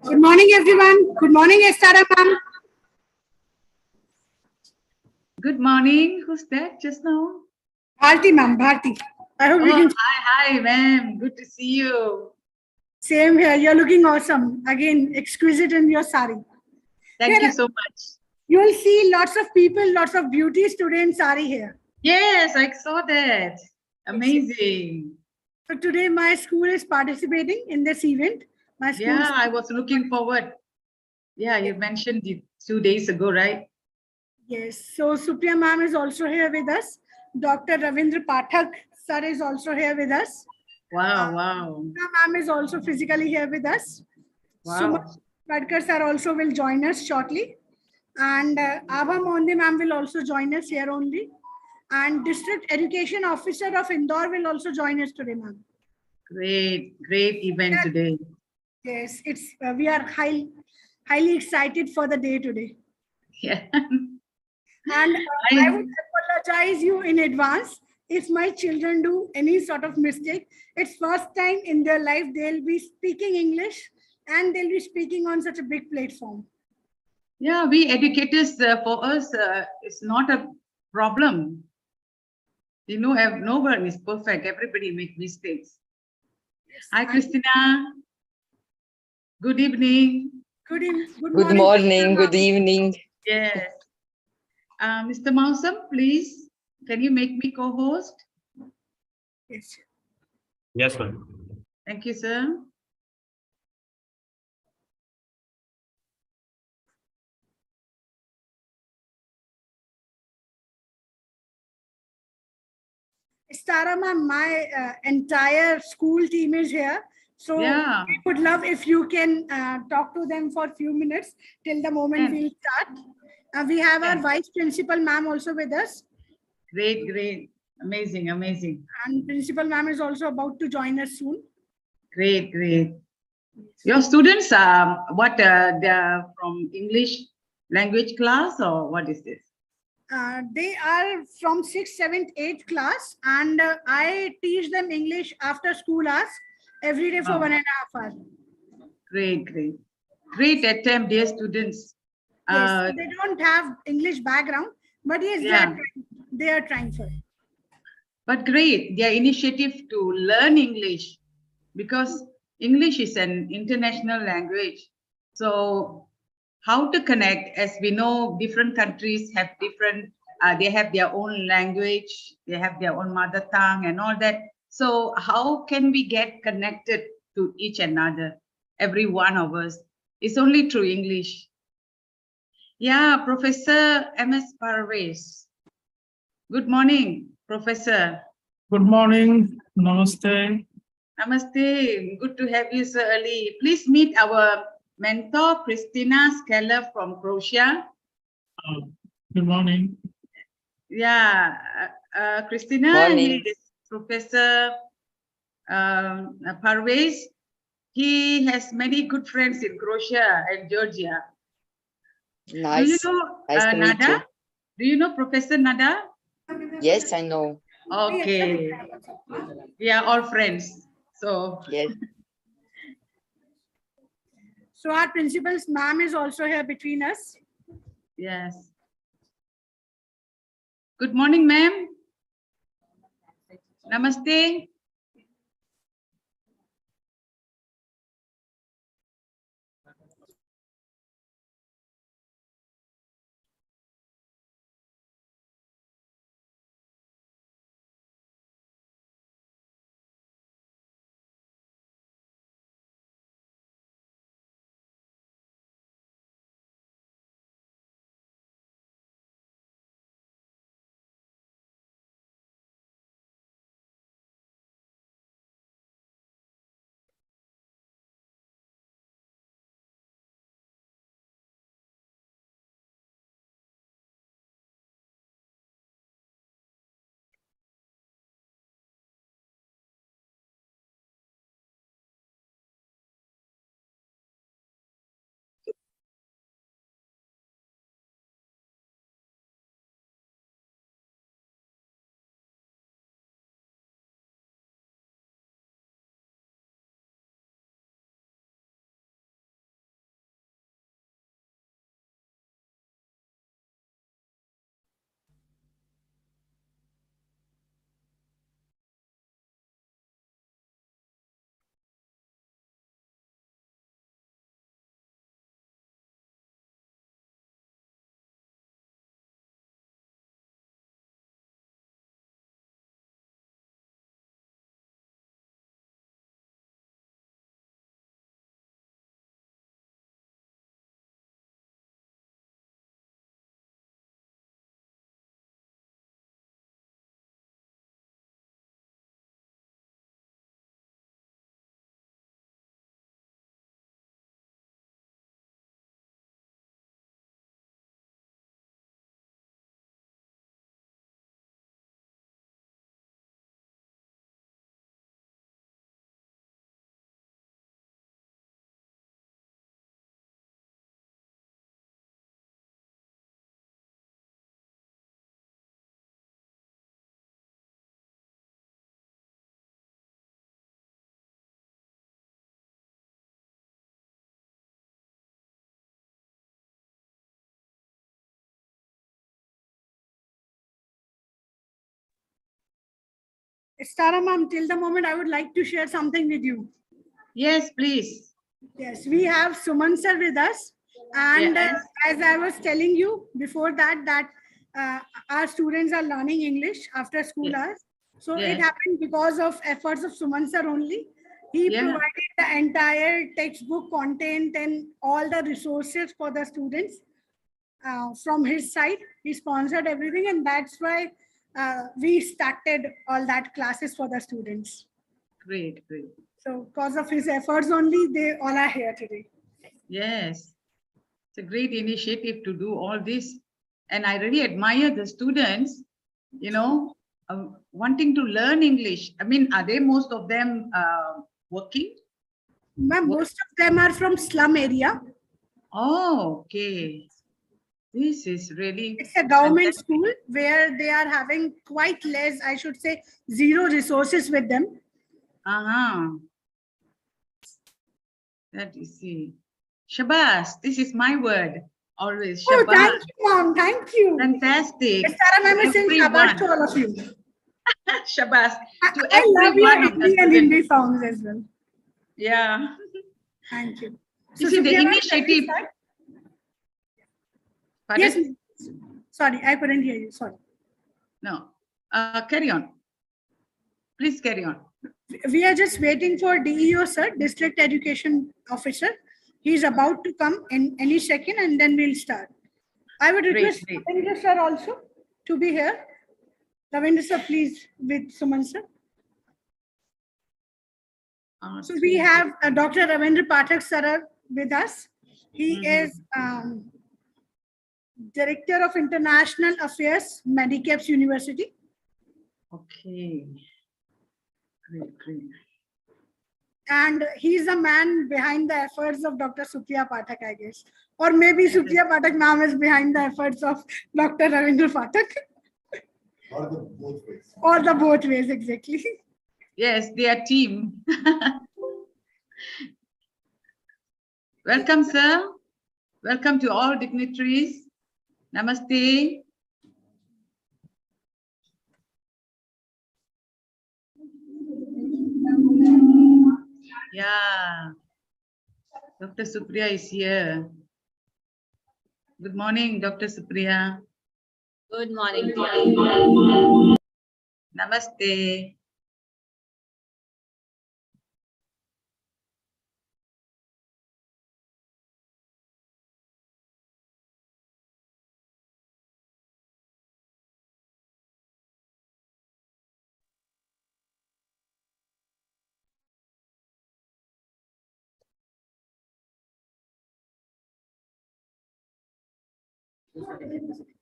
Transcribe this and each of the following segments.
Good morning, everyone. Good morning, Estara ma'am. Good morning. Who's that just now? Bharti ma'am, Bharti. I hope you Oh, can. hi, ma'am. Good to see you. Same here. You're looking awesome. Again, exquisite in your sari. Thank Here, you so much. you will see lots of people, lots of beauties today in sari here. Yes, I saw that. Amazing. So today my school is participating in this event. My school. Yeah, I was looking forward. Yeah, you mentioned it 2 days ago, right? Yes. So Supriya ma'am is also here with us. Dr. Ravindra Pathak sir is also here with us. Wow. Supriya ma'am is also physically here with us. Wow. Padkar sir also will join us shortly. And Abha Monde ma'am will also join us here only. And District Education Officer of Indore will also join us today, ma'am. Great event today. Yes, it's we are highly excited for the day today. Yeah. And I would apologize you in advance if my children do any sort of mistake. It's first time in their life they'll be speaking English and they'll be speaking on such a big platform. Yeah, we educators, for us, it's not a problem. You know, no one is perfect. Everybody makes mistakes. Yes. Hi, Christina. Good evening. Good morning. Good evening. Yes. Mr. Mausam, please, can you make me co-host? Yes. Yes, ma'am. Thank you, sir. Stara ma'am, my entire school team is here. So yeah, we would love if you can talk to them for a few minutes till the moment we'll start. We have our vice principal ma'am also with us. Great. Amazing. And principal ma'am is also about to join us soon. Great. Your students are what? They are from English language class or what is this? They are from 6th, 7th, 8th class, and I teach them English after school hours every day for 1.5 hours. Great attempt, dear students. Yes, they don't have English background, but yes, they are trying for it. But great, their initiative to learn English, because English is an international language. So how to connect? As we know, different countries have different, they have their own language, they have their own mother tongue and all that. So how can we get connected to each another? Every one of us. It's only through English. Yeah, Professor M.S. Parvez. Good morning, Professor. Good morning. Namaste. Namaste. Good to have you so early. Please meet our mentor, Christina Skeller from Croatia. Good morning. Yeah, Christina is Professor Parvez. He has many good friends in Croatia and Georgia. Nice. Do you know nice to Nada? meet you. Do you know Professor Nada? Yes, I know. Okay. We are all friends. So yes. So our principal's ma'am is also here between us. Yes. Good morning, ma'am. Namaste. Stara ma'am, till the moment I would like to share something with you. Yes, please. Yes, we have Suman sir with us. And Yes. as I was telling you before that our students are learning English after school Yes. hours. So it Yes. happened because of efforts of Suman sir only. He Yeah. provided the entire textbook content and all the resources for the students from his side. He sponsored everything, and that's why we started all that classes for the students. Great, great. So because of his efforts only, they all are here today. Yes. It's a great initiative to do all this. And I really admire the students, wanting to learn English. I mean, are they most of them working? Ma'am, most of them are from slum area. Oh, okay. This is really. It's a government fantastic. school where they are having quite less, I should say, zero resources with them. Uh-huh. That is see. Shabas, this is my word. Always. Oh, Shabas. thank you, ma'am. Thank you. Fantastic. Stara ma'am is saying Shabash to Everyone. all of you. Shabas to I love every your one of the Hindi and students. Hindi songs as well. Yeah. Thank you. You see, the Supriya ma'am, initiative. can we start? Pardon? Yes, ma'am. Sorry, I couldn't hear you. Sorry. No. Carry on. Please carry on. We are just waiting for DEO sir, District Education Officer. He's about to come in any second, and then we'll start. I would request Great. Ravindra sir also to be here. Ravindra sir, please, with Suman sir. So we have Dr. Ravindra Pathak sir with us. He is Director of International Affairs, Medicaps University. Okay. Great. And he's the man behind the efforts of Dr. Supriya Pathak, I guess. Or maybe Supriya Pathak ma'am is behind the efforts of Dr. Ravindra Pathak. Or the both ways. Or the both ways, exactly. Yes, they are team. Welcome, sir. Welcome to all dignitaries. Namaste. Yeah. Dr. Supriya is here. Good morning, Dr. Supriya. Good morning. Namaste. वरदण्डमण्डिता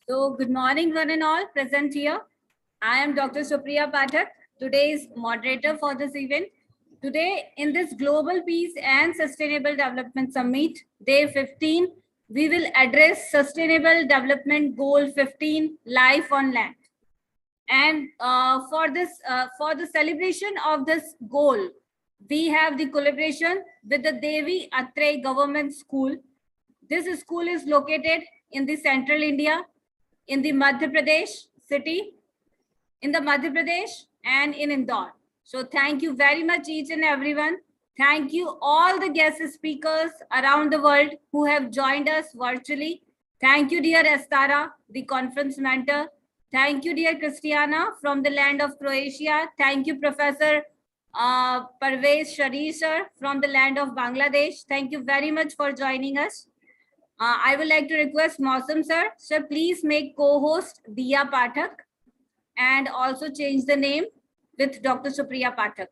So, good morning, one and all present here. I am Dr. Supriya Pathak, today's moderator for this event. Today, in this Global Peace and Sustainable Development Summit, Day 15, we will address Sustainable Development Goal 15, Life on Land. And for the celebration of this goal, we have the collaboration with the Devi Atre Government School. This school is located in the central India, in the Madhya Pradesh city, in the Madhya Pradesh and in Indore. So thank you very much each and everyone. Thank you all the guest speakers around the world who have joined us virtually. Thank you dear Estara, the conference mentor. Thank you dear Christiana from the land of Croatia. Thank you Professor Parvez Sharif sir from the land of Bangladesh. Thank you very much for joining us. I would like to request Mausam sir. Sir, please make co-host Diya Pathak and also change the name with Dr. Supriya Pathak.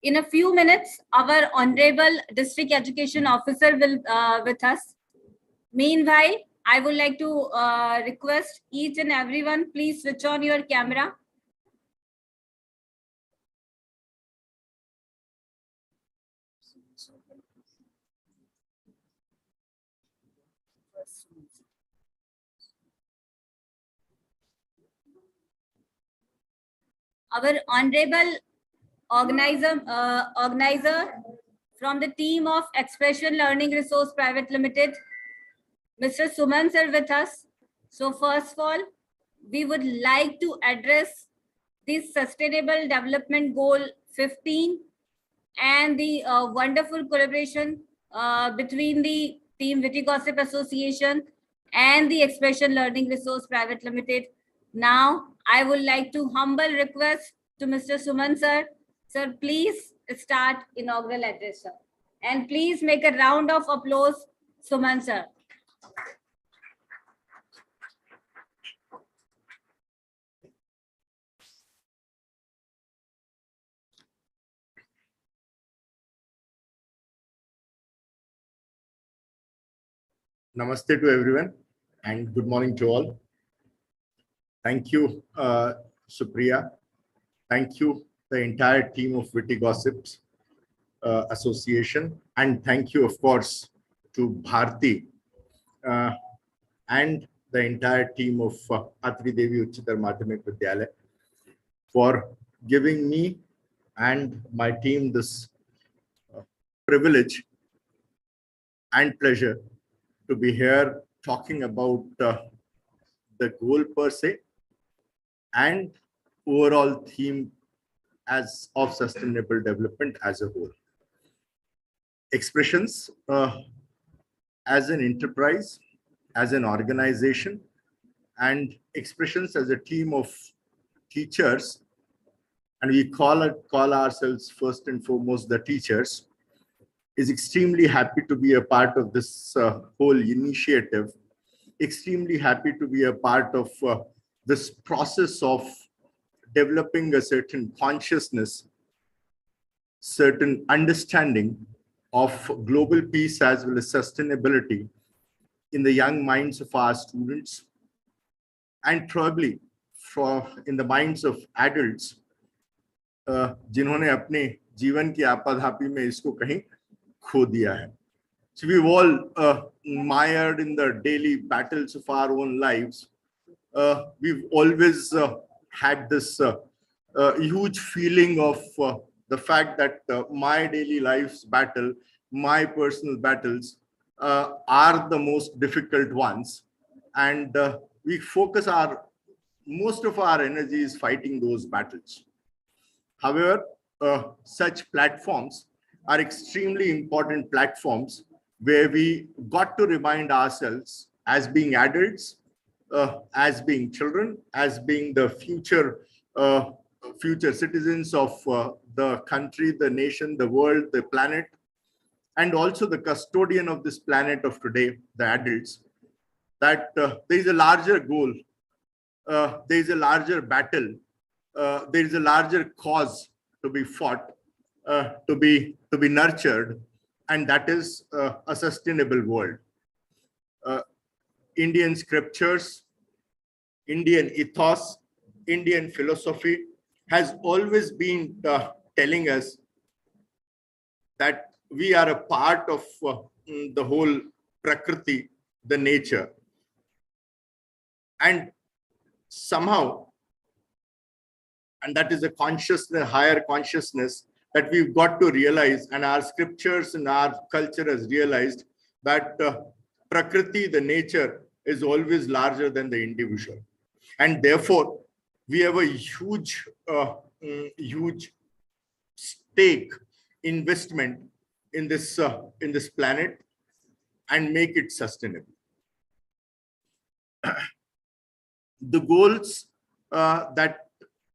In a few minutes, our Honorable District Education Officer will with us. Meanwhile, I would like to request each and everyone, please switch on your camera. Our Honorable organizer from the team of Expression Learning Resource Private Limited, Mr. Suman sir with us. So first of all, we would like to address this Sustainable Development Goal 15 and the wonderful collaboration between the team Witty Gossip Association and the Expression Learning Resource Private Limited. Now, I would like to humble request to Mr. Suman sir. Sir, please start inaugural address, sir. And please make a round of applause, Suman sir. Namaste to everyone and good morning to all. Thank you, Supriya. Thank you, the entire team of Witty Gossips Association. And thank you, of course, to Bharti and the entire team of Atri Devi Uchitar Madhyamik Vidyalaya for giving me and my team this privilege and pleasure to be here talking about the goal per se and overall theme as of sustainable development as a whole. Expressions as an enterprise, as an organization, and Expressions as a team of teachers, and we call ourselves first and foremost the teachers, is extremely happy to be a part of this whole initiative, extremely happy to be a part of this process of developing a certain consciousness, certain understanding of global peace as well as sustainability in the young minds of our students, and probably in the minds of adults जिन्होंने अपने जीवन की आपाधापी में इसको कहीं खो दिया है. So we've all mired in the daily battles of our own lives. We've always had this huge feeling of the fact that my daily life's battle, my personal battles are the most difficult ones. And we focus most of our energies fighting those battles. However, such platforms are extremely important platforms where we got to remind ourselves as being adults, as being children, as being the future citizens of the country, the nation, the world, the planet, and also the custodian of this planet of today, the adults, that there is a larger goal, there is a larger battle, there is a larger cause to be fought, to be nurtured, and that is a sustainable world. Indian scriptures, Indian ethos, Indian philosophy has always been telling us that we are a part of the whole Prakriti, the nature. And somehow, and that is a consciousness, higher consciousness, that we've got to realize, and our scriptures and our culture has realized that Prakriti, the nature, is always larger than the individual. And therefore, we have a huge stake, investment in this planet, and make it sustainable. The goals that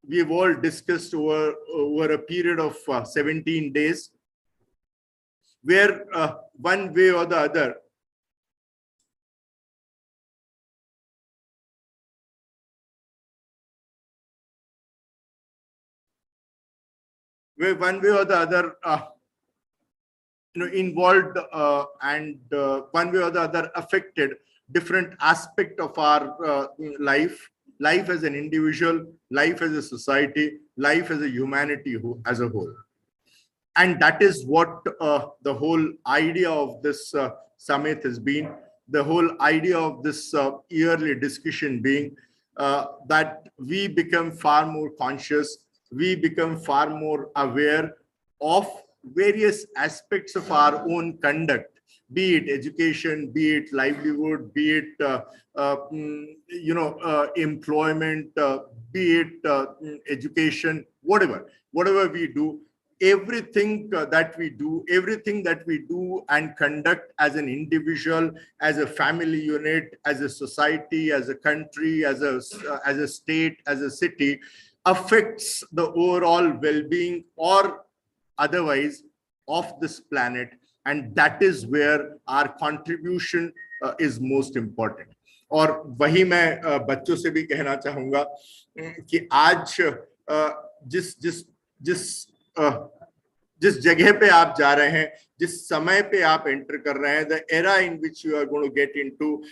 we've all discussed over a period of 17 days, where one way or the other, involved and one way or the other affected different aspect of our life as an individual, life as a society, life as a humanity as a whole. And that is what the whole idea of this summit has been, the whole idea of this yearly discussion being that we become far more conscious, we become far more aware of various aspects of our own conduct, be it education, be it livelihood, be it employment, be it education, whatever we do, everything that we do and conduct as an individual, as a family unit, as a society, as a country, as a state, as a city, affects the overall well-being or otherwise of this planet. And that is where our contribution is most important. और वही मैं बच्चों से भी कहना चाहूंगा कि आज जिस जगह पे आप जा रहे हैं, जिस समय पे आप एंटर कर रहे हैं, the era in which you are going to get into,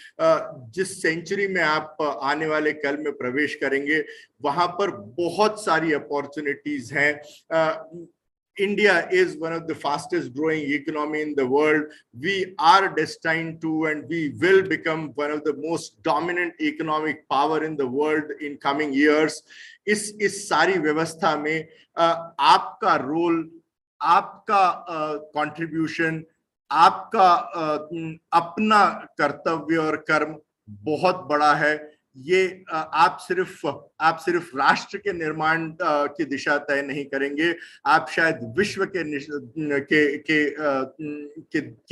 जिस सेंचुरी में आप आने वाले कल में प्रवेश करेंगे, वहां पर बहुत सारी अपॉर्चुनिटीज हैं. India is one of the fastest growing economy in the world. We are destined to, and we will become one of the most dominant economic power in the world in coming years. इस सारी व्यवस्था में आपका role, आपका contribution, आपका अपना कर्तव्य और कर्म बहुत बड़ा है. ये आप सिर्फ राष्ट्र के निर्माण की दिशा तय नहीं करेंगे, आप शायद विश्व की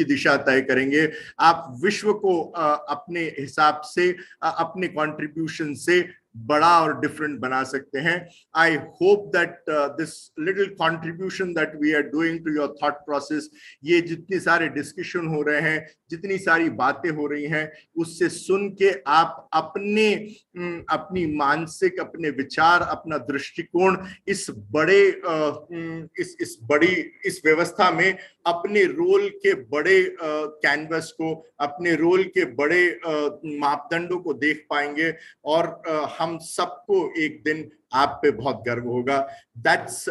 दिशा तय करेंगे. आप विश्व को अपने हिसाब से, अपने कंट्रीब्यूशन से बड़ा और डिफरेंट बना सकते हैं. I hope that this little contribution that we are doing to your thought process, ये जितनी सारे डिस्कशन हो रहे हैं, जितनी सारी बातें हो रही हैं, उससे सुन के आप अपनी मानसिक, अपने विचार, अपना दृष्टिकोण इस व्यवस्था में अपने रोल के बड़े कैनवस को, अपने रोल के बड़े मापदंडों को देख पाएंगे और हम सबको एक दिन आप पे बहुत गर्व होगा. That's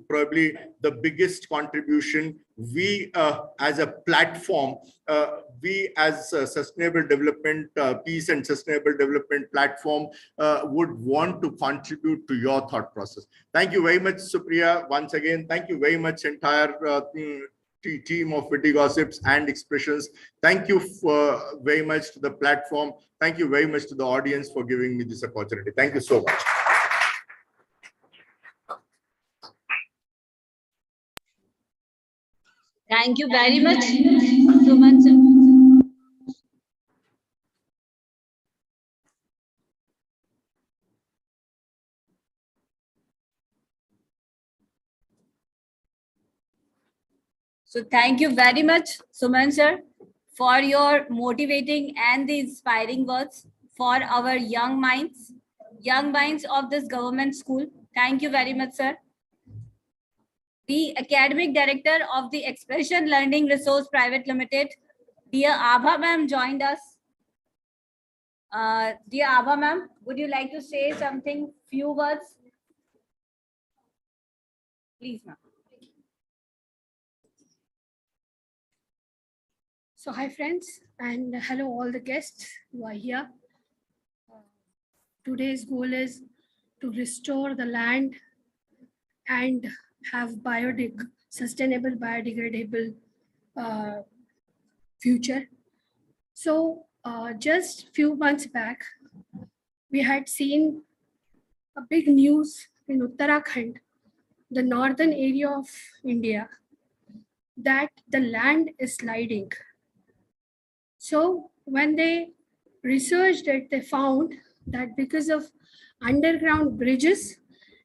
probably the biggest contribution we as a platform, we as a sustainable development, peace and sustainable development platform would want to contribute to your thought process. Thank you very much, Supriya. Once again, thank you very much, entire team of Witty Gossips and Expressions. Thank you very much to the platform. Thank you very much to the audience for giving me this opportunity. Thank you so much. Thank you very much, Suman sir. So thank you very much, Suman sir, for your motivating and the inspiring words for our young minds of this government school. Thank you very much, sir. The academic director of the Expression Learning Resource Private Limited, dear Abha ma'am, joined us. Dear Abha ma'am, would you like to say something, few words? Please, ma'am. So hi friends, and hello all the guests who are here. Today's goal is to restore the land and have sustainable biodegradable future. So just few months back, we had seen a big news in Uttarakhand, the northern area of India, that the land is sliding. So when they researched it, they found that because of underground bridges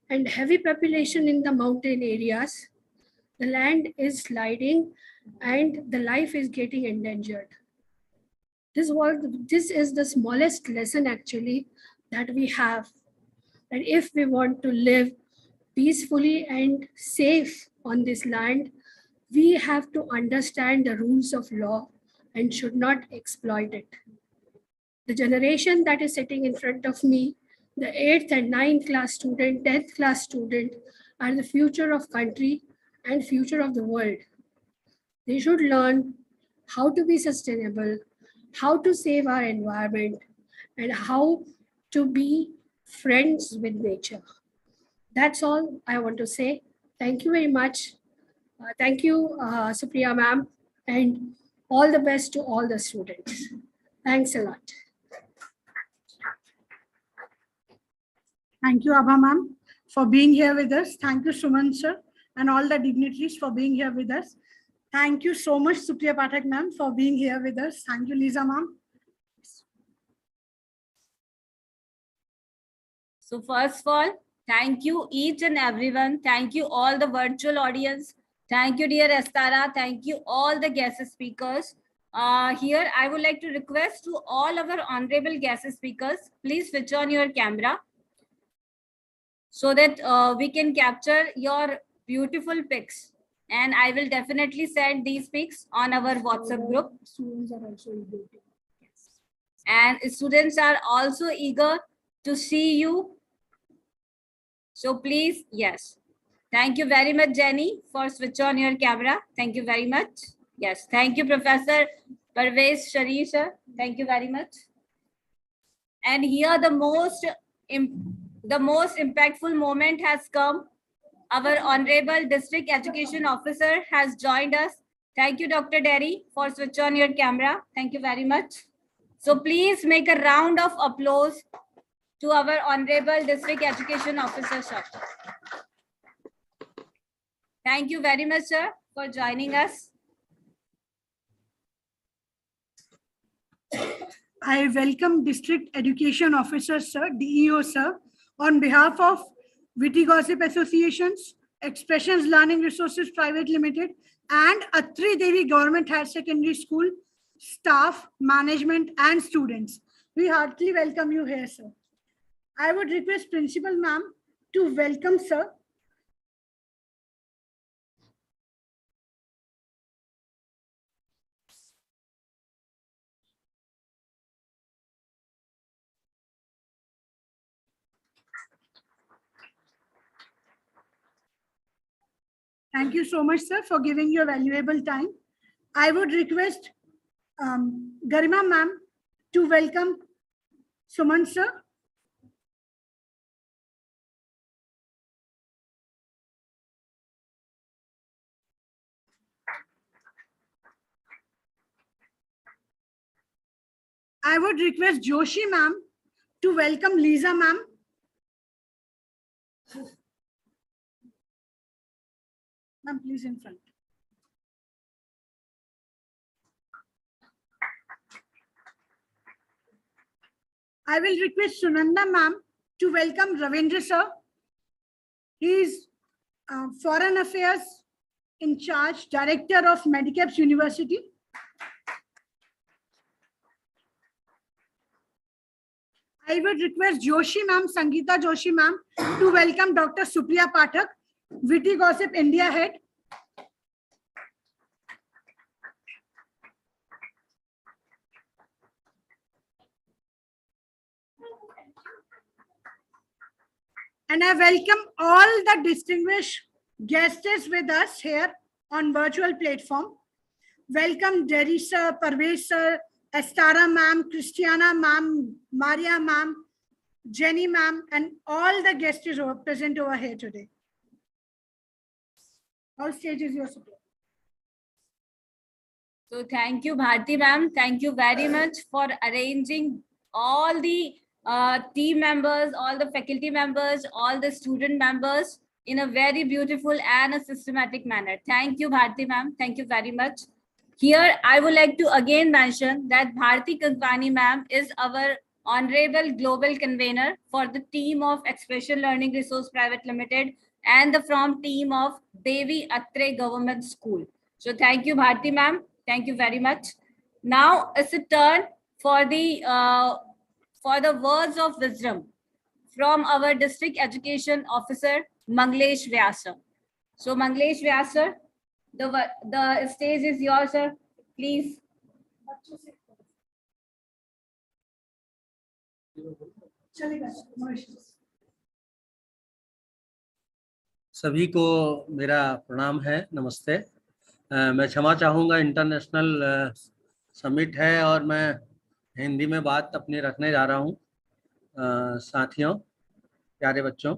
and heavy population in the mountain areas, the land is sliding and the life is getting endangered. This is the smallest lesson actually that we have, that if we want to live peacefully and safe on this land, we have to understand the rules of law and should not exploit it. The generation that is sitting in front of me, the 8th and 9th class student, 10th class student, are the future of country and future of the world. They should learn how to be sustainable, how to save our environment, and how to be friends with nature. That's all I want to say. Thank you very much. Thank you, Supriya ma'am, and all the best to all the students. Thanks a lot. Thank you, Abha ma'am, for being here with us. Thank you, Suman sir, and all the dignitaries for being here with us. Thank you so much, Supriya Pathak ma'am, for being here with us. Thank you, Lisa ma'am. So first of all, thank you each and everyone. Thank you all the virtual audience. Thank you, dear Estara. Thank you all the guest speakers. Here, I would like to request to all our honorable guest speakers, please switch on your camera so that we can capture your beautiful pics. And I will definitely send these pics on our WhatsApp group. Students are also eager to. Yes. And students are also eager to see you. So please, yes. Thank you very much, Jenny, for switch on your camera. Thank you very much. Yes, thank you, Professor Parvez Sharif, sir. Thank you very much. And here the most impactful moment has come. Our Honorable District Education Officer has joined us. Thank you, Dr. Derry, for switch on your camera. Thank you very much. So please make a round of applause to our Honorable District Education Officer, sir. Thank you very much, sir, for joining us. I welcome District Education Officer, Sir, DEO, Sir, on behalf of Witty Gossip Associations, Expressions Learning Resources Private Limited, and Atri Devi Government Higher Secondary School staff, management, and students. We heartily welcome you here, sir. I would request Principal Ma'am to welcome, sir. Thank you so much, sir, for giving your valuable time. I would request Garima ma'am to welcome Suman, sir. I would request Joshi ma'am to welcome Lisa ma'am. Ma'am, please in front. I will request Sunanda ma'am to welcome Ravindra sir. He is Foreign Affairs in charge, Director of Medicaps University. I would request Joshi ma'am, Sangeeta Joshi ma'am, to welcome Dr. Supriya Pathak, Witty Gossip India Head. And I welcome all the distinguished guests with us here on virtual platform. Welcome Derry sir, Parvez sir, Estara ma'am, Christiana ma'am, Maria ma'am, Jenny ma'am, and all the guests who are present over here today. All stage is yours. So thank you, Bharti ma'am. Thank you very much for arranging all the team members, all the faculty members, all the student members in a very beautiful and a systematic manner. Thank you, Bharti ma'am. Thank you very much. Here, I would like to again mention that Bharti Kankani ma'am is our Honorable Global Convener for the team of Expression Learning Resource Private Limited and the from team of Devi Atre Government School. So thank you, Bharti ma'am. Thank you very much. Now it's a turn for the words of wisdom from our District Education Officer, Manglesh Vyasa. So Manglesh Vyasa, the stage is yours, sir. Please. सभी को मेरा प्रणाम है, नमस्ते। मैं क्षमा चाहूँगा, international summit है और मैं हिंदी में बात अपनी रखने जा रहा हूँ। साथियों, प्यारे बच्चों,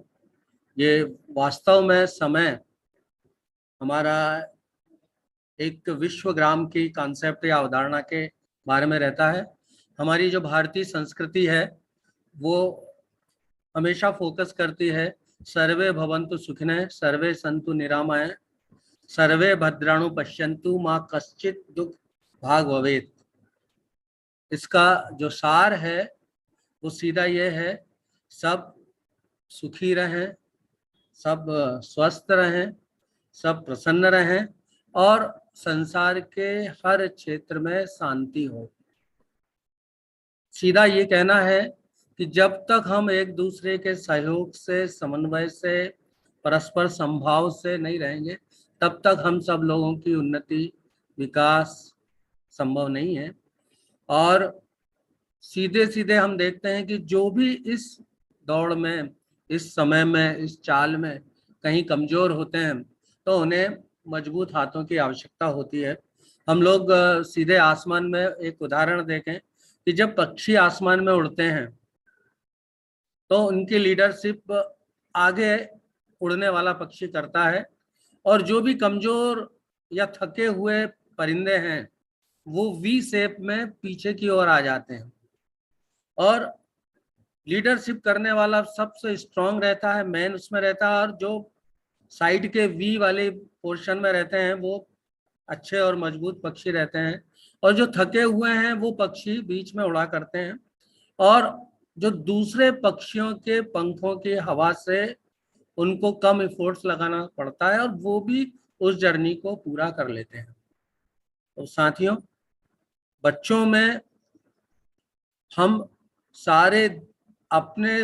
ये वास्तव में समय हमारा एक विश्वग्राम की कॉन्सेप्ट या अवधारणा के बारे में रहता है। हमारी जो भारतीय संस्कृति है वो हमेशा फोकस करती है सर्वे भवन्तु सुखिनः, सर्वे सन्तु निरामय, सर्वे भद्राणु पश्यन्तु, माँ कश्चित् दुख भाग भवेत्। इसका जो सार है वो सीधा ये है, सब सुखी रहें, सब स्वस्थ रहें, सब प्रसन्न रहें और संसार के हर क्षेत्र में शांति हो। सीधा ये कहना है कि जब तक हम एक दूसरे के सहयोग से, समन्वय से, परस्पर संभाव से नहीं रहेंगे, तब तक हम सब लोगों की उन्नति, विकास संभव नहीं है। और सीधे सीधे हम देखते हैं कि जो भी इस दौड़ में, इस समय में, इस चाल में कहीं कमजोर होते हैं तो उन्हें मजबूत हाथों की आवश्यकता होती है। हम लोग सीधे आसमान में एक उदाहरण देखें कि जब पक्षी आसमान में उड़ते हैं तो उनकी लीडरशिप आगे उड़ने वाला पक्षी करता है और जो भी कमजोर या थके हुए परिंदे हैं वो वी शेप में पीछे की ओर आ जाते हैं और लीडरशिप करने वाला सबसे स्ट्रांग रहता है, मैन उसमें रहता है और जो साइड के वी वाले पोर्शन में रहते हैं वो अच्छे और मजबूत पक्षी रहते हैं। और जो थके हुए हैं वो पक्षी बीच में उड़ा करते हैं, और जो दूसरे पक्षियों के पंखों की हवा से उनको कम एफर्ट्स लगाना पड़ता है और वो भी उस जर्नी को पूरा कर लेते हैं। तो साथियों, बच्चों में हम सारे अपने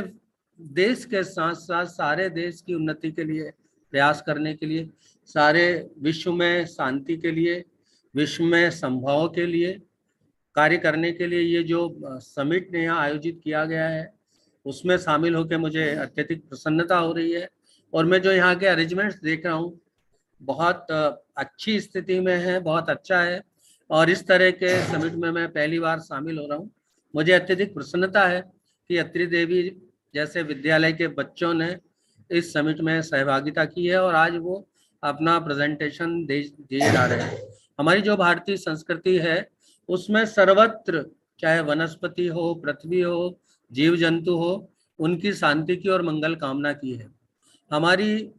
देश के साथ साथ सारे देश की उन्नति के लिए प्रयास करने के लिए, सारे विश्व में शांति के लिए, विश्व में संभाव के लिए कार्य करने के लिए ये जो समिट यहाँ आयोजित किया गया है उसमें शामिल होकर मुझे अत्यधिक प्रसन्नता हो रही है। और मैं जो यहाँ के अरेंजमेंट्स देख रहा हूँ बहुत अच्छी स्थिति में है, बहुत अच्छा है, और इस तरह के समिट में मैं पहली बार शामिल हो रहा हूँ। मुझे अत्यधिक प्रसन्नता है कि अत्रि देवी जैसे विद्यालय के बच्चों ने इस समिट में सहभागिता की है और आज वो अपना प्रेजेंटेशन दिए जा रहे हैं। हमारी जो भारतीय संस्कृति है उसमें सर्वत्र, चाहे वनस्पति हो, पृथ्वी हो, जीव जंतु हो, उनकी शांति की और मंगल कामना की है। हमारी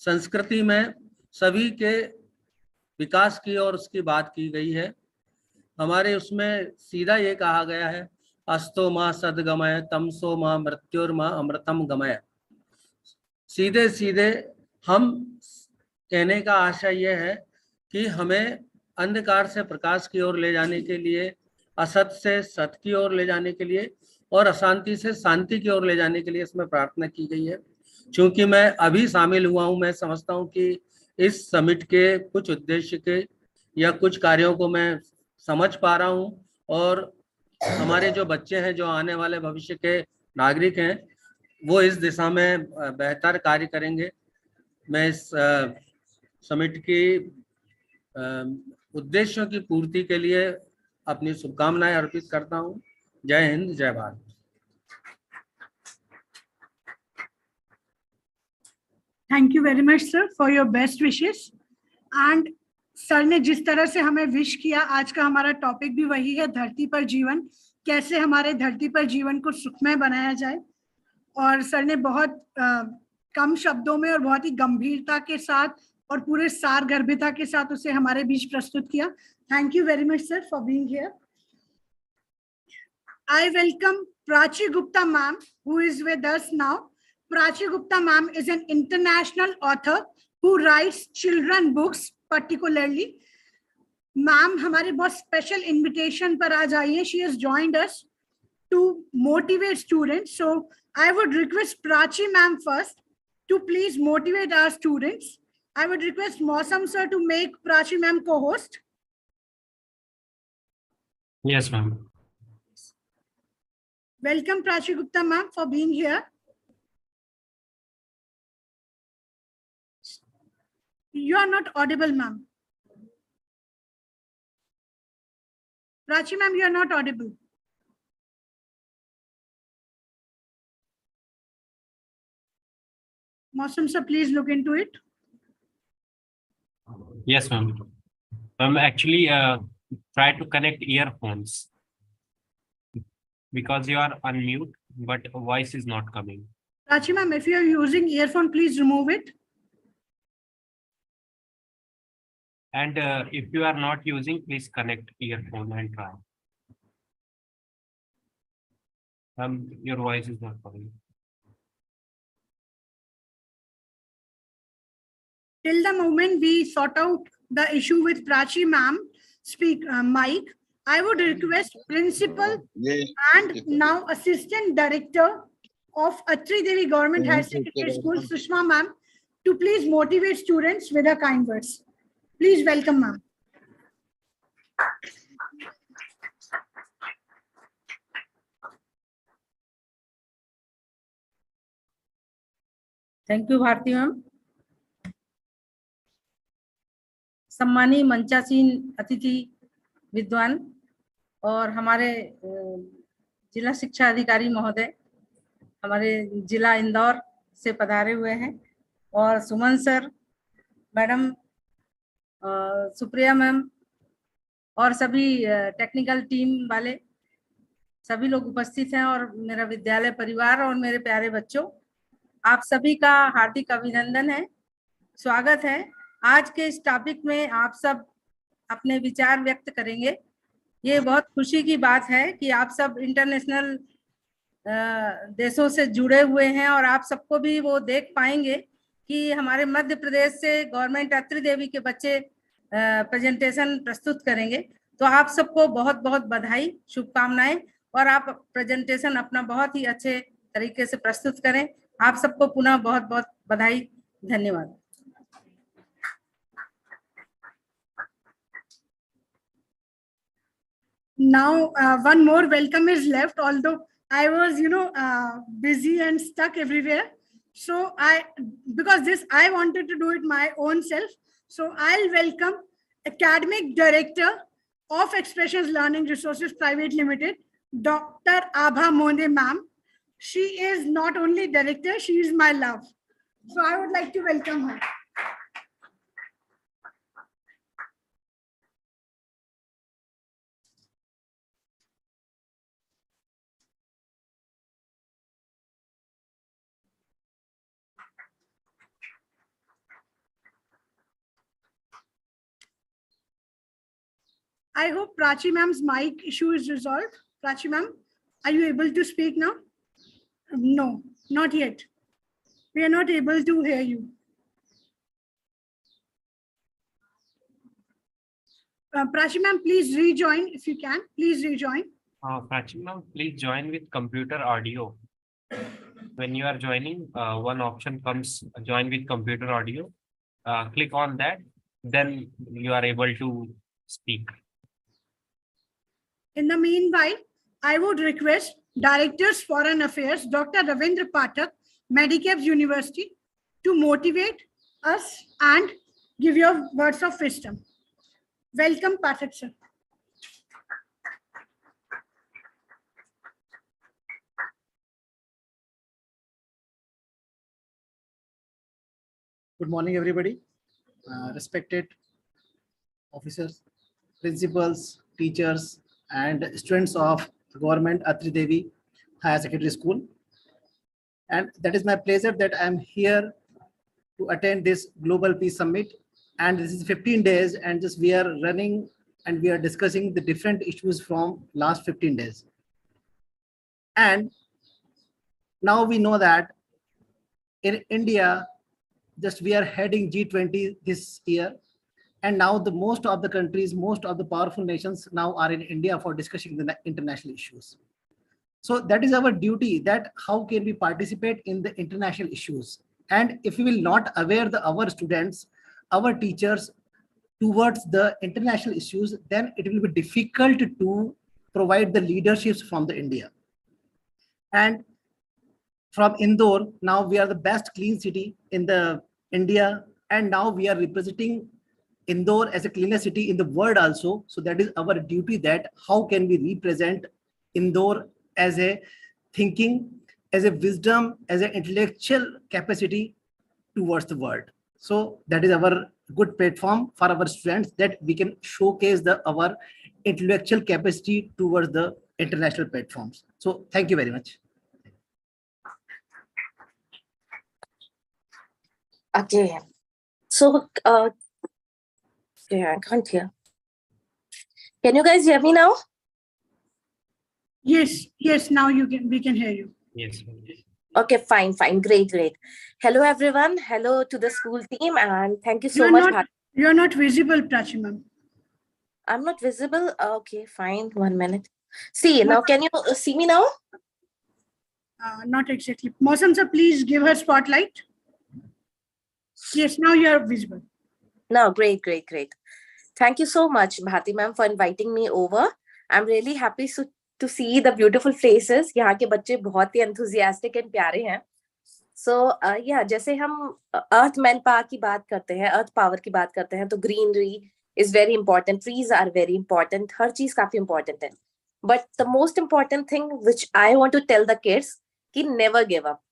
संस्कृति में सभी के विकास की और उसकी बात की गई है। हमारे उसमें सीधा ये कहा गया है, अस्तो माँ सदगमय तमसो माँ मृत्युर्मा अमृतम गमय। सीधे सीधे हम कहने का आशय यह है कि हमें अंधकार से प्रकाश की ओर ले जाने के लिए, असत से सत की ओर ले जाने के लिए और अशांति से शांति की ओर ले जाने के लिए इसमें प्रार्थना की गई है। क्योंकि मैं अभी शामिल हुआ हूं, मैं समझता हूं कि इस समिट के कुछ उद्देश्य के या कुछ कार्यों को मैं समझ पा रहा हूं, और हमारे जो बच्चे हैं, जो आने वाले भविष्य के नागरिक हैं, वो इस दिशा में बेहतर कार्य करेंगे। मैं इस समिट की उद्देश्यों की पूर्ति के लिए अपनी शुभकामनाएं अर्पित करता हूं। जय हिंद, जय Bharat. Thank you very much sir for your best wishes. And sir ने जिस तरह से हमें विश किया, आज का हमारा टॉपिक भी वही है, धरती पर जीवन, कैसे हमारे धरती पर जीवन को सुखमय बनाया जाए। और सर ने बहुत कम शब्दों में और बहुत ही गंभीरता के साथ और पूरे सारगर्भिता के साथ उसे हमारे बीच प्रस्तुत किया। Thank you very much sir for being here. I welcome Prachi Gupta ma'am, who is with us now. Prachi Gupta ma'am is an international author who writes children books particularly. Ma'am हमारे बहुत special invitation पर आज आई है. She has joined us to motivate students. So I would request Prachi ma'am first to please motivate our students. I would request Mausam sir to make Prachi ma'am co-host. Yes, ma'am. Welcome Prachi Gupta ma'am for being here. You are not audible, ma'am. Prachi ma'am, you are not audible. Mausam sir, please look into it. Yes, ma'am. I'm actually try to connect earphones because you are on mute, but voice is not coming. Prachi ma'am, if you are using earphone, please remove it. And if you are not using, please connect earphone and try. Your voice is not coming. Till the moment we sort out the issue with Prachi ma'am, mic, I would request principal and now assistant director of Atri Devi Government Higher Secondary School, Sushma ma'am, to please motivate students with her kind words. Please welcome ma'am. Thank you Bharti ma'am. सम्मानीय मंचासीन अतिथि विद्वान और हमारे जिला शिक्षा अधिकारी महोदय, हमारे जिला इंदौर से पधारे हुए हैं, और सुमन सर, मैडम, सुप्रिया मैम और सभी टेक्निकल टीम वाले सभी लोग उपस्थित हैं, और मेरा विद्यालय परिवार और मेरे प्यारे बच्चों, आप सभी का हार्दिक अभिनंदन है, स्वागत है। आज के इस टॉपिक में आप सब अपने विचार व्यक्त करेंगे ये बहुत खुशी की बात है कि आप सब इंटरनेशनल देशों से जुड़े हुए हैं और आप सबको भी वो देख पाएंगे कि हमारे मध्य प्रदेश से गवर्नमेंट अत्रि देवी के बच्चे प्रेजेंटेशन प्रस्तुत करेंगे। तो आप सबको बहुत बहुत बधाई, शुभकामनाएं, और आप प्रेजेंटेशन अपना बहुत ही अच्छे तरीके से प्रस्तुत करें। आप सबको पुनः बहुत बहुत बधाई, धन्यवाद। Now, one more welcome is left, although I was, busy and stuck everywhere. So because I wanted to do it my own self. So I'll welcome Academic Director of Expressions Learning Resources Private Limited, Dr. Abha Monde ma'am. She is not only director, she is my love. So I would like to welcome her. I hope Prachi ma'am's mic issue is resolved. Prachi ma'am, are you able to speak now? No, not yet. We are not able to hear you. Prachi ma'am, please rejoin if you can. Please rejoin. Prachi ma'am, please join with computer audio. When you are joining, one option comes join with computer audio. Click on that, then you are able to speak. In the meanwhile, I would request Directors Foreign Affairs, Dr. Ravindra Pathak, Medicabs University, to motivate us and give your words of wisdom. Welcome, Pathak sir. Good morning, everybody. Respected officers, principals, teachers, and students of Government Atri Devi Higher Secondary School. And that is my pleasure that I am here to attend this Global Peace Summit. And this is 15 days, and just we are running and we are discussing the different issues from last 15 days. And now we know that in India, just we are heading G20 this year. And now the most of the countries, most of the powerful nations now are in India for discussing the international issues. So that is our duty, that how can we participate in the international issues. And if we will not aware our students, our teachers towards the international issues, then it will be difficult to provide the leaderships from the India. And from Indore, now we are the best clean city in the India. And now we are representing Indore as a cleanest city in the world also. So that is our duty, that how can we represent Indore as a thinking, as a wisdom, as an intellectual capacity towards the world. So that is our good platform for our students, that we can showcase our intellectual capacity towards the international platforms. So thank you very much. Okay. So, yeah, I can't hear. Can you guys hear me now? Yes, now we can hear you. Yes. Okay, fine, great. Hello, everyone. Hello to the school team, and thank you so much. You are not visible, Prachi ma'am. I'm not visible. Okay, fine. 1 minute. See, now can you see me now? Not exactly. Mausam sir, please give her spotlight. Yes, now you are visible. No, great. Thank you so much, Bhati ma'am, for inviting me over. I'm really happy to see the beautiful faces. यहाँ के बच्चे बहुत ही enthusiastic and प्यारे हैं. So yeah, जैसे हम earth manpower की बात करते हैं, earth power की बात करते हैं, तो greenery is very important. Trees are very important. हर चीज काफी important है. But the most important thing which I want to tell the kids कि never give up.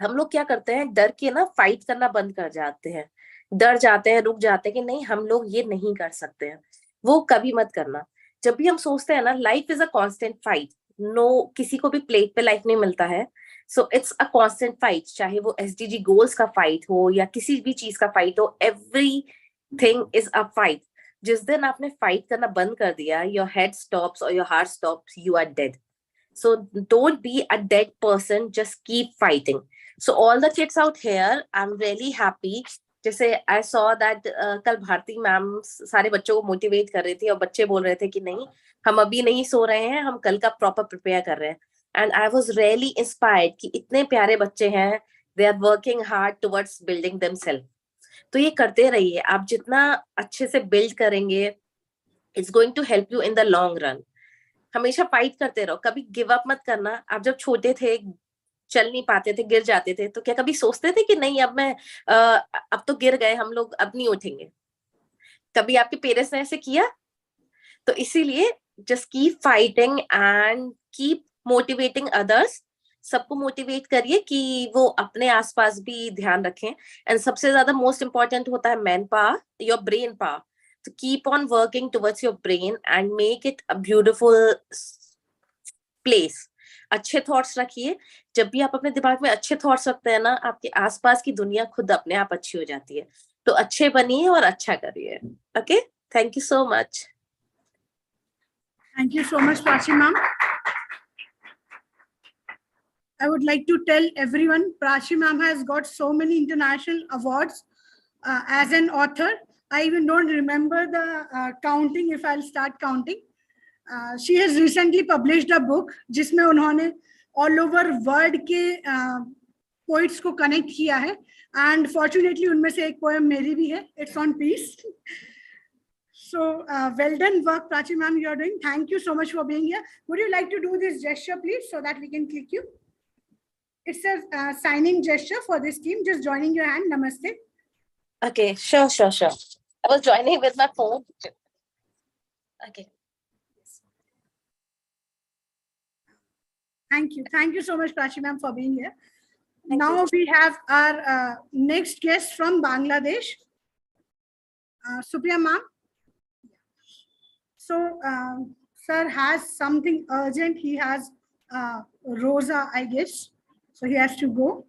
हम लोग क्या करते हैं, डर के ना फाइट करना बंद कर जाते हैं, डर जाते हैं, रुक जाते हैं कि नहीं हम लोग ये नहीं कर सकते हैं. वो कभी मत करना. जब भी हम सोचते हैं ना, life is a constant fight. No, किसी को भी प्लेट पे लाइफ नहीं मिलता है. So it's a constant fight, चाहे वो SDG गोल्स का फाइट हो या किसी भी चीज का फाइट हो, एवरीथिंग इज अ फाइट. जिस दिन आपने फाइट करना बंद कर दिया, your head stops or your heart stops, you are dead. So don't be a dead person, just keep fighting. So all the kids out here, I'm really happy. जैसे I saw that कल Bharti ma'am सारे बच्चों को motivate कर रही थी और बच्चे बोल रहे थे कि नहीं, हम अभी नहीं सो रहे हैं, हम कल का प्रॉपर प्रिपेयर कर रहे हैं. And I was really inspired कि इतने प्यारे बच्चे हैं, they are working hard towards building themselves. तो ये करते रहिए. आप जितना अच्छे से बिल्ड करेंगे, it's going to help you in the long run. हमेशा फाइट करते रहो, कभी गिव अप मत करना. आप जब छोटे थे, चल नहीं पाते थे, गिर जाते थे, तो क्या कभी सोचते थे कि नहीं अब तो गिर गए हम लोग, अब नहीं उठेंगे? कभी आपके पेरेंट्स ने ऐसे किया? तो इसीलिए just keep fighting and keep motivating others. सबको मोटिवेट करिए कि वो अपने आसपास भी ध्यान रखें. एंड सबसे ज्यादा मोस्ट इंपॉर्टेंट होता है man power, your brain power. तो keep on working towards your brain and make it a beautiful place. अच्छे थॉट्स रखिए. जब भी आप अपने दिमाग में अच्छे थॉट्स रखते हैं ना, आपके आसपास की दुनिया खुद अपने आप अच्छी हो जाती है. तो अच्छे बनिए और अच्छा करिए. Okay, thank you so much. Thank you so much, Prachi ma'am. I would like to tell everyone, Prachi ma'am has got so many international awards as an author. I even don't remember the counting if I'll start counting. She has recently published a book जिसमें उन्होंने all over world के poets को connect किया है. And fortunately उनमें से एक poem मेरी भी है. It's on peace. So well done work, Prachi ma'am, you are doing. Thank you so much for being here. Would you like to do this gesture, please, so that we can click you? It's a signing gesture for this team. Just joining your hand. Namaste. Okay, sure. I was joining with my phone. Okay. Thank you so much, Prachi ma'am, for being here. Now we have our next guest from Bangladesh, Supriya ma'am. So, sir has something urgent. He has Rosa, I guess. So he has to go.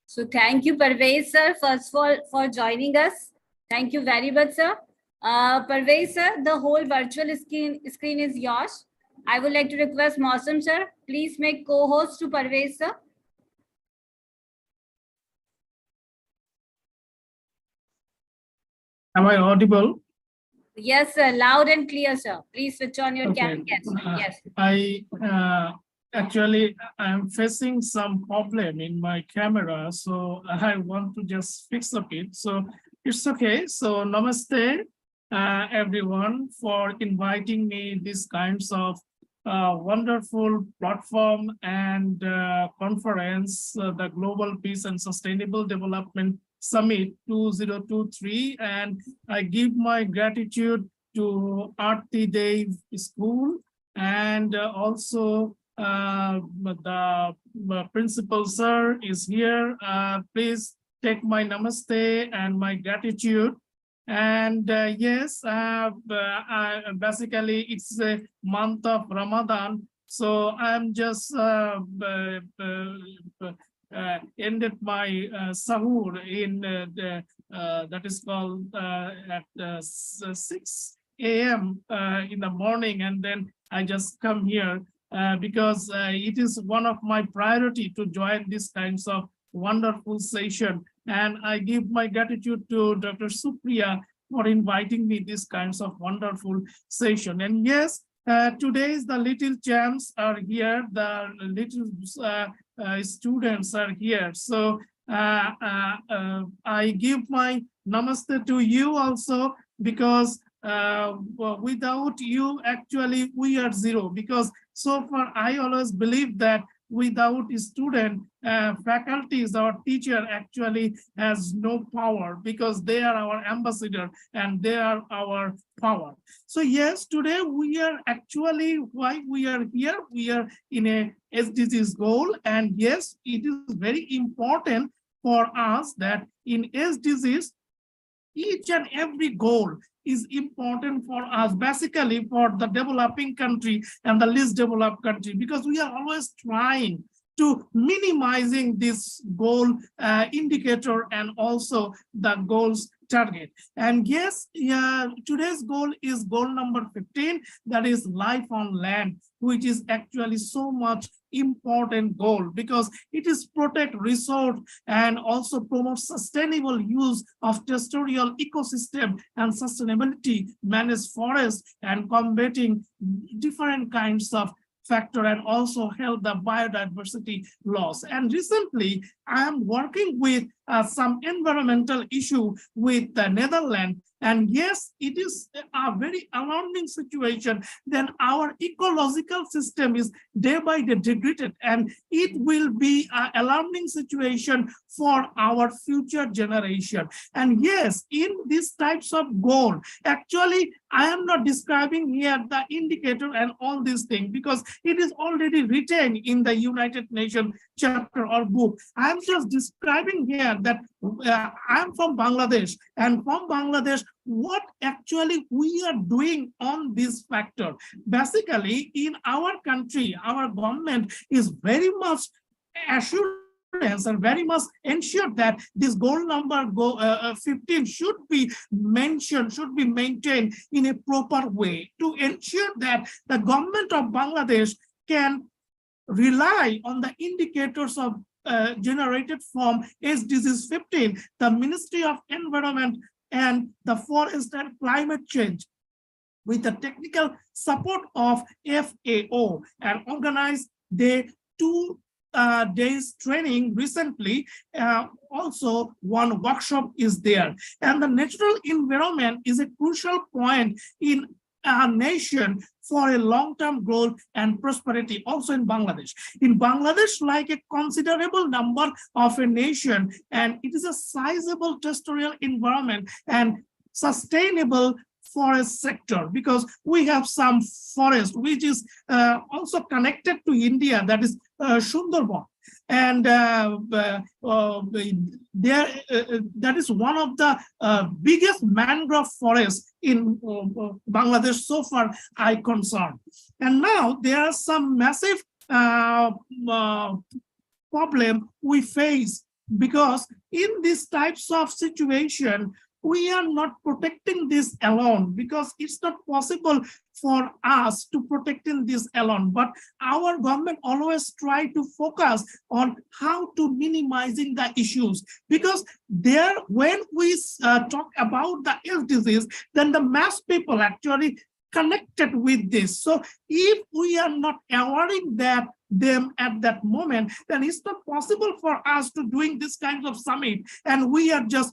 So thank you, Parvez sir, first of all, for joining us. Thank you very much, sir. Parvez sir, the whole virtual screen is yours. I would like to request Mausam sir, please make co-host to Parvez sir. Am I audible? Yes, sir, loud and clear, sir. Please switch on your camera. Yes. I actually I'm facing some problem in my camera, so I want to just fix up it. So it's okay. So namaste, everyone, for inviting me these kinds of wonderful platform and conference, the Global Peace and Sustainable Development Summit 2023, and I give my gratitude to Aarti Dev School and also the principal sir is here. Please take my namaste and my gratitude. And yes, basically it's a month of Ramadan, so I'm just ended my sahur in that is called at 6 a.m. In the morning, and then I just come here because it is one of my priority to join these kinds of wonderful session, and I give my gratitude to Dr. Supriya for inviting me these kinds of wonderful session. And yes, today the little champs are here, the little students are here. So I give my namaste to you also, because without you, actually, we are zero. Because so far, I always believe that without a student, faculties or teacher actually has no power, because they are our ambassador and they are our power. So yes, today we are actually, why we are here, we are in a SDGs goal. And yes, it is very important for us that in SDGs, each and every goal is important for us, basically for the developing country and the least developed country, because we are always trying to minimizing this goal indicator and also the goals target. And yes, yeah, today's goal is goal number 15, that is life on land, which is actually so much important goal because it is protect resource and also promote sustainable use of terrestrial ecosystem and sustainability, manage forest and combating different kinds of factor and also help the biodiversity loss. And recently, I am working with some environmental issue with the Netherlands. And yes, it is a very alarming situation. Then our ecological system is day by day degraded, and it will be an alarming situation for our future generation. And yes, in these types of goal, actually, I am not describing here the indicator and all these things because it is already written in the United Nations chapter or book. I am just describing here that I am from Bangladesh, and from Bangladesh, what actually we are doing on this factor. Basically, in our country, our government is very much assured and very much ensure that this goal number 15 should be mentioned, should be maintained in a proper way to ensure that the government of Bangladesh can rely on the indicators of generated from SDGs 15, the Ministry of Environment and the Forest and Climate Change, with the technical support of FAO, and organized the 2 days training recently. Also, one workshop is there. And the natural environment is a crucial point in our nation for a long-term growth and prosperity, also in Bangladesh. In Bangladesh, like a considerable number of a nation, and it is a sizable terrestrial environment and sustainable forest sector, because we have some forest which is also connected to India, that is Sundarban. And that is one of the biggest mangrove forests in Bangladesh so far I concerned. And now there are some massive problem we face, because in these types of situation, we are not protecting this alone, because it's not possible for us to protecting this alone. But our government always try to focus on how to minimizing the issues, because there, when we talk about the health disease, then the mass people actually connected with this. So if we are not awareing that them at that moment, then it's not possible for us to doing this kind of summit, and we are just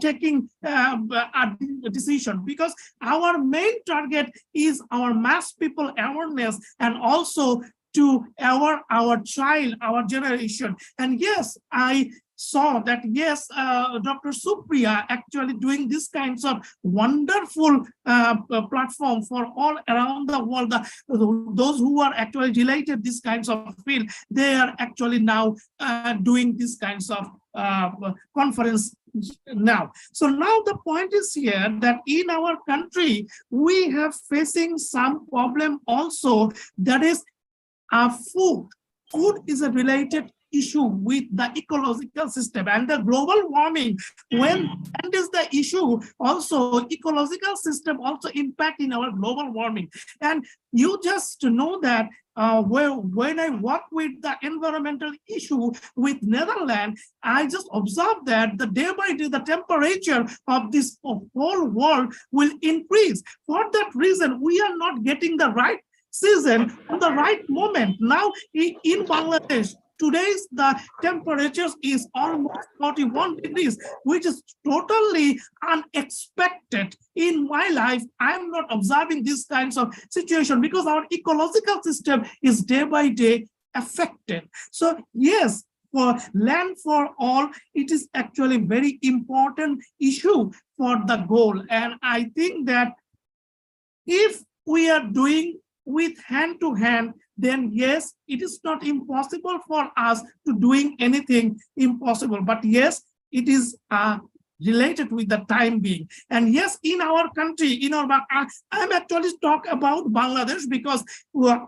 taking a decision, because our main target is our mass people awareness and also to our child, our generation. And yes, I saw that, yes, Dr. Supriya actually doing this kinds of wonderful platform for all around the world. Those who are actually related this kinds of field, they are actually now doing these kinds of conference now. So now the point is here that in our country, we have facing some problem also, that is food. Food is a related issue with the ecological system and the global warming. When that is the issue, also ecological system also impact in our global warming. And you just know that when I work with the environmental issue with Netherlands, I just observed that the day by day the temperature of this whole world will increase. For that reason, we are not getting the right season on the right moment. Now in Bangladesh, today's the temperatures is almost 41 degrees, which is totally unexpected. In my life, I'm not observing these kinds of situation, because our ecological system is day by day affected. So yes, for land for all, it is actually very important issue for the goal. And I think that if we are doing with hand to hand, then yes, it is not impossible for us to doing anything impossible. But yes, it is related with the time being. And yes, in our country, in our, I'm actually talk about Bangladesh because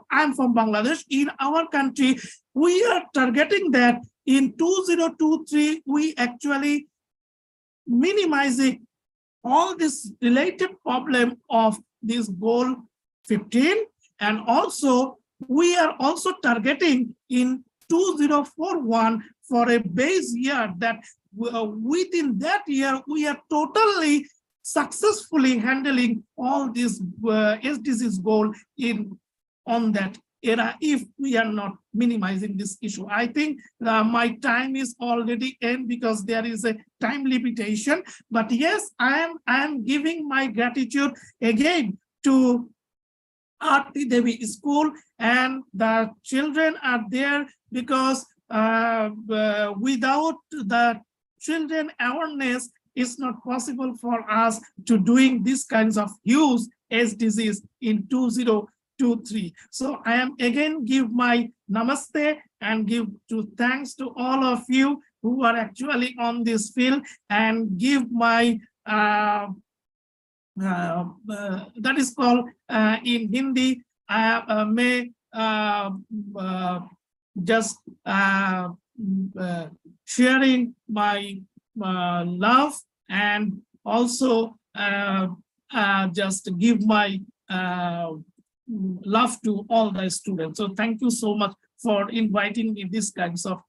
I'm from Bangladesh. In our country, we are targeting that in 2023, we actually minimizing all this related problem of this goal 15, and also we are also targeting in 2041 for a base year that within that year we are totally successfully handling all these SDGs goal on that era if we are not minimizing this issue. I think my time is already end because there is a time limitation. But yes, I am giving my gratitude again to Aarti Devi School, and the children are there because without the children awareness, it's not possible for us to doing these kinds of huge SDGs in 2023. So I am again give my namaste and give to thanks to all of you who are actually on this field, and give my that is called in Hindi, may just sharing my love, and also just give my love to all the students. So thank you so much for inviting me this kinds of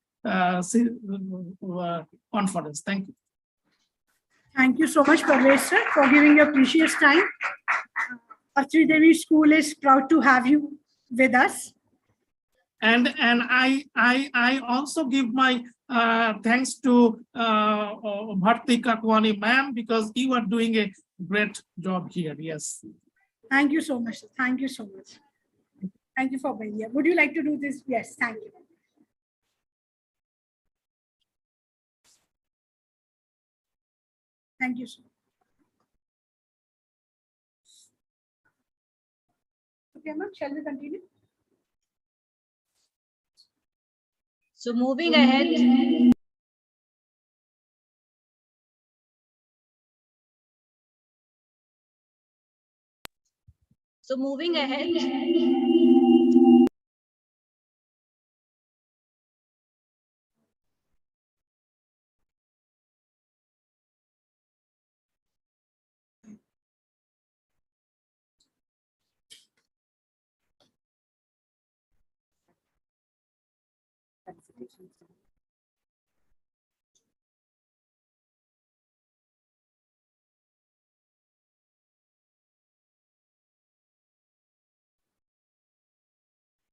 conference. Thank you. Thank you so much, Parvesh sir, for giving your precious time. Aarti Devi School is proud to have you with us. And I also give my thanks to Bharti Kakwani ma'am, because you are doing a great job here. Yes. Thank you so much. Thank you so much. Thank you for being here. Would you like to do this? Yes, thank you. Thank you so much. Okay, ma'am, shall we continue? So moving ahead. So moving ahead.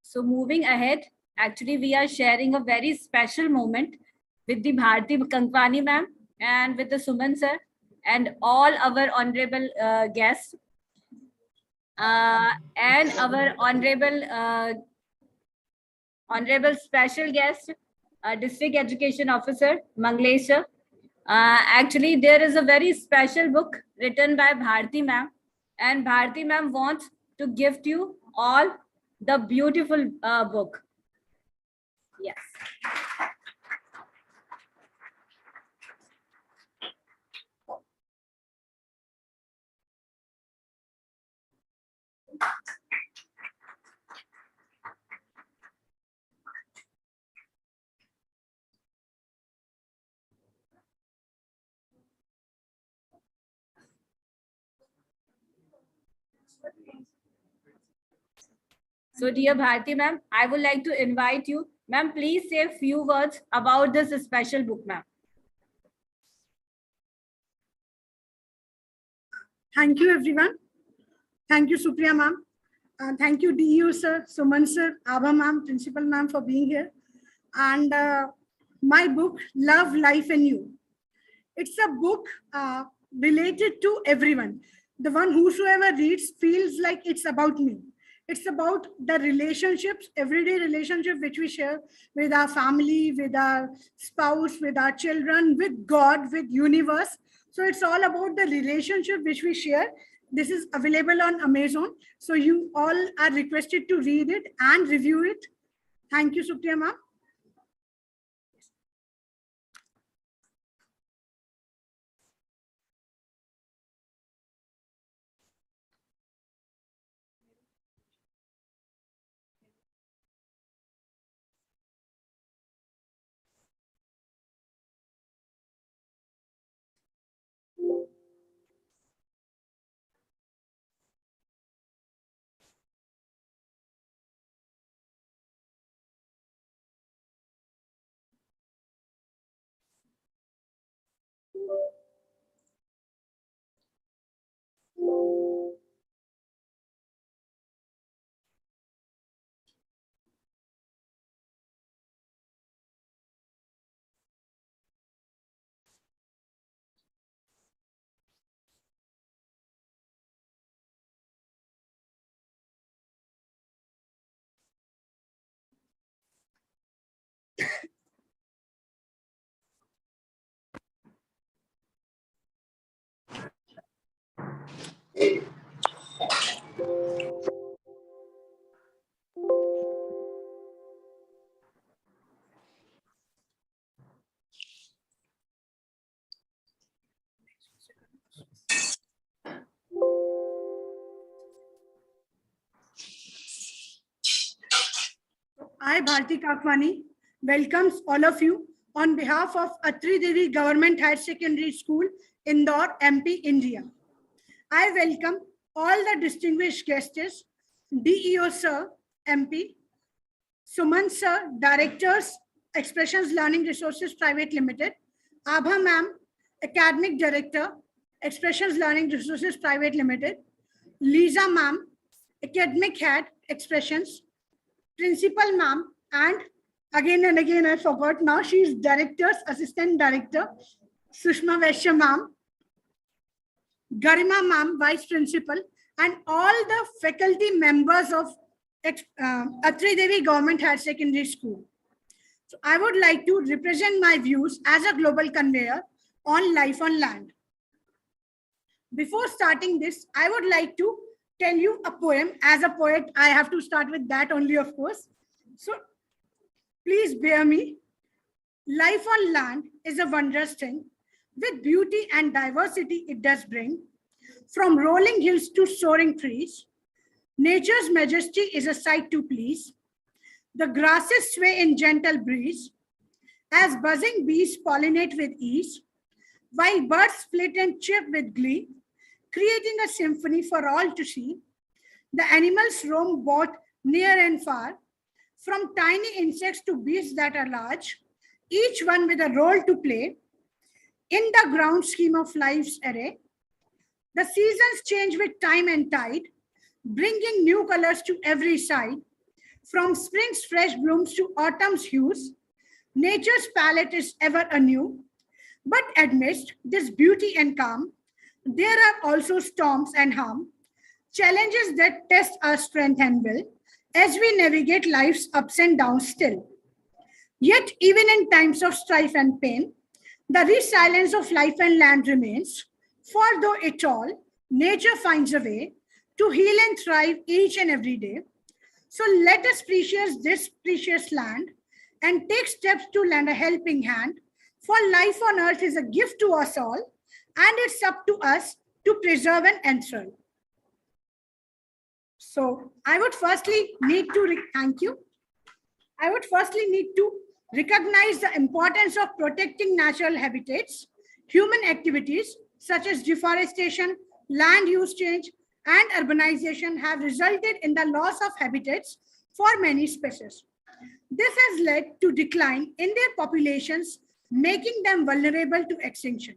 So moving ahead, actually we are sharing a very special moment with the Bharti Kankwani ma'am and with the Suman sir and all our honorable guests and our honorable special guest, District Education Officer Manglesh sir. Actually, there is a very special book written by Bharti ma'am, and Bharti ma'am wants to gift you all the beautiful book. Yes. So dear Bharti ma'am, I would like to invite you. Ma'am, please say a few words about this special book, ma'am. Thank you, everyone. Thank you, Supriya ma'am. Thank you, DEO sir, Suman sir, Abha ma'am, Principal ma'am for being here. And my book, Love, Life and You. It's a book related to everyone. The one whosoever reads feels like it's about me. It's about the relationships, everyday relationship which we share with our family, with our spouse, with our children, with God, with universe. So it's all about the relationship which we share. This is available on Amazon. So you all are requested to read it and review it. Thank you, Supriya ma'am. I, Bharti Kakwani, welcomes all of you on behalf of Atri Devi Government Higher Secondary School, Indore, MP, India. I welcome all the distinguished guests, DEO Sir, MP, Suman Sir, Directors, Expressions Learning Resources Private Limited, Abha Ma'am, Academic Director, Expressions Learning Resources Private Limited, Lisa Ma'am, Academic Head, Expressions, Principal Ma'am, and again I forgot, now she is Director's Assistant Director, Sushma Vaishya Ma'am, Garima Ma'am, Vice Principal, and all the faculty members of Atri Devi Government Higher Secondary School. So I would like to represent my views as a global conveyor on life on land. Before starting this, I would like to tell you a poem. As a poet, I have to start with that only, of course. So please bear me. Life on land is a wondrous thing. With beauty and diversity it does bring. From rolling hills to soaring trees, nature's majesty is a sight to please. The grasses sway in gentle breeze, as buzzing bees pollinate with ease, while birds flit and chirp with glee, creating a symphony for all to see. The animals roam both near and far, from tiny insects to beasts that are large, each one with a role to play in the ground scheme of life's array. The seasons change with time and tide, bringing new colors to every side. From spring's fresh blooms to autumn's hues, nature's palette is ever anew. But amidst this beauty and calm, there are also storms and harm, challenges that test our strength and will as we navigate life's ups and downs still. Yet, even in times of strife and pain, the resilience of life and land remains, for though it all, nature finds a way to heal and thrive each and every day. So let us appreciate this precious land and take steps to lend a helping hand, for life on earth is a gift to us all, and it's up to us to preserve and enthrall. So I would firstly need to thank you. I would firstly need to recognize the importance of protecting natural habitats. Human activities such as deforestation, land use change, and urbanization have resulted in the loss of habitats for many species. This has led to decline in their populations, making them vulnerable to extinction.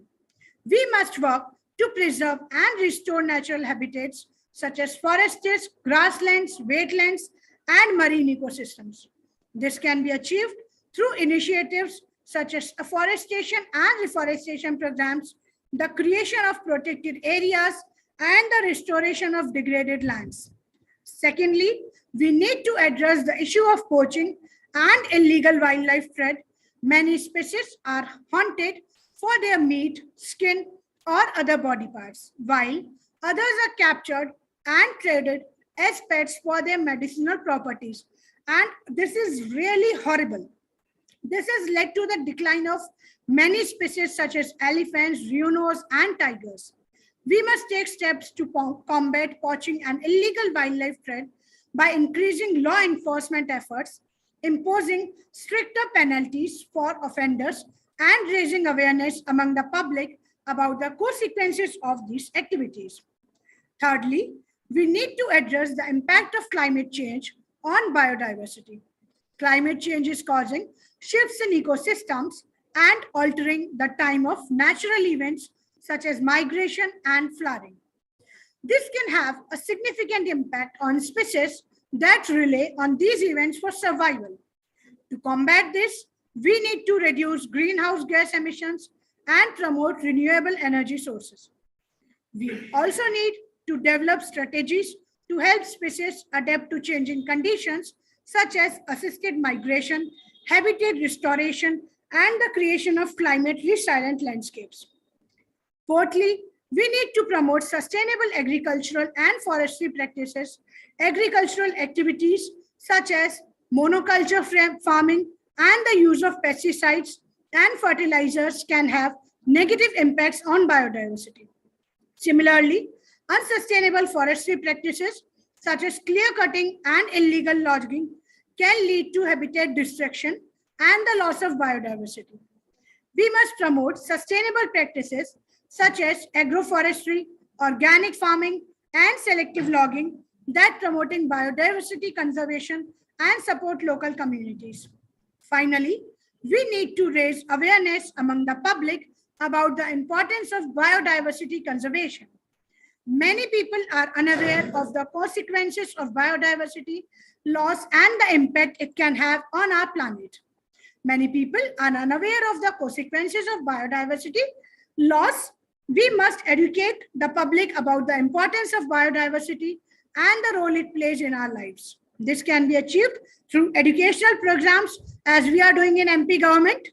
We must work to preserve and restore natural habitats such as forests, grasslands, wetlands, and marine ecosystems. This can be achieved through initiatives such as afforestation and reforestation programs, the creation of protected areas, and the restoration of degraded lands. Secondly, we need to address the issue of poaching and illegal wildlife trade. Many species are hunted for their meat, skin, or other body parts, while others are captured and traded as pets for their medicinal properties. And this is really horrible. This has led to the decline of many species such as elephants, rhinos, and tigers. We must take steps to combat poaching and illegal wildlife trade by increasing law enforcement efforts, imposing stricter penalties for offenders, and raising awareness among the public about the consequences of these activities. Thirdly, we need to address the impact of climate change on biodiversity. Climate change is causing shifts in ecosystems and altering the time of natural events such as migration and flowering. This can have a significant impact on species that rely on these events for survival. To combat this, we need to reduce greenhouse gas emissions and promote renewable energy sources. We also need to develop strategies to help species adapt to changing conditions such as assisted migration, habitat restoration, and the creation of climate resilient landscapes. Fourthly, we need to promote sustainable agricultural and forestry practices, agricultural activities such as monoculture farming and the use of pesticides and fertilizers can have negative impacts on biodiversity. Similarly, unsustainable forestry practices such as clear cutting and illegal logging can lead to habitat destruction and the loss of biodiversity. We must promote sustainable practices such as agroforestry, organic farming, and selective logging that promoting biodiversity conservation and support local communities. Finally, we need to raise awareness among the public about the importance of biodiversity conservation. Many people are unaware of the consequences of biodiversity loss and the impact it can have on our planet. Many people are unaware of the consequences of biodiversity loss. We must educate the public about the importance of biodiversity and the role it plays in our lives. This can be achieved through educational programs as we are doing in MP government,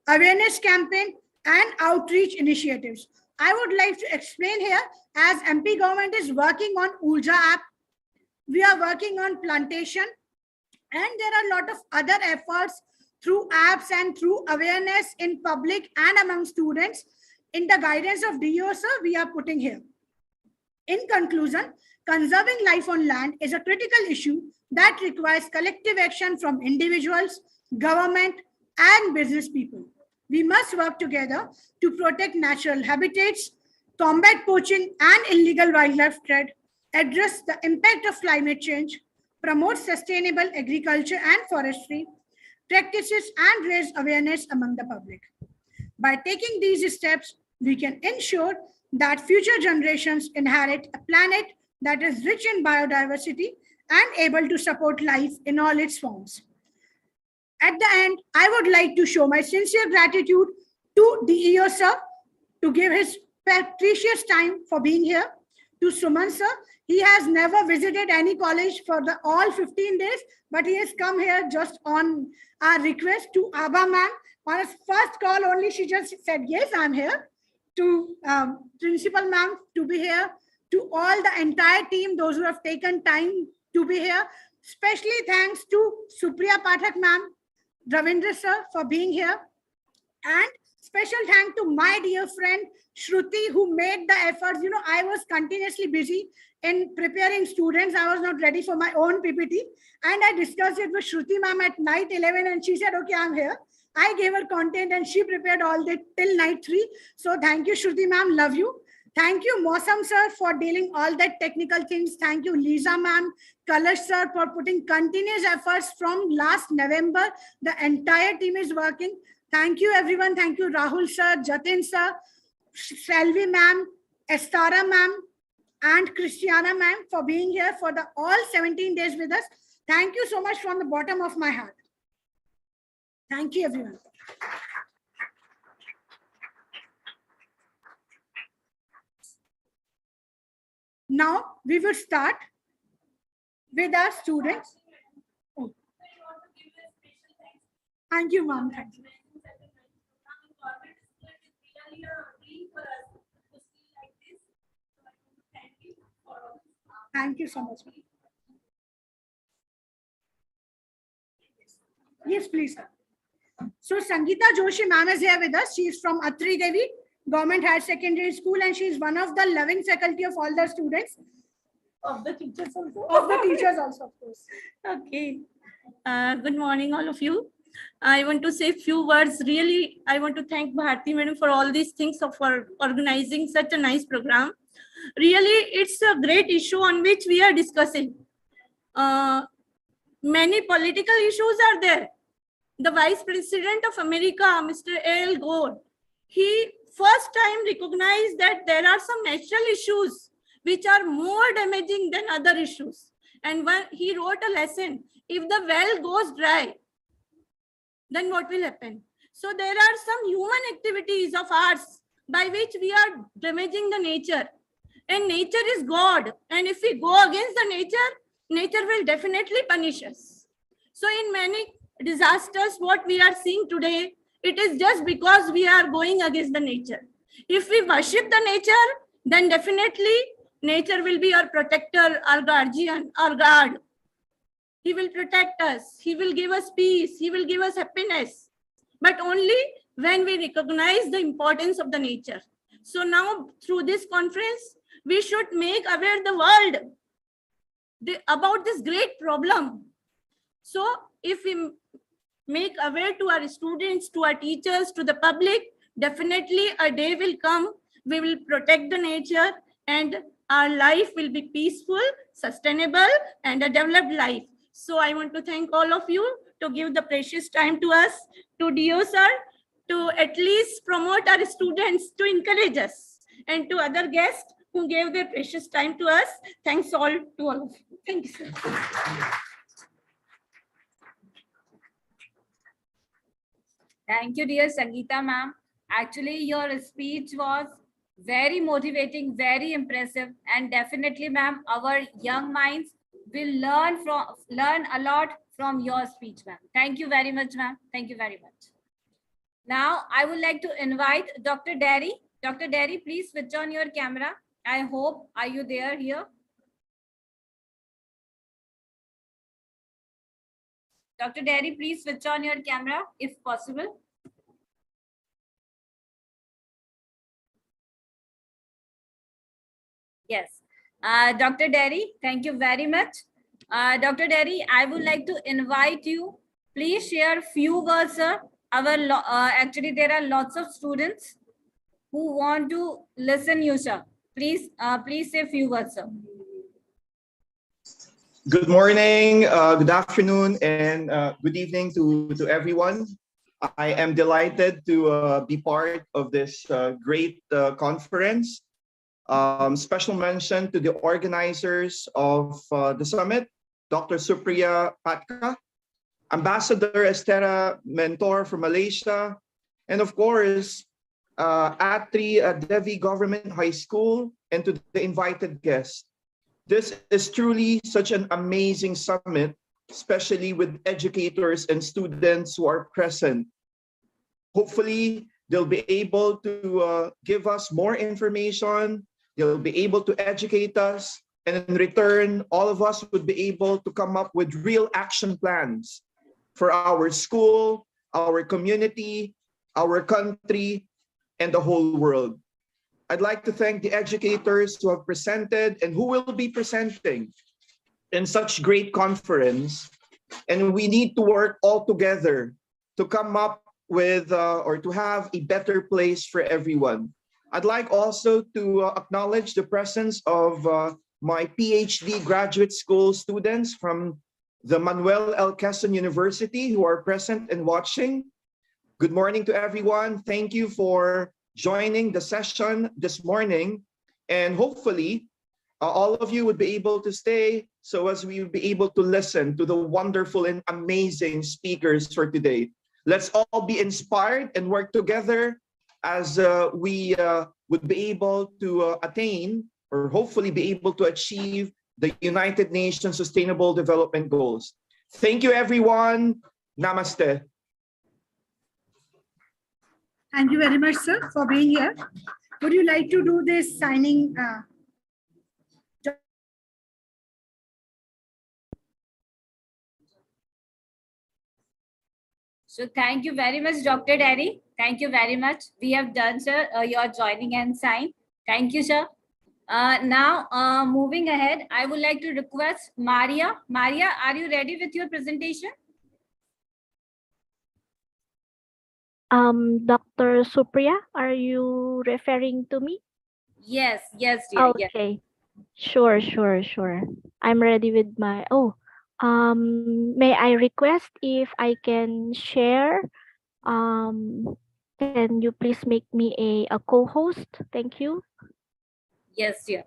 awareness campaign, and outreach initiatives. I would like to explain here, as MP government is working on Urja app, we are working on plantation, and there are a lot of other efforts through apps and through awareness in public and among students in the guidance of DO sir we are putting here. In conclusion, conserving life on land is a critical issue that requires collective action from individuals, government, and business people. We must work together to protect natural habitats, combat poaching and illegal wildlife trade, address the impact of climate change, promote sustainable agriculture and forestry practices, and raise awareness among the public. By taking these steps, we can ensure that future generations inherit a planet that is rich in biodiversity and able to support life in all its forms. At the end, I would like to show my sincere gratitude to DEO sir to give his precious time for being here. To Suman sir, he has never visited any college for the all 15 days, but he has come here just on our request. To Abba ma'am, on his first call only, she just said, yes, I'm here. To principal ma'am to be here. To all the entire team, those who have taken time to be here. Especially thanks to Supriya Pathak ma'am, Ravindra sir for being here. And special thank to my dear friend Shruti, who made the efforts. You know, I was continuously busy in preparing students. I was not ready for my own PPT. And I discussed it with Shruti ma'am at night 11 and she said, okay, I'm here. I gave her content and she prepared all that till night 3. So thank you, Shruti ma'am. Love you. Thank you, Mosam sir, for dealing all that technical things. Thank you, Lisa ma'am, Kalash sir, for putting continuous efforts from last November. The entire team is working. Thank you, everyone. Thank you, Rahul sir, Jatin sir, Selvi ma'am, Estara ma'am, and Christiana ma'am for being here for the all 17 days with us. Thank you so much from the bottom of my heart. Thank you, everyone. Now we will start with our students. Oh. Thank you, ma'am. Thank you. Thank you so much. Yes, please. So Sangeeta Joshi ma'am is here with us. She is from Atri Devi Government Higher Secondary School, and she is one of the loving faculty of all the students. Of the teachers also. Of the teachers also, of course. Okay. Good morning, all of you. I want to say a few words. Really, I want to thank Bharti madam for all these things, for organizing such a nice program. Really, it's a great issue on which we are discussing. Many political issues are there. The Vice President of America, Mr. Al Gore, he first time recognized that there are some natural issues which are more damaging than other issues. And when he wrote a lesson, if the well goes dry, then what will happen? So there are some human activities of ours by which we are damaging the nature. And nature is God. And if we go against the nature, nature will definitely punish us. So in many disasters what we are seeing today, it is just because we are going against the nature. If we worship the nature, then definitely nature will be our protector, our guardian, our guard. He will protect us. He will give us peace. He will give us happiness. But only when we recognize the importance of the nature. So now through this conference, we should make aware the world about this great problem. So if we make aware to our students, to our teachers, to the public, definitely a day will come, we will protect the nature and our life will be peaceful, sustainable and a developed life. So I want to thank all of you to give the precious time to us, to DO sir, to at least promote our students, to encourage us, and to other guests who gave their precious time to us. Thanks all to all of you. Thank you, sir. Thank you, dear Sangeeta ma'am. Actually, your speech was very motivating, very impressive, and definitely, ma'am, our young minds will learn a lot from your speech, ma'am. Thank you very much, ma'am. Thank you very much. Now, I would like to invite Dr. Derry. Dr. Derry, please switch on your camera. I hope, are you there here? Dr. Derry, please switch on your camera if possible. Yes. Dr. Derry, thank you very much. Dr. Derry, I would like to invite you. Please share few words, sir. Actually, there are lots of students who want to listen you, sir. Please say few words, sir. Good morning, good afternoon, and good evening to everyone. I am delighted to be part of this great conference. Special mention to the organizers of the summit, Dr. Supriya Patka, Ambassador Estera Mentor from Malaysia, and of course, Atri Devi Government High School, and to the invited guests. This is truly such an amazing summit, especially with educators and students who are present. Hopefully, they'll be able to give us more information. They'll be able to educate us. And in return, all of us would be able to come up with real action plans for our school, our community, our country, and the whole world. I'd like to thank the educators who have presented and who will be presenting in such great conference. And we need to work all together to come up with or to have a better place for everyone. I'd like also to acknowledge the presence of my PhD graduate school students from the Manuel L. Quezon University who are present and watching. Good morning to everyone. Thank you for joining the session this morning, and hopefully all of you would be able to stay so as we would be able to listen to the wonderful and amazing speakers for today. Let's all be inspired and work together as we would be able to attain or hopefully be able to achieve the United Nations Sustainable Development Goals. Thank you, everyone. Namaste. Thank you very much, sir, for being here. Would you like to do this signing? So thank you very much, Dr. Derry. Thank you very much. We have done, sir, your joining and sign. Thank you, sir. Now, moving ahead, I would like to request Maria. Maria, are you ready with your presentation? Dr. Supriya, are you referring to me? Yes, yes, dear. Okay. Yes. Sure. I'm ready with my, may I request if I can share? Can you please make me a co-host? Thank you. Yes, dear.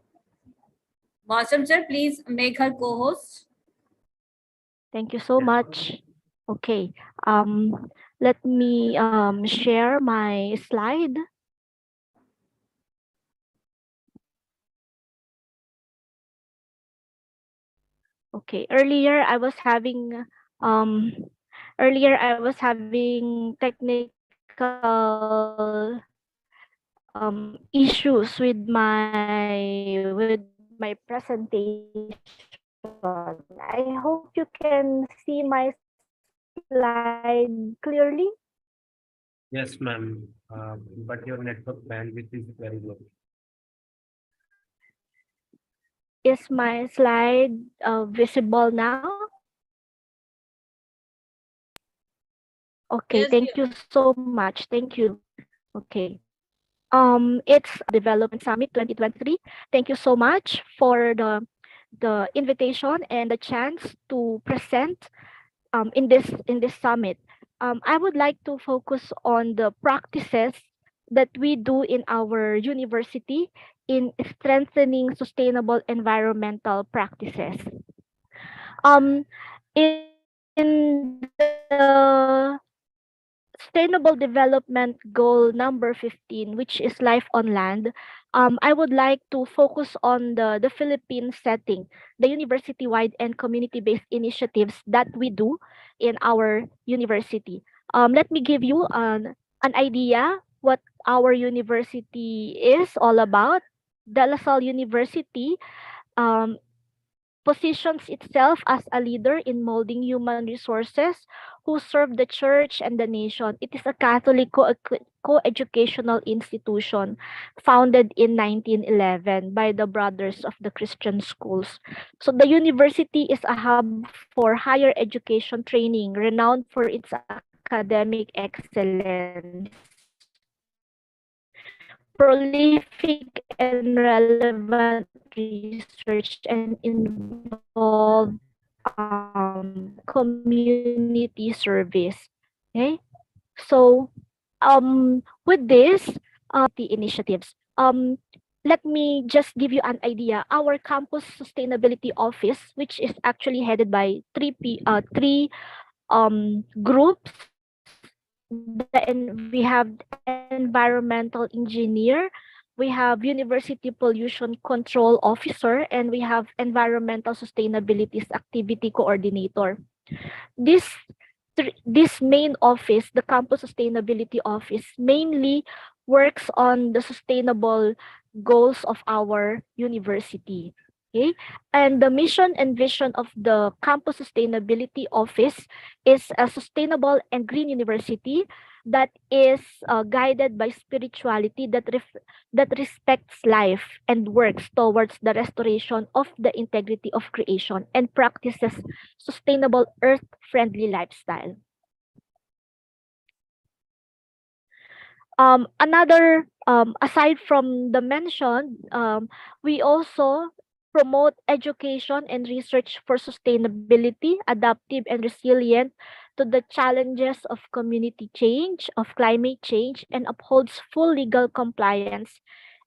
Awesome, sir. Please make her co-host. Thank you so much. Okay. Let me share my slide. Okay. Earlier, I was having Earlier, I was having technical issues with my presentation. I hope you can see my slide clearly. Yes, ma'am. But your network bandwidth is very low. Is my slide visible now? Okay, Yes, thank dear. you so much. Thank you. Okay. It's Development Summit 2023. Thank you so much for the invitation and the chance to present in this summit. I would like to focus on the practices that we do in our university in strengthening sustainable environmental practices. In the Sustainable Development Goal number 15, which is life on land, I would like to focus on the Philippine setting, the university-wide and community-based initiatives that we do in our university. Let me give you an idea what our university is all about. De La Salle University um, positions itself as a leader in molding human resources who serve the church and the nation. It is a Catholic co-educational institution founded in 1911 by the Brothers of the Christian Schools. So the university is a hub for higher education training renowned for its academic excellence, prolific and relevant research, and involved community service. Okay, so with this initiatives, let me just give you an idea. Our campus sustainability office, which is actually headed by three groups. We have environmental engineer, we have university pollution control officer, and we have environmental sustainability activity coordinator. This this main office, the campus sustainability office, mainly works on the sustainable goals of our university. Okay, and the mission and vision of the campus sustainability office is a sustainable and green university that is guided by spirituality that respects life and works towards the restoration of the integrity of creation and practices sustainable earth-friendly lifestyle. Another aside from the mentioned, we also promote education and research for sustainability, adaptive and resilient to the challenges of community change, of climate change, and upholds full legal compliance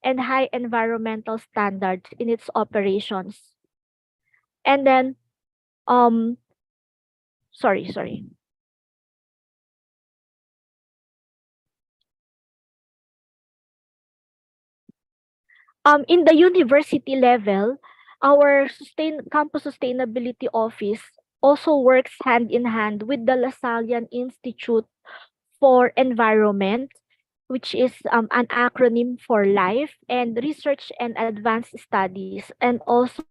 and high environmental standards in its operations. And then, sorry. In the university level, our campus sustainability office also works hand in hand with the Lasallian Institute for Environment, which is an acronym for life, and research and advanced studies, and also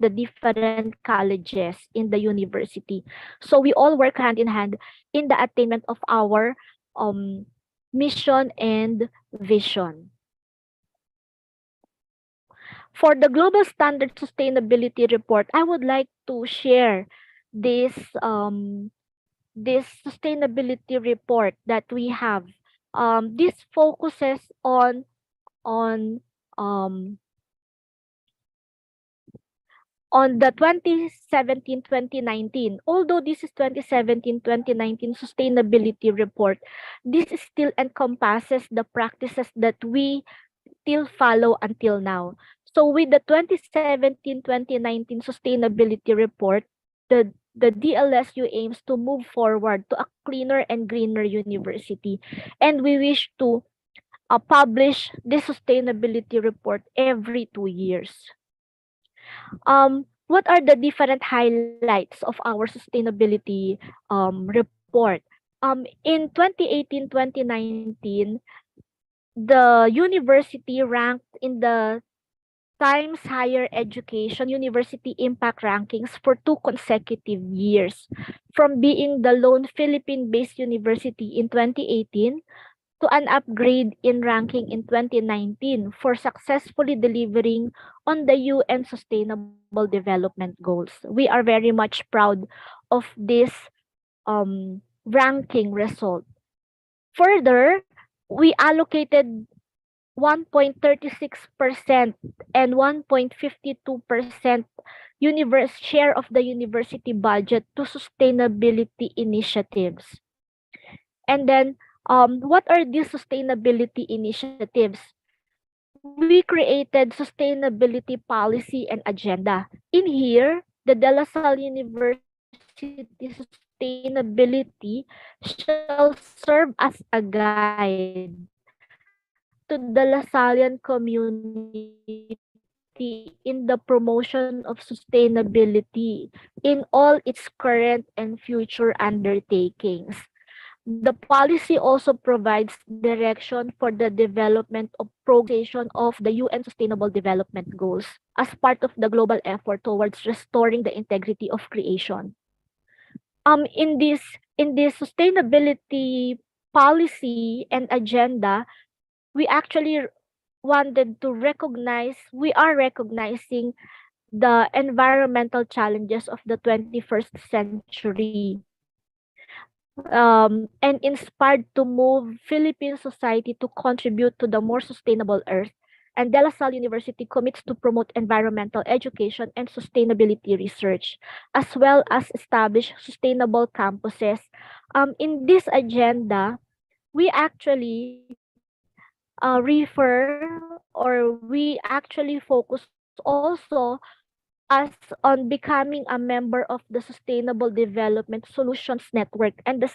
the different colleges in the university. So we all work hand in hand in the attainment of our mission and vision. For the Global Standard Sustainability Report, I would like to share this this sustainability report that we have. This focuses on um on the 2017-2019. Although this is 2017-2019 sustainability report, this still encompasses the practices that we still follow until now. So with the 2017-2019 sustainability report, the DLSU aims to move forward to a cleaner and greener university. And we wish to publish this sustainability report every 2 years. what are the different highlights of our sustainability report? In 2018-2019, the university ranked in the Times Higher Education University Impact Rankings for 2 consecutive years, from being the lone Philippine-based university in 2018 to an upgrade in ranking in 2019 for successfully delivering on the UN Sustainable Development Goals. We are very much proud of this ranking result. Further, we allocated 1.36% and 1.52% share of the university budget to sustainability initiatives. And then, what are these sustainability initiatives? We created sustainability policy and agenda. In here, the De La Salle University sustainability shall serve as a guide to the LaSallian community in the promotion of sustainability in all its current and future undertakings. The policy also provides direction for the development of programs and implementation of the UN Sustainable Development Goals as part of the global effort towards restoring the integrity of creation. In this sustainability policy and agenda, we actually wanted to we are recognizing the environmental challenges of the 21st century, and inspired to move Philippine society to contribute to the more sustainable earth. And De La Salle University commits to promote environmental education and sustainability research, as well as establish sustainable campuses. In this agenda, we actually focus also as on becoming a member of the Sustainable Development Solutions Network and the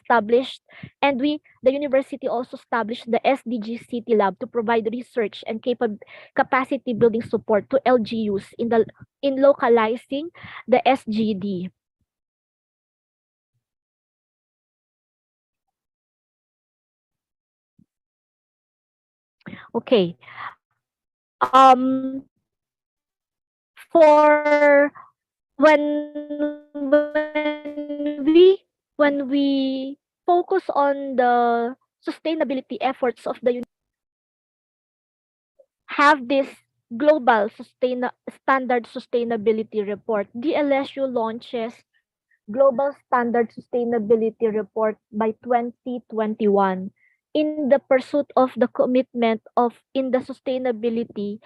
university also established the SDG City Lab to provide research and capacity building support to LGUs in localizing the SGD. Okay. For when we focus on the sustainability efforts of the have this global standard sustainability report. DLSU launches Global Standard Sustainability Report by 2021 in the pursuit of the commitment of in the sustainability.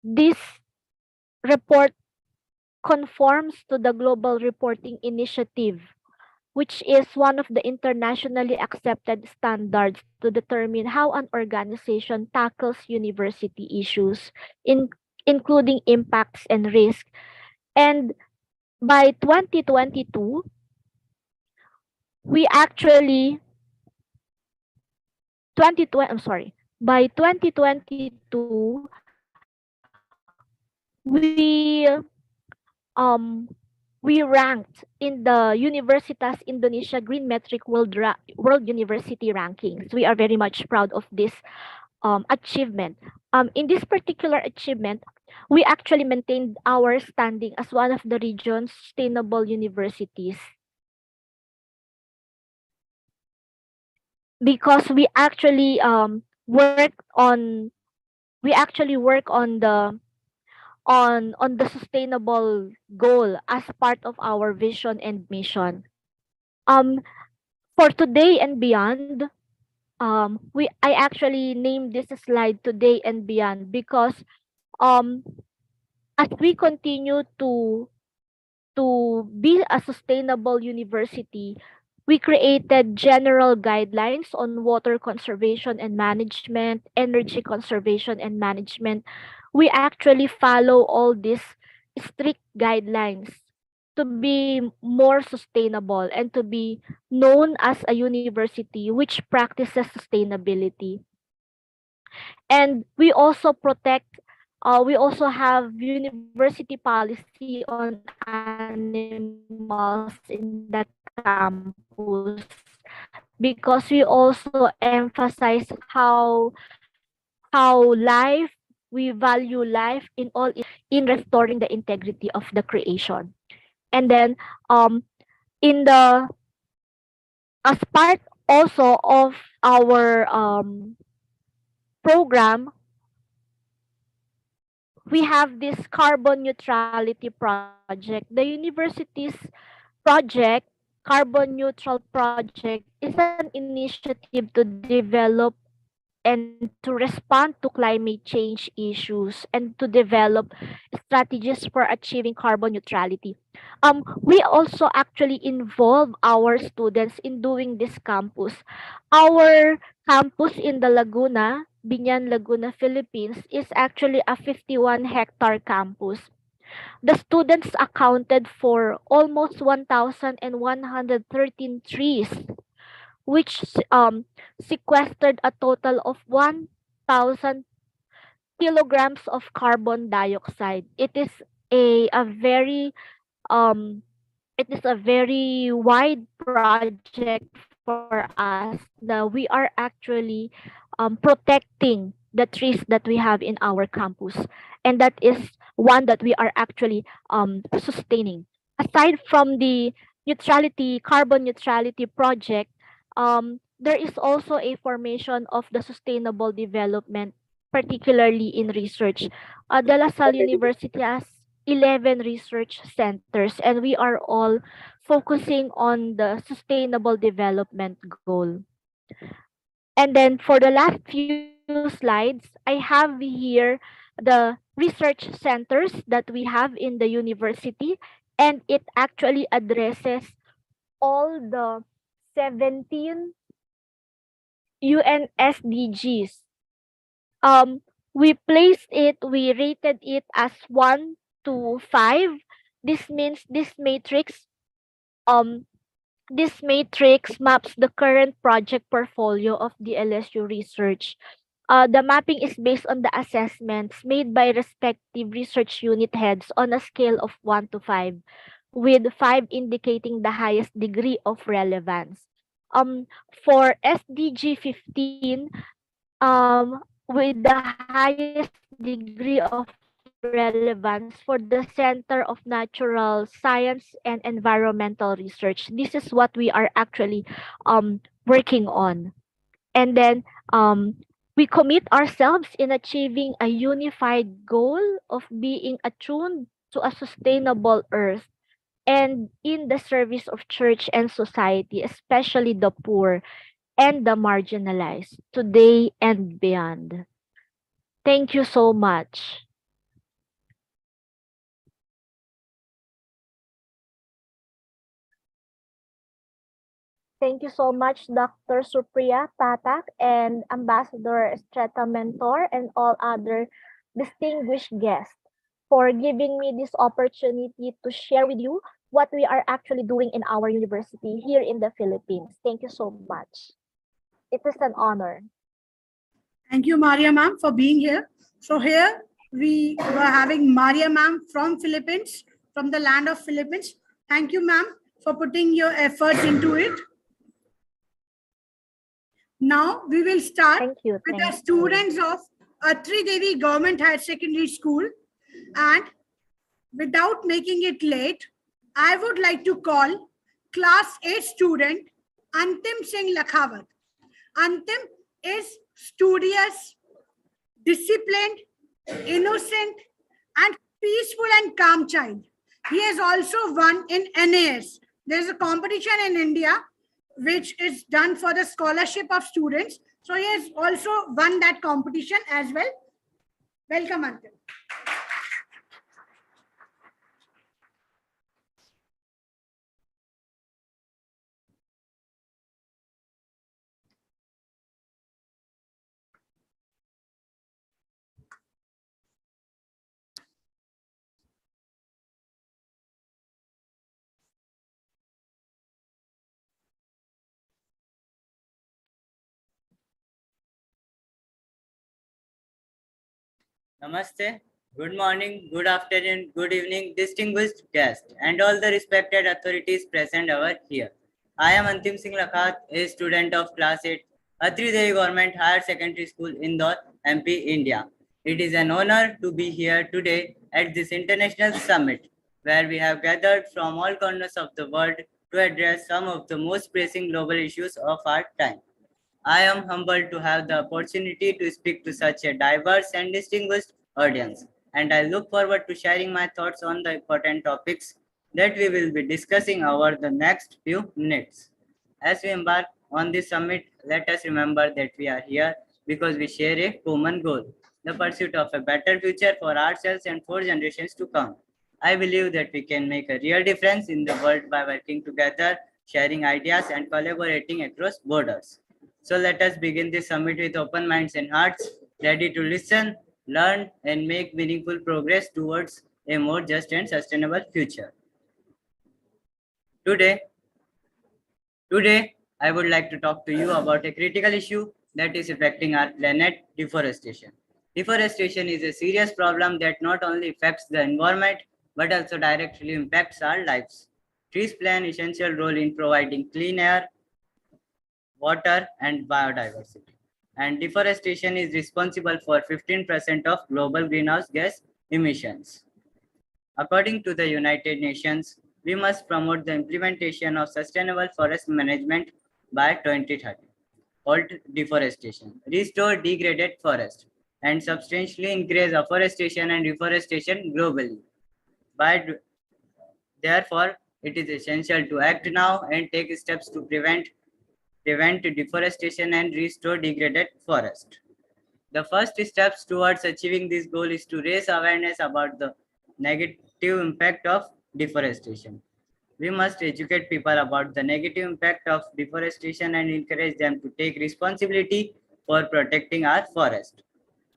This report conforms to the Global Reporting Initiative, which is one of the internationally accepted standards to determine how an organization tackles university issues, including impacts and risk. And by 2022, we actually by 2022, we ranked in the Universitas Indonesia Green Metric World University Rankings. We are very much proud of this achievement. In this particular achievement, we actually maintained our standing as one of the region's sustainable universities, because we actually work on the sustainable goal as part of our vision and mission. For today and beyond, I actually named this slide Today and Beyond because as we continue to be a sustainable university, we created general guidelines on water conservation and management, energy conservation and management. We actually follow all these strict guidelines to be more sustainable and to be known as a university which practices sustainability. And we also protect We also have university policy on animals in that campus because we also emphasize how life, we value life in all its forms in restoring the integrity of the creation. And then in the as part also of our program, we have this carbon neutrality project. The university's project, carbon neutral project, is an initiative to develop and to respond to climate change issues and to develop strategies for achieving carbon neutrality. We also actually involve our students in doing this campus. Our campus in the Laguna, Binyan, Laguna, Philippines, is actually a 51-hectare campus. The students accounted for almost 1,113 trees, which sequestered a total of 1,000 kilograms of carbon dioxide. A very um it is a very wide project for us. Now we are actually protecting the trees that we have in our campus, and that is one that we are actually sustaining. Aside from the carbon neutrality project, there is also a formation of the sustainable development, particularly in research. De La Salle University has 11 research centers, and we are all focusing on the sustainable development goal. And then for the last few slides, I have here the research centers that we have in the university, and it actually addresses all the 17 UN SDGs. We rated it as 1 to 5. This means um this matrix maps the current project portfolio of the LSU research. The mapping is based on the assessments made by respective research unit heads on a scale of 1 to 5, with 5 indicating the highest degree of relevance. For SDG 15, with the highest degree of relevance for the Center of Natural Science and Environmental Research. This is what we are actually working on. And then we commit ourselves in achieving a unified goal of being attuned to a sustainable earth and in the service of church and society, especially the poor and the marginalized, today and beyond. Thank you so much. Thank you so much, Dr. Supriya Patak and Ambassador Estreta Mentor and all other distinguished guests for giving me this opportunity to share with you what we are actually doing in our university here in the Philippines. Thank you so much. It is an honor. Thank you, Maria ma'am, for being here. So here we were having Maria ma'am from Philippines, from the land of Philippines. Thank you, ma'am, for putting your efforts into it. Now we will start with the students of Atri Devi Government Higher Secondary School. And without making it late, I would like to call Class 8 student Antim Singh Lakhawat. Antim is studious, disciplined, innocent, and peaceful and calm child. He has also won in NAS. There is a competition in India which is done for the scholarship of students. So he has also won that competition as well. Welcome, Antim. Namaste. Good morning, good afternoon, good evening, distinguished guests, and all the respected authorities present over here. I am Antim Singh Lakhat, a student of class 8, Atri Devi Government Higher Secondary School, Indore, MP, India. It is an honor to be here today at this international summit, where we have gathered from all corners of the world to address some of the most pressing global issues of our time. I am humbled to have the opportunity to speak to such a diverse and distinguished audience, and I look forward to sharing my thoughts on the important topics that we will be discussing over the next few minutes. As we embark on this summit, let us remember that we are here because we share a common goal, the pursuit of a better future for ourselves and for generations to come. I believe that we can make a real difference in the world by working together, sharing ideas, and collaborating across borders. So let us begin this summit with open minds and hearts, ready to listen, learn, and make meaningful progress towards a more just and sustainable future. Today, I would like to talk to you about a critical issue that is affecting our planet, deforestation. Deforestation is a serious problem that not only affects the environment, but also directly impacts our lives. Trees play an essential role in providing clean air, water, and biodiversity. And deforestation is responsible for 15% of global greenhouse gas emissions. According to the United Nations, we must promote the implementation of sustainable forest management by 2030. Halt deforestation, restore degraded forest, and substantially increase afforestation and reforestation globally. Therefore, it is essential to act now and take steps to prevent deforestation and restore degraded forest. The first steps towards achieving this goal is to raise awareness about the negative impact of deforestation. We must educate people about the negative impact of deforestation and encourage them to take responsibility for protecting our forest.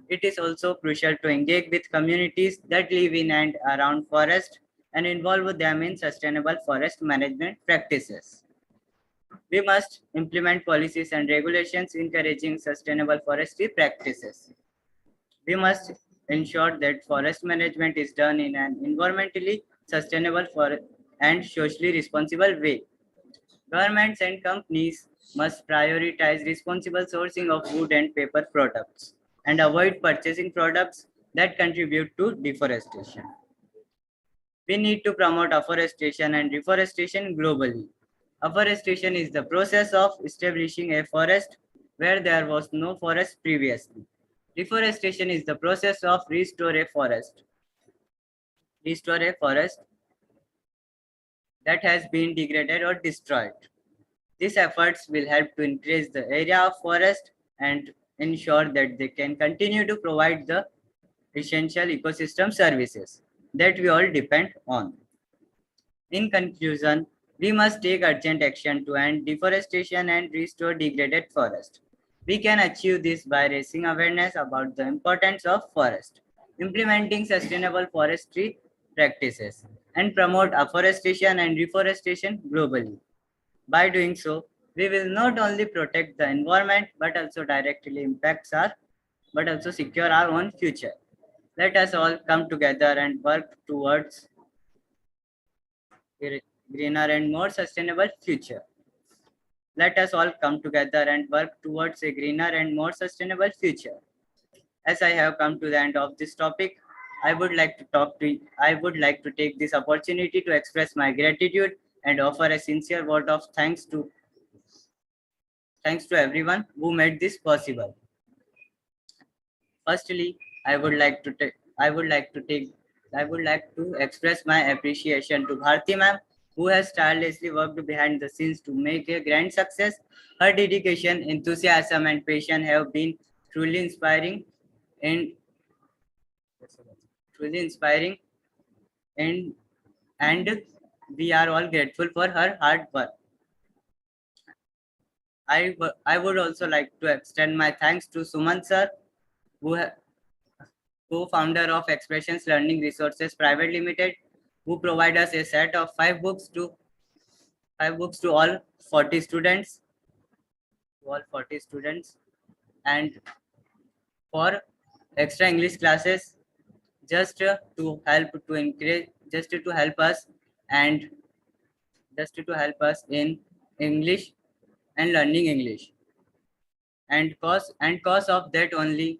It is also crucial to engage with communities that live in and around forest and involve them in sustainable forest management practices. We must implement policies and regulations encouraging sustainable forestry practices. We must ensure that forest management is done in an environmentally sustainable and socially responsible way. Governments and companies must prioritize responsible sourcing of wood and paper products and avoid purchasing products that contribute to deforestation. We need to promote afforestation and reforestation globally. Afforestation is the process of establishing a forest where there was no forest previously. Reforestation is the process of restore a forest that has been degraded or destroyed. These efforts will help to increase the area of forest and ensure that they can continue to provide the essential ecosystem services that we all depend on. In conclusion, we must take urgent action to end deforestation and restore degraded forest. We can achieve this by raising awareness about the importance of forest, implementing sustainable forestry practices, and promote afforestation and reforestation globally. By doing so, we will not only protect the environment but also secure our own future. Let us all come together and work towards a greener and more sustainable future. Let us all come together and work towards a greener and more sustainable future. As I have come to the end of this topic, I would like to take this opportunity to express my gratitude and offer a sincere word of thanks to everyone who made this possible. Firstly, I would like to express my appreciation to Bharti ma'am, who has tirelessly worked behind the scenes to make a grand success. Her dedication, enthusiasm, and passion have been truly inspiring and we are all grateful for her hard work. I would also like to extend my thanks to Suman sir, co-founder of Expressions Learning Resources Private Limited, who provide us a set of 5 books to all 40 students, and for extra English classes just to help to encourage, just to help us and just to help us in English and learning English. And cause of that only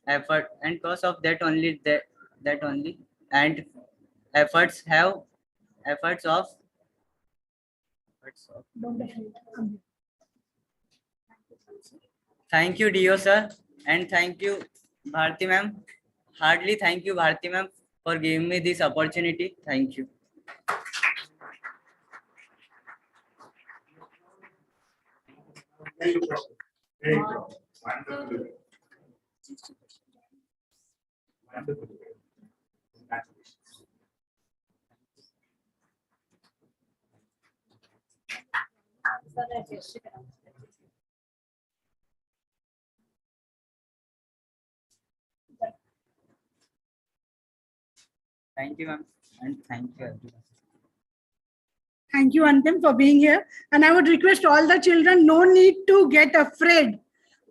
effort and cause of that only that only and efforts have efforts of thank you Dio sir, and thank you Bharti ma'am. Hardly thank you Bharti ma'am for giving me this opportunity. Thank you. Thank you, ma'am, and thank you, everyone. Thank you, Antim, for being here. And I would request all the children, no need to get afraid.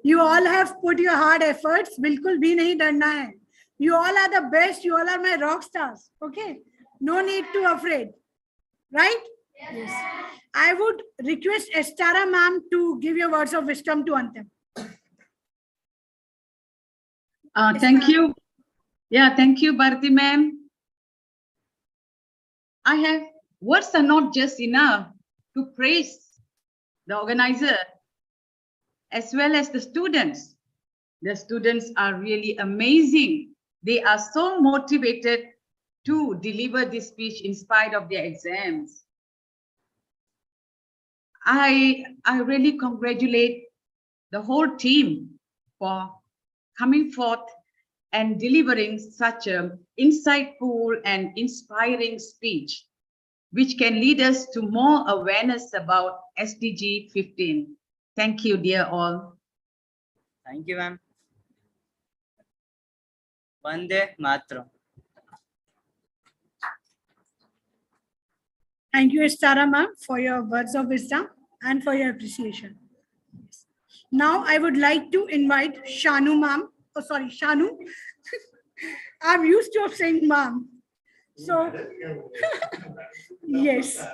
You all have put your hard efforts. Bilkul bhi nahi darna hai. You all are the best. You all are my rock stars. Okay? No need to afraid. Right? Yes. I would request Estara ma'am to give your words of wisdom to Antim. Thank you. Yeah, thank you, Bharti ma'am. I have words are not just enough to praise the organizer as well as the students. The students are really amazing. They are so motivated to deliver this speech in spite of their exams. I really congratulate the whole team for coming forth and delivering such an insightful and inspiring speech, which can lead us to more awareness about SDG 15. Thank you, dear all. Thank you, ma'am. Vande Mataram. Thank you, Estara ma'am, for your words of wisdom and for your appreciation. Now, I would like to invite Shanu ma'am. Oh, sorry, Shanu. I'm used to saying ma'am. So, yes.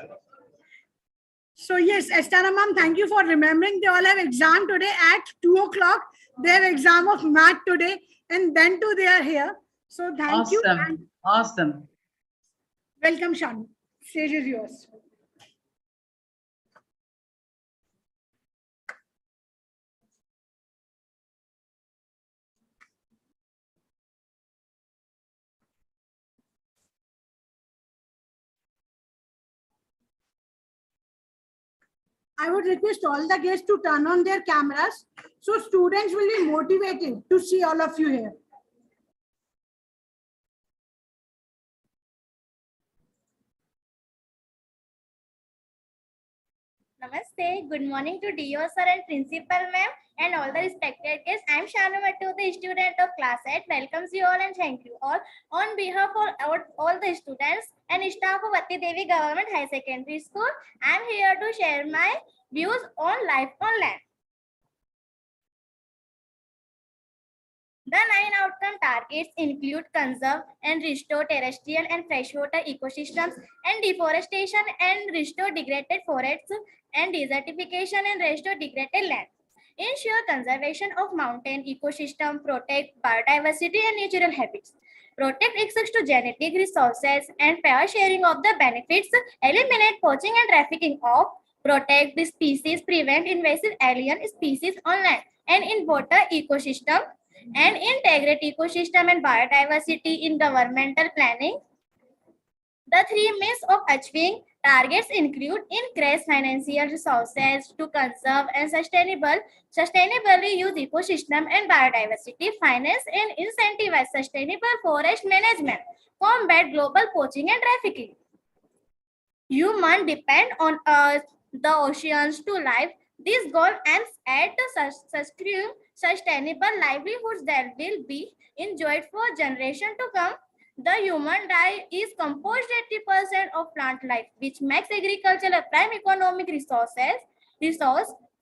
So, yes, Estara ma'am, thank you for remembering. They all have exam today at 2 o'clock. They have exam of math today, and then too they are here. So, thank you. And Awesome. welcome, Shanu. Stage is yours. I would request all the guests to turn on their cameras so students will be motivated to see all of you here. Namaste. Good morning to DO sir and principal ma'am and all the respected guests. I am Shanu Mattu, the student of class 8. Welcomes you all and thank you all. On behalf of all the students and staff of Witty Devi Government High Secondary School, I am here to share my views on life on land. The 9 outcome targets include conserve and restore terrestrial and freshwater ecosystems and deforestation and restore degraded forests and desertification and restore degraded land. Ensure conservation of mountain ecosystem, protect biodiversity and natural habitats. Protect access to genetic resources and fair sharing of the benefits, eliminate poaching and trafficking of, protect the species, prevent invasive alien species on land and in water ecosystem, and integrate ecosystem and biodiversity in governmental planning. The 3 means of achieving targets include increase financial resources to conserve and sustainably use ecosystem and biodiversity, finance and incentivize sustainable forest management, combat global poaching and trafficking. Humans depend on the oceans to live. This goal aims at securing sustainable livelihoods that will be enjoyed for generations to come. The human diet is composed 80% of plant life, which makes agriculture a prime economic resource.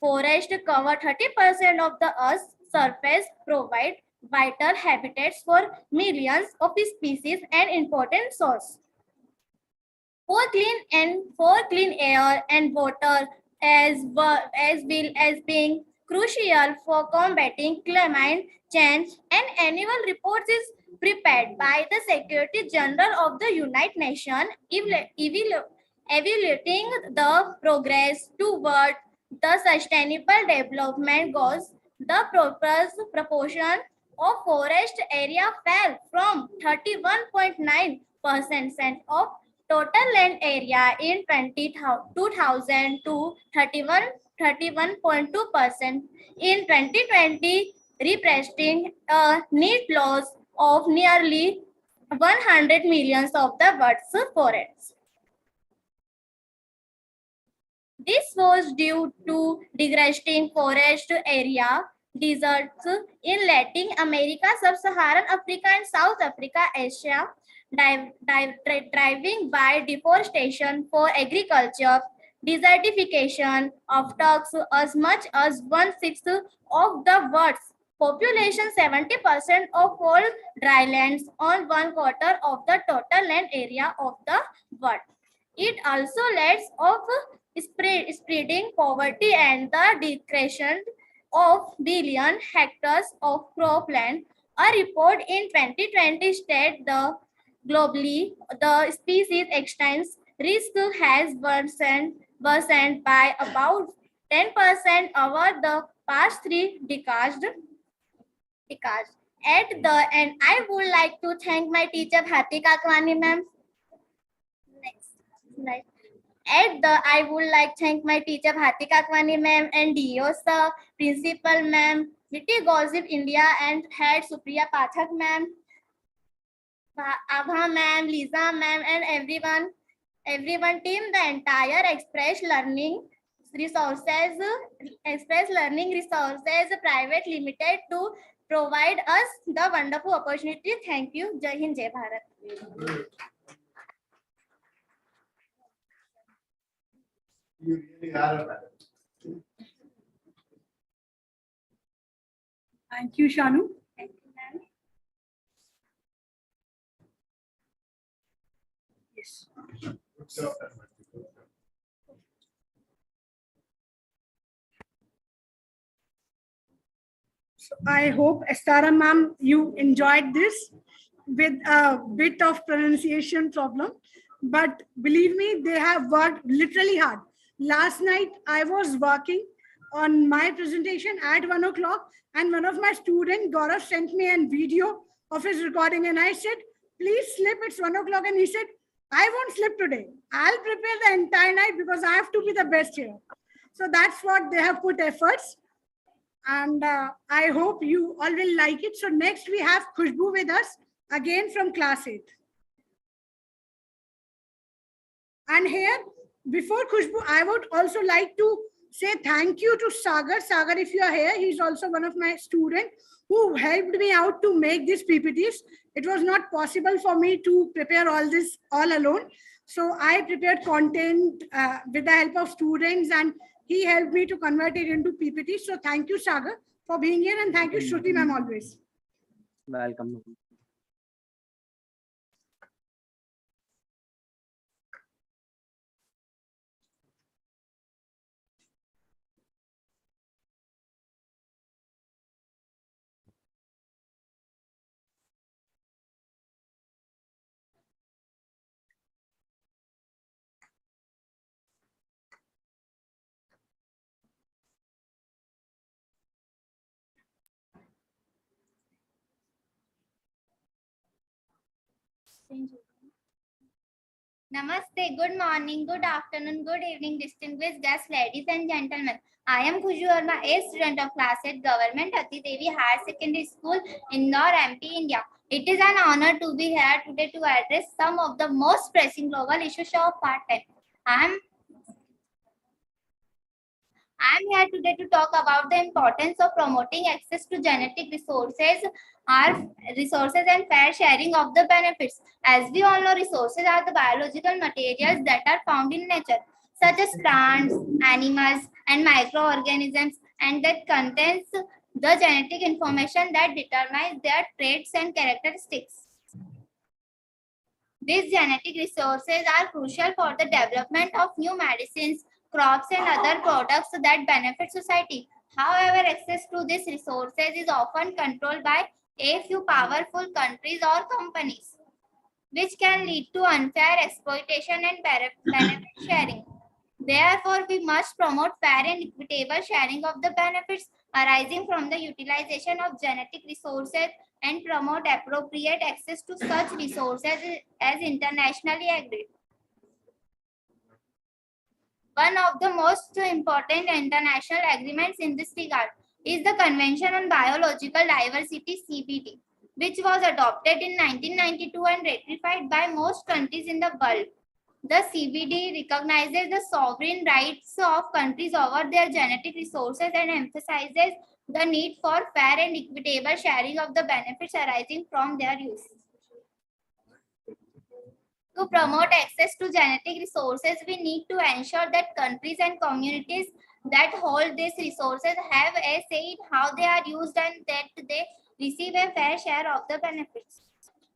Forest cover 30% of the Earth's surface, provide vital habitats for millions of species and important source. For clean air and water as well as being crucial for combating climate change. An annual report is prepared by the Secretary General of the United Nations evaluating the progress toward the sustainable development goals. The proportion of forest area fell from 31.9% of total land area in 2000 to 31.2% in 2020, representing a net loss of nearly 100 millions of the world's forests. This was due to degrading forest area, deserts in Latin America, Sub-Saharan Africa, and South Africa, Asia, driving by deforestation for agriculture, desertification of talks as much as 1/6 of the world's population, 70% of all drylands, on 1/4 of the total land area of the world. It also leads of spreading poverty and the degradation of billion hectares of cropland. A report in 2020 stated the globally the species extinction risk has worsened by about 10% over the past 3 decades. At the end, I would like to thank my teacher Bharti Kakwani ma'am. Next slide. I would like to thank my teacher Bharti Kakwani ma'am and DO sir, principal ma'am, Witty Gossip India and head Supriya Pathak ma'am, Abha ma'am, Lisa ma'am, and everyone team, the entire Express Learning Resources Private Limited to provide us the wonderful opportunity. Thank you. Jai Hind, Jai Bharat. You really are a talent. Thank you, Shanu. Thank you, ma'am. Yes. So I hope, Estara ma'am, you enjoyed this with a bit of pronunciation problem. But believe me, they have worked literally hard. Last night, I was working on my presentation at 1 o'clock, and one of my students, Gaurav, sent me a video of his recording, and I said, please sleep, it's 1 o'clock. And he said, I won't sleep today. I'll prepare the entire night because I have to be the best here. So that's what they have put efforts. And I hope you all will like it. So next we have Khushbu with us, again from class 8. And here, before Khushbu, I would also like to say thank you to Sagar. Sagar, if you are here, he's also one of my students who helped me out to make these PPTs. It was not possible for me to prepare all this all alone. So I prepared content with the help of students, and he helped me to convert it into PPT. So thank you, Sagar, for being here, and thank you, Shruti ma'am, always. Welcome. Namaste, good morning, good afternoon, good evening, distinguished guests, ladies and gentlemen. I am Khushbu Verma, a student of class 8 Government Ati Devi Higher Secondary School, Indore, MP, India. It is an honor to be here today to address some of the most pressing global issues of our time. I am here today to talk about the importance of promoting access to genetic resources, and fair sharing of the benefits. As we all know, resources are the biological materials that are found in nature, such as plants, animals, and microorganisms, and that contains the genetic information that determines their traits and characteristics. These genetic resources are crucial for the development of new medicines, crops, and other products that benefit society. However, access to these resources is often controlled by a few powerful countries or companies, which can lead to unfair exploitation and benefit sharing. Therefore, we must promote fair and equitable sharing of the benefits arising from the utilization of genetic resources and promote appropriate access to such resources as internationally agreed. One of the most important international agreements in this regard is the Convention on Biological Diversity (CBD), which was adopted in 1992 and ratified by most countries in the world. The CBD recognizes the sovereign rights of countries over their genetic resources and emphasizes the need for fair and equitable sharing of the benefits arising from their use. To promote access to genetic resources, we need to ensure that countries and communities that hold these resources have a say in how they are used and that they receive a fair share of the benefits.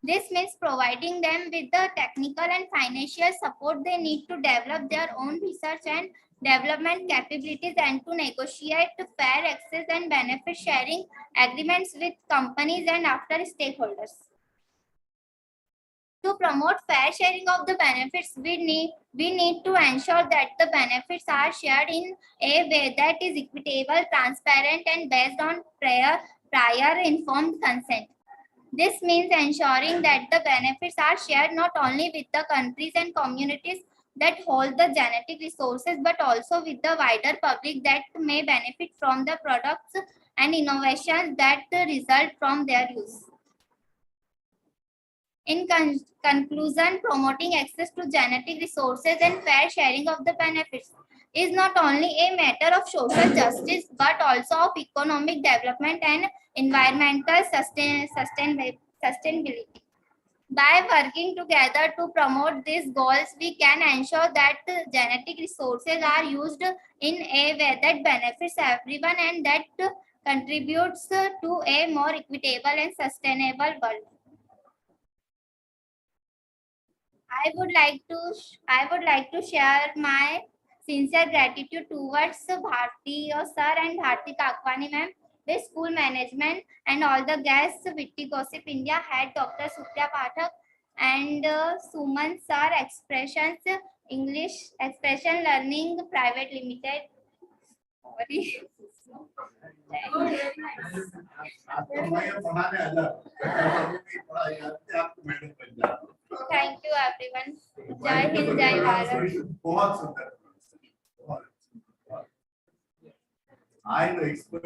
This means providing them with the technical and financial support they need to develop their own research and development capabilities and to negotiate fair access and benefit sharing agreements with companies and other stakeholders. To promote fair sharing of the benefits, we need to ensure that the benefits are shared in a way that is equitable, transparent, and based on prior informed consent. This means ensuring that the benefits are shared not only with the countries and communities that hold the genetic resources, but also with the wider public that may benefit from the products and innovations that result from their use. In conclusion, promoting access to genetic resources and fair sharing of the benefits is not only a matter of social justice, but also of economic development and environmental sustainability. By working together to promote these goals, we can ensure that genetic resources are used in a way that benefits everyone and that contributes to a more equitable and sustainable world. I would like to share my sincere gratitude towards Bharti sir and Bharti Kakwani ma'am, the school management, and all the guests, Witty Gossip India head Dr. Supriya Pathak and Suman sir, Expressions English Expression Learning Private Limited. Thank you everyone. Jai Hind, Jai Bharat. I know expert.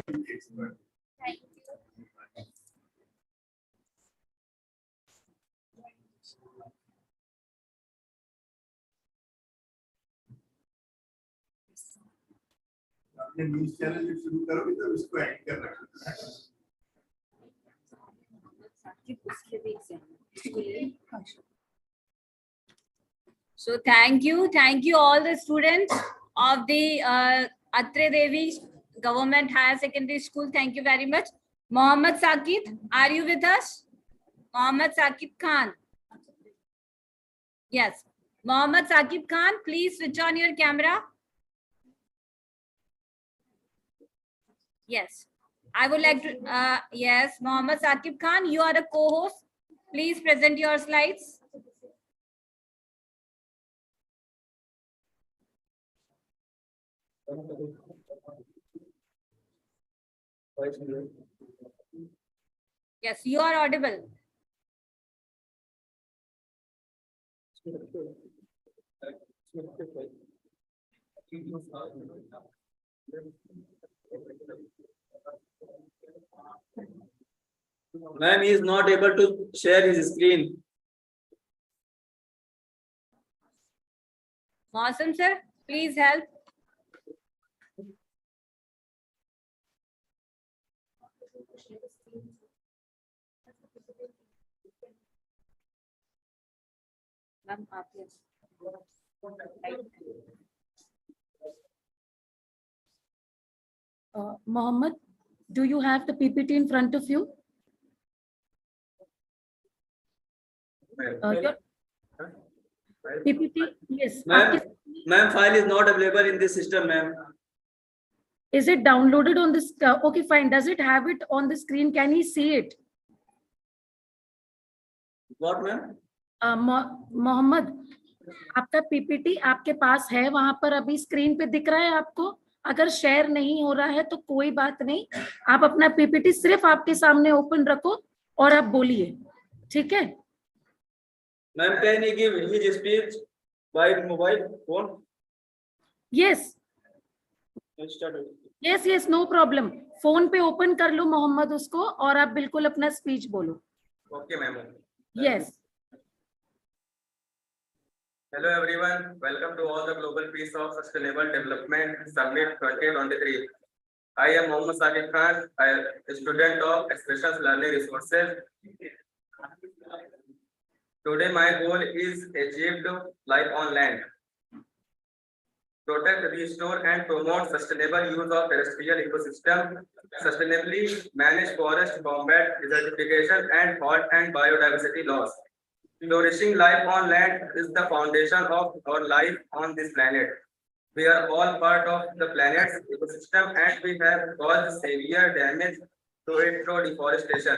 Thank you. आपने news channel जब शुरू करोगे तो उसको add करना So thank you all the students of the Atre Devi Government Higher Secondary School. Thank you very much. Mohammad Sakit, are you with us? Mohammad Sakit Khan. Yes, Mohammad Sakit Khan, please switch on your camera. Yes, I would like to, yes, Mohammad Sakib Khan, you are the co-host. Please present your slides. Yes, you are audible. Ma'am, he is not able to share his screen. Awesome, sir. Please help. Mohammed, Do you have the PPT in front of you? Your PPT, yes. Ma'am, file is not available in this system, ma'am. Is it downloaded on this? Okay, fine. Does it have it on the screen? Can he see it? What, ma'am? Mohammad, आपका PPT आपके पास है, वहां पर अभी screen पे दिख रहा है आपको? अगर शेयर नहीं हो रहा है तो कोई बात नहीं, आप अपना पीपीटी सिर्फ आपके सामने ओपन रखो और आप बोलिए, ठीक है? Ma'am, can you give his speech by mobile phone? Yes. Yes, yes, no problem. Phone पे ओपन कर लो मोहम्मद उसको और आप बिल्कुल अपना स्पीच बोलो. Okay, ma'am. Yes. Hello everyone, welcome to all the Global Peace of Sustainable Development Summit 2023. I am Mohammad Sadiq Khan, I am a student of Expressions Learning Resources. Today my goal is achieved life on land. Protect, restore and promote sustainable use of terrestrial ecosystem, sustainably manage forest, combat desertification and halt and biodiversity loss. Nourishing life on land is the foundation of our life on this planet. We are all part of the planet's ecosystem and we have caused severe damage to it through deforestation,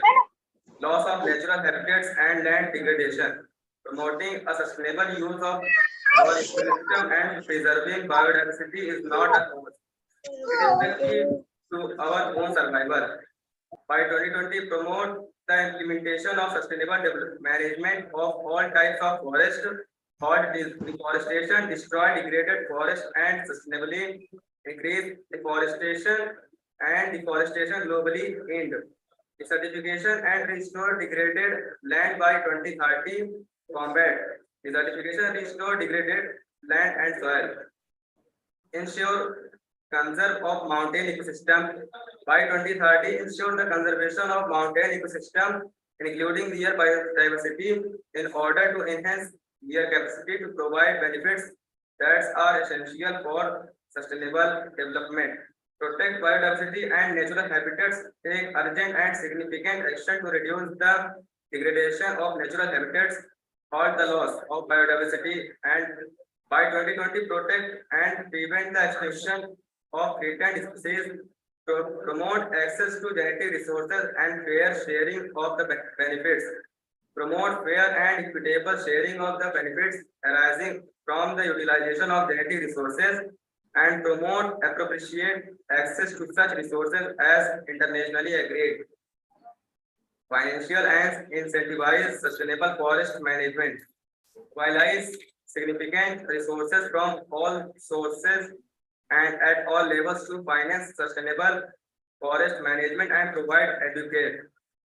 loss of natural habitats and land degradation. Promoting a sustainable use of our ecosystem and preserving biodiversity is not a cause. It is the key to our own survival. By 2020, promote the implementation of sustainable development management of all types of forest, halt deforestation, destroy degraded forest, and sustainably increase deforestation globally. End. Desertification and restore degraded land by 2030. Combat desertification, restore degraded land and soil. Ensure conserve of mountain ecosystem by 2030. Ensure the conservation of mountain ecosystem, including their biodiversity, in order to enhance their capacity to provide benefits that are essential for sustainable development. Protect biodiversity and natural habitats. Take urgent and significant action to reduce the degradation of natural habitats, halt the loss of biodiversity, and by 2020 protect and prevent the extinction of threatened species, to promote access to genetic resources and fair sharing of the benefits. Promote fair and equitable sharing of the benefits arising from the utilization of genetic resources and promote appropriate access to such resources as internationally agreed. Financial and incentivize sustainable forest management. Mobilize significant resources from all sources and at all levels to finance sustainable forest management and provide educate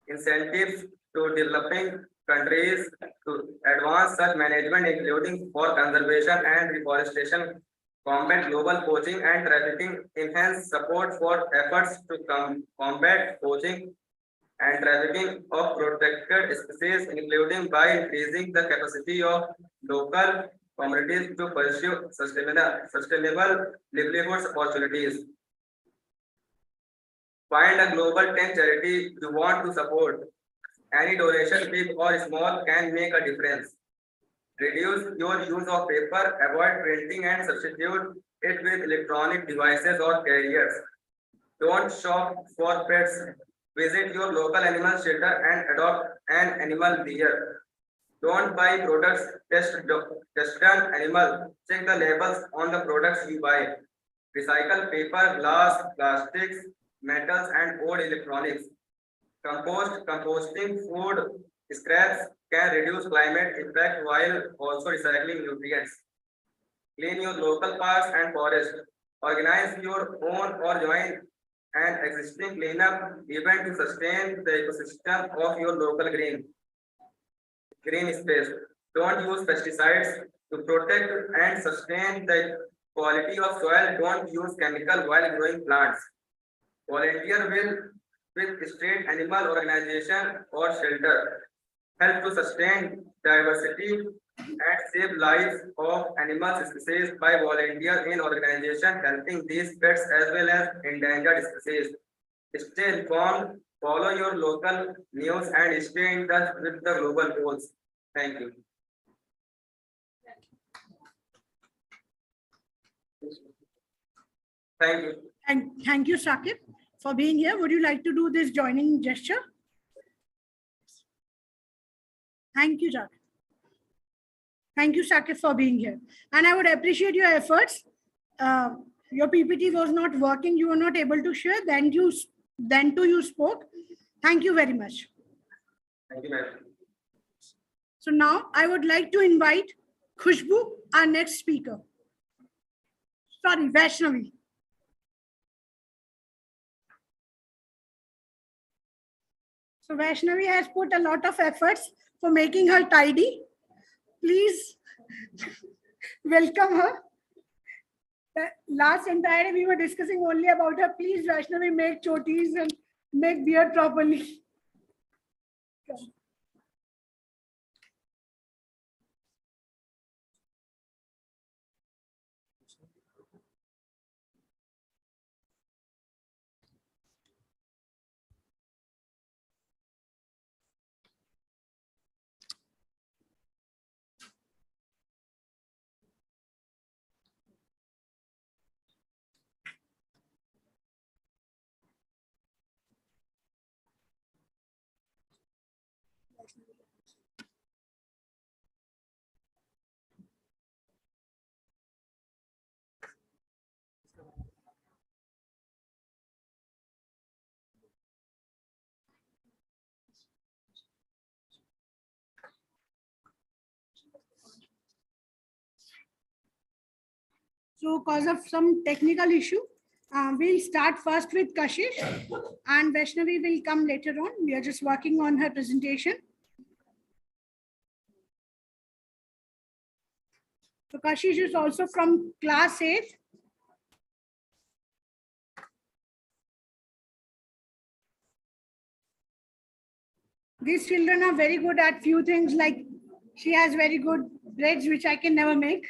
incentives to developing countries to advance such management, including for conservation and reforestation, combat global poaching and trafficking, enhance support for efforts to combat poaching and trafficking of protected species, including by increasing the capacity of local communities to pursue sustainable livelihoods opportunities. Find a global 10 charity you want to support. Any donation, big or small, can make a difference. Reduce your use of paper, avoid printing and substitute it with electronic devices or carriers. Don't shop for pets. Visit your local animal shelter and adopt an animal there. Don't buy products, test an animal. Check the labels on the products you buy. Recycle paper, glass, plastics, metals, and old electronics. Composting food scraps can reduce climate impact while also recycling nutrients. Clean your local parks and forests. Organize your own or join an existing cleanup event to sustain the ecosystem of your local green space. Don't use pesticides to protect and sustain the quality of soil. Don't use chemical while growing plants. Volunteer with state animal organization or shelter. Help to sustain diversity and save lives of animal species by volunteer in organization helping these pets as well as endangered species. Stay informed, follow your local news, and stay in touch with the global goals. Thank you. Thank you. And thank you, Sakib, for being here. Would you like to do this joining gesture? Thank you, Sakib. Thank you, Sakib, for being here. And I would appreciate your efforts. Your PPT was not working. You were not able to share. Then too you spoke. Thank you very much. Thank you, ma'am. So now I would like to invite Khushbu, our next speaker. Sorry, Vaishnavi. So Vaishnavi has put a lot of efforts for making her tidy. Please welcome her. Last entire day we were discussing only about her. Please, Vaishnavi, make chotis and make beard properly. So because of some technical issue, we'll start first with Kashish and Vaishnavi will come later on. We are just working on her presentation. So Kashish is also from class 8. These children are very good at few things, like she has very good breads, which I can never make.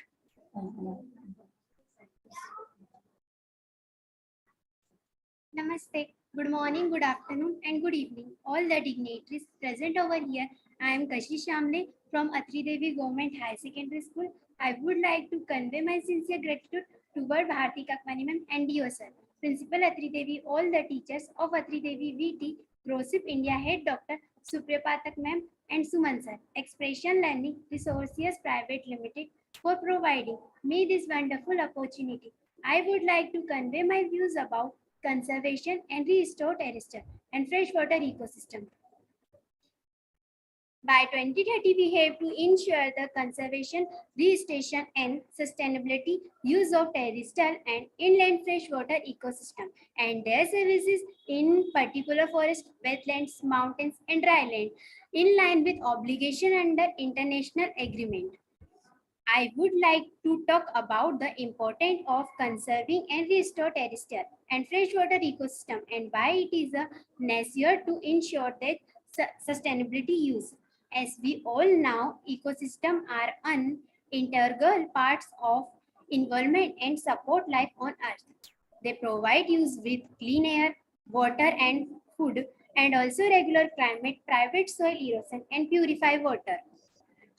Namaste. Good morning, good afternoon, and good evening. All the dignitaries present over here. I am Kashi Shamle from Atri Devi Government High Secondary School. I would like to convey my sincere gratitude toward Bharti Kakmani ma'am and DO sir, Principal Atri Devi, all the teachers of Atri Devi VT, Gossip India Head Dr. Supriya Pathak ma'am and Suman sir, Expression Learning Resources Private Limited, for providing me this wonderful opportunity. I would like to convey my views about conservation and restore terrestrial and freshwater ecosystem. By 2030, we have to ensure the conservation, restoration, and sustainability use of terrestrial and inland freshwater ecosystem and their services, in particular forest, wetlands, mountains, and dryland, in line with obligation under international agreement. I would like to talk about the importance of conserving and restore terrestrial and freshwater ecosystem and why it is a necessary to ensure that sustainability use. As we all know, ecosystems are an integral parts of environment and support life on Earth. They provide us with clean air, water, and food, and also regular climate, private soil erosion, and purify water.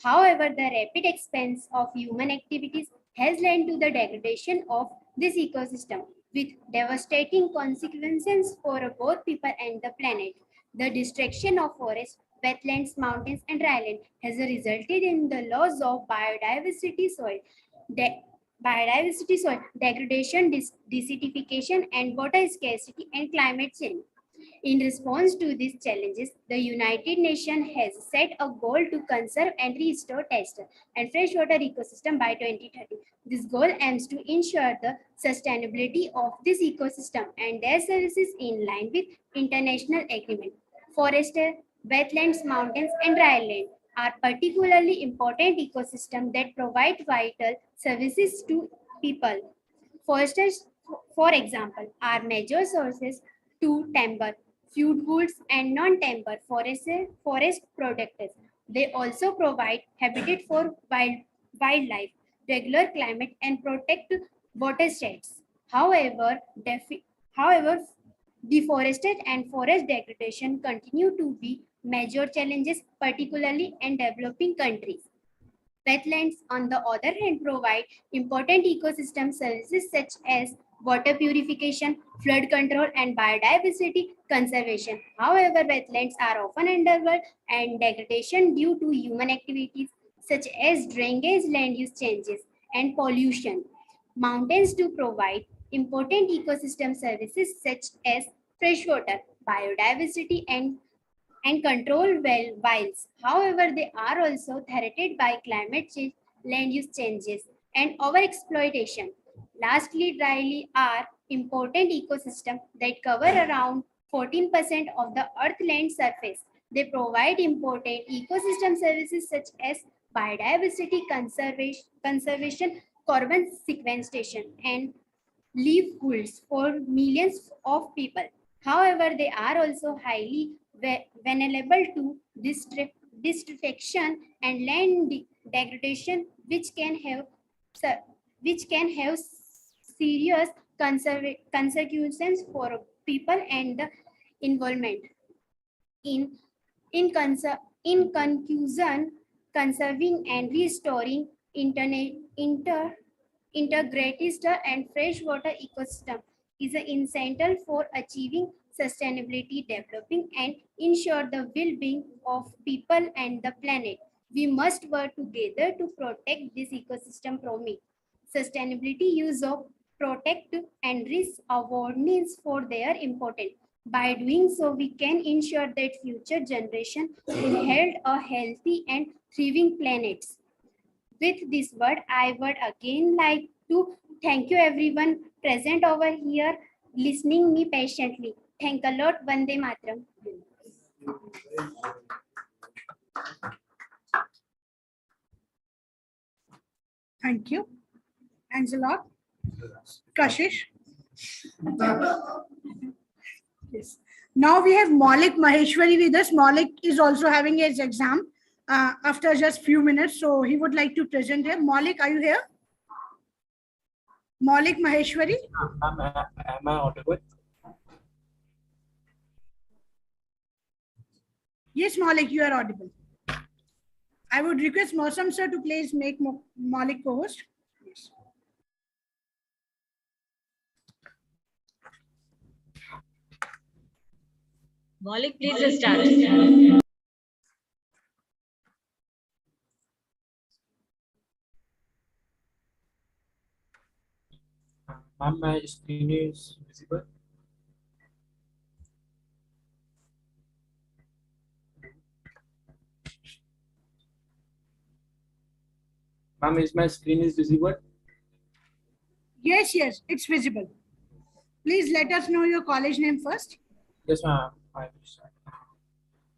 However, the rapid expanse of human activities has led to the degradation of this ecosystem with devastating consequences for both people and the planet. The destruction of forests, wetlands, mountains, and dryland has resulted in the loss of biodiversity soil degradation, desertification, and water scarcity and climate change. In response to these challenges, the United Nations has set a goal to conserve and restore terrestrial and freshwater ecosystem by 2030. This goal aims to ensure the sustainability of this ecosystem and their services in line with international agreement. Forests, wetlands, mountains, and dryland are particularly important ecosystems that provide vital services to people. Forests, for example, are major sources to timber, fuel woods, and non-timber forest products. They also provide habitat for wildlife, regular climate, and protect watersheds. However, Deforestation and forest degradation continue to be major challenges, particularly in developing countries. Wetlands, on the other hand, provide important ecosystem services such as water purification, flood control, and biodiversity conservation. However, wetlands are often underworked and degradation due to human activities such as drainage, land use changes, and pollution. Mountains do provide important ecosystem services such as freshwater, biodiversity, and control wilds. However, they are also threatened by climate change, land use changes, and overexploitation. Lastly, dryly are important ecosystems that cover around 14% of the Earth land surface. They provide important ecosystem services such as biodiversity conservation, carbon sequestration, and livelihoods for millions of people. However, they are also highly vulnerable to destruction and land degradation, which can have serious consequences for people and the environment. In in conclusion, conserving and restoring integrated and freshwater ecosystem is essential for achieving sustainability, developing, and ensure the well-being of people and the planet. We must work together to protect this ecosystem from it. Sustainability use of protect and risk awareness for their important. By doing so, we can ensure that future generation will have a healthy and thriving planet. With this word, I would again like to thank you everyone present over here, listening me patiently. Thank a lot, Vande Mataram. Thank you. Thanks a lot. Kashish. Yes. Now we have Maulik Maheshwari with us. Maulik is also having his exam after just few minutes, so he would like to present here. Maulik, are you here? Maulik Maheshwari. Am I audible? Yes, Maulik, you are audible. I would request Mosam sir to please make Maulik co-host. Yes. Maulik, please start. Ma'am, my screen is visible. Ma'am, is my screen is visible? Yes, yes, it's visible. Please let us know your college name first. Yes, ma'am. I will start.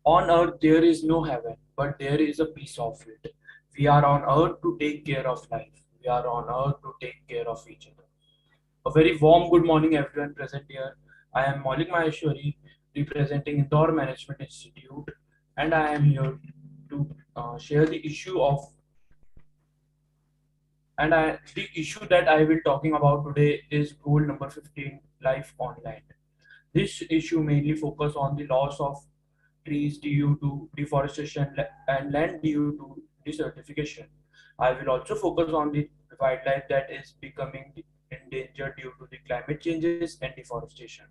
On earth there is no heaven, but there is a piece of it. We are on earth to take care of life. We are on earth to take care of each other. A very warm good morning, everyone present here. I am Maulik Maheshwari, representing Indore Management Institute, and I am here to share the issue of the issue that I will talking about today is goal number 15, life on land. This issue mainly focus on the loss of trees due to deforestation and land due to desertification. I will also focus on the wildlife that is becoming endangered due to the climate changes and deforestation.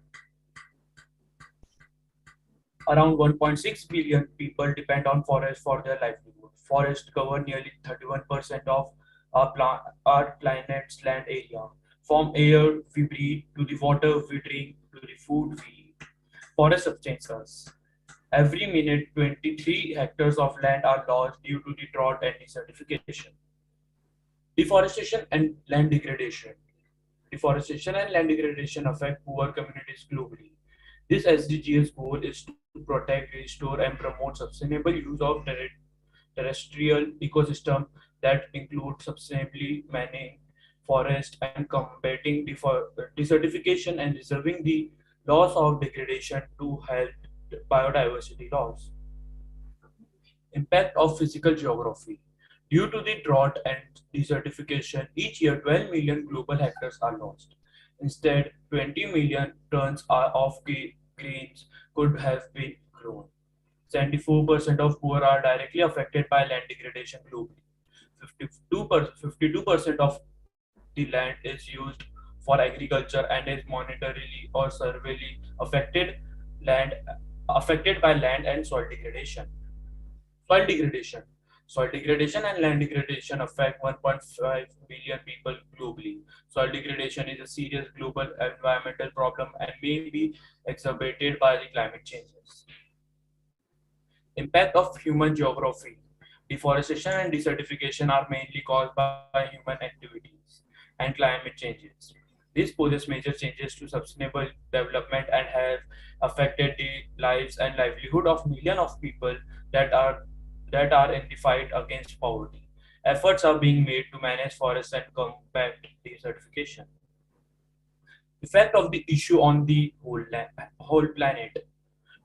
Around 1.6 billion people depend on forests for their livelihood. Forests cover nearly 31% of our planet's land area. From air we breathe, to the water we drink, to the food we eat. Forest sustains us. Every minute, 23 hectares of land are lost due to the drought and desertification. Deforestation and land degradation. Deforestation and land degradation affect poor communities globally. This SDGs goal is to protect, restore, and promote sustainable use of terrestrial ecosystem that include sustainably managing forest and combating desertification and reserving the loss of degradation to help biodiversity loss. Impact of physical geography. Due to the drought and desertification, each year 12 million global hectares are lost. Instead, 20 million tons of grains could have been grown. 74% of poor are directly affected by land degradation globally. 52% of the land is used for agriculture and is monetarily or severely land affected by land and soil degradation. Soil degradation. Soil degradation and land degradation affect 1.5 billion people globally. Soil degradation is a serious global environmental problem and may be exacerbated by the climate changes. Impact of human geography. Deforestation and desertification are mainly caused by human activities and climate changes. This poses major changes to sustainable development and have affected the lives and livelihood of millions of people that are in the fight against poverty. Efforts are being made to manage forests and combat desertification. Effect of the issue on the whole planet.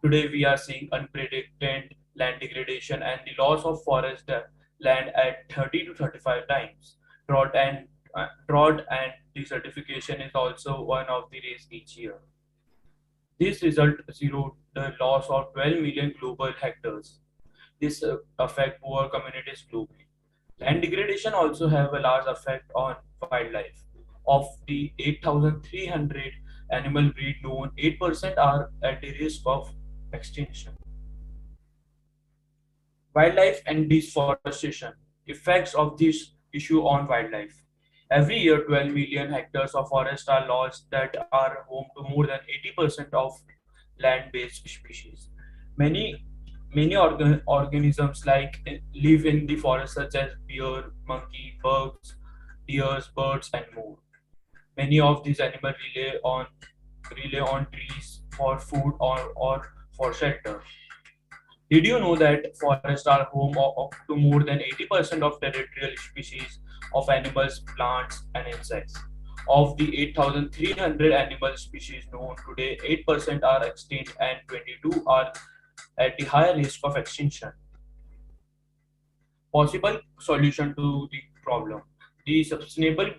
Today we are seeing unprecedented land degradation and the loss of forest land at 30 to 35 times. Drought and desertification is also one of the race each year. This result zeroed the loss of 12 million global hectares. This affect poor communities globally. Land degradation also have a large effect on wildlife. Of the 8,300 animal breed known, 8% are at the risk of extinction. Wildlife and deforestation. Effects of this issue on wildlife. Every year, 12 million hectares of forest are lost that are home to more than 80% of land-based species. Many organisms live in the forest, such as deer, monkey, bugs, deers, birds, and more. Many of these animals rely on trees for food or for shelter. Did you know that forests are home to more than 80% of territorial species of animals, plants, and insects? Of the 8,300 animal species known today, 8% are extinct and 22 are at the higher risk of extinction. Possible solution to the problem. The Sustainable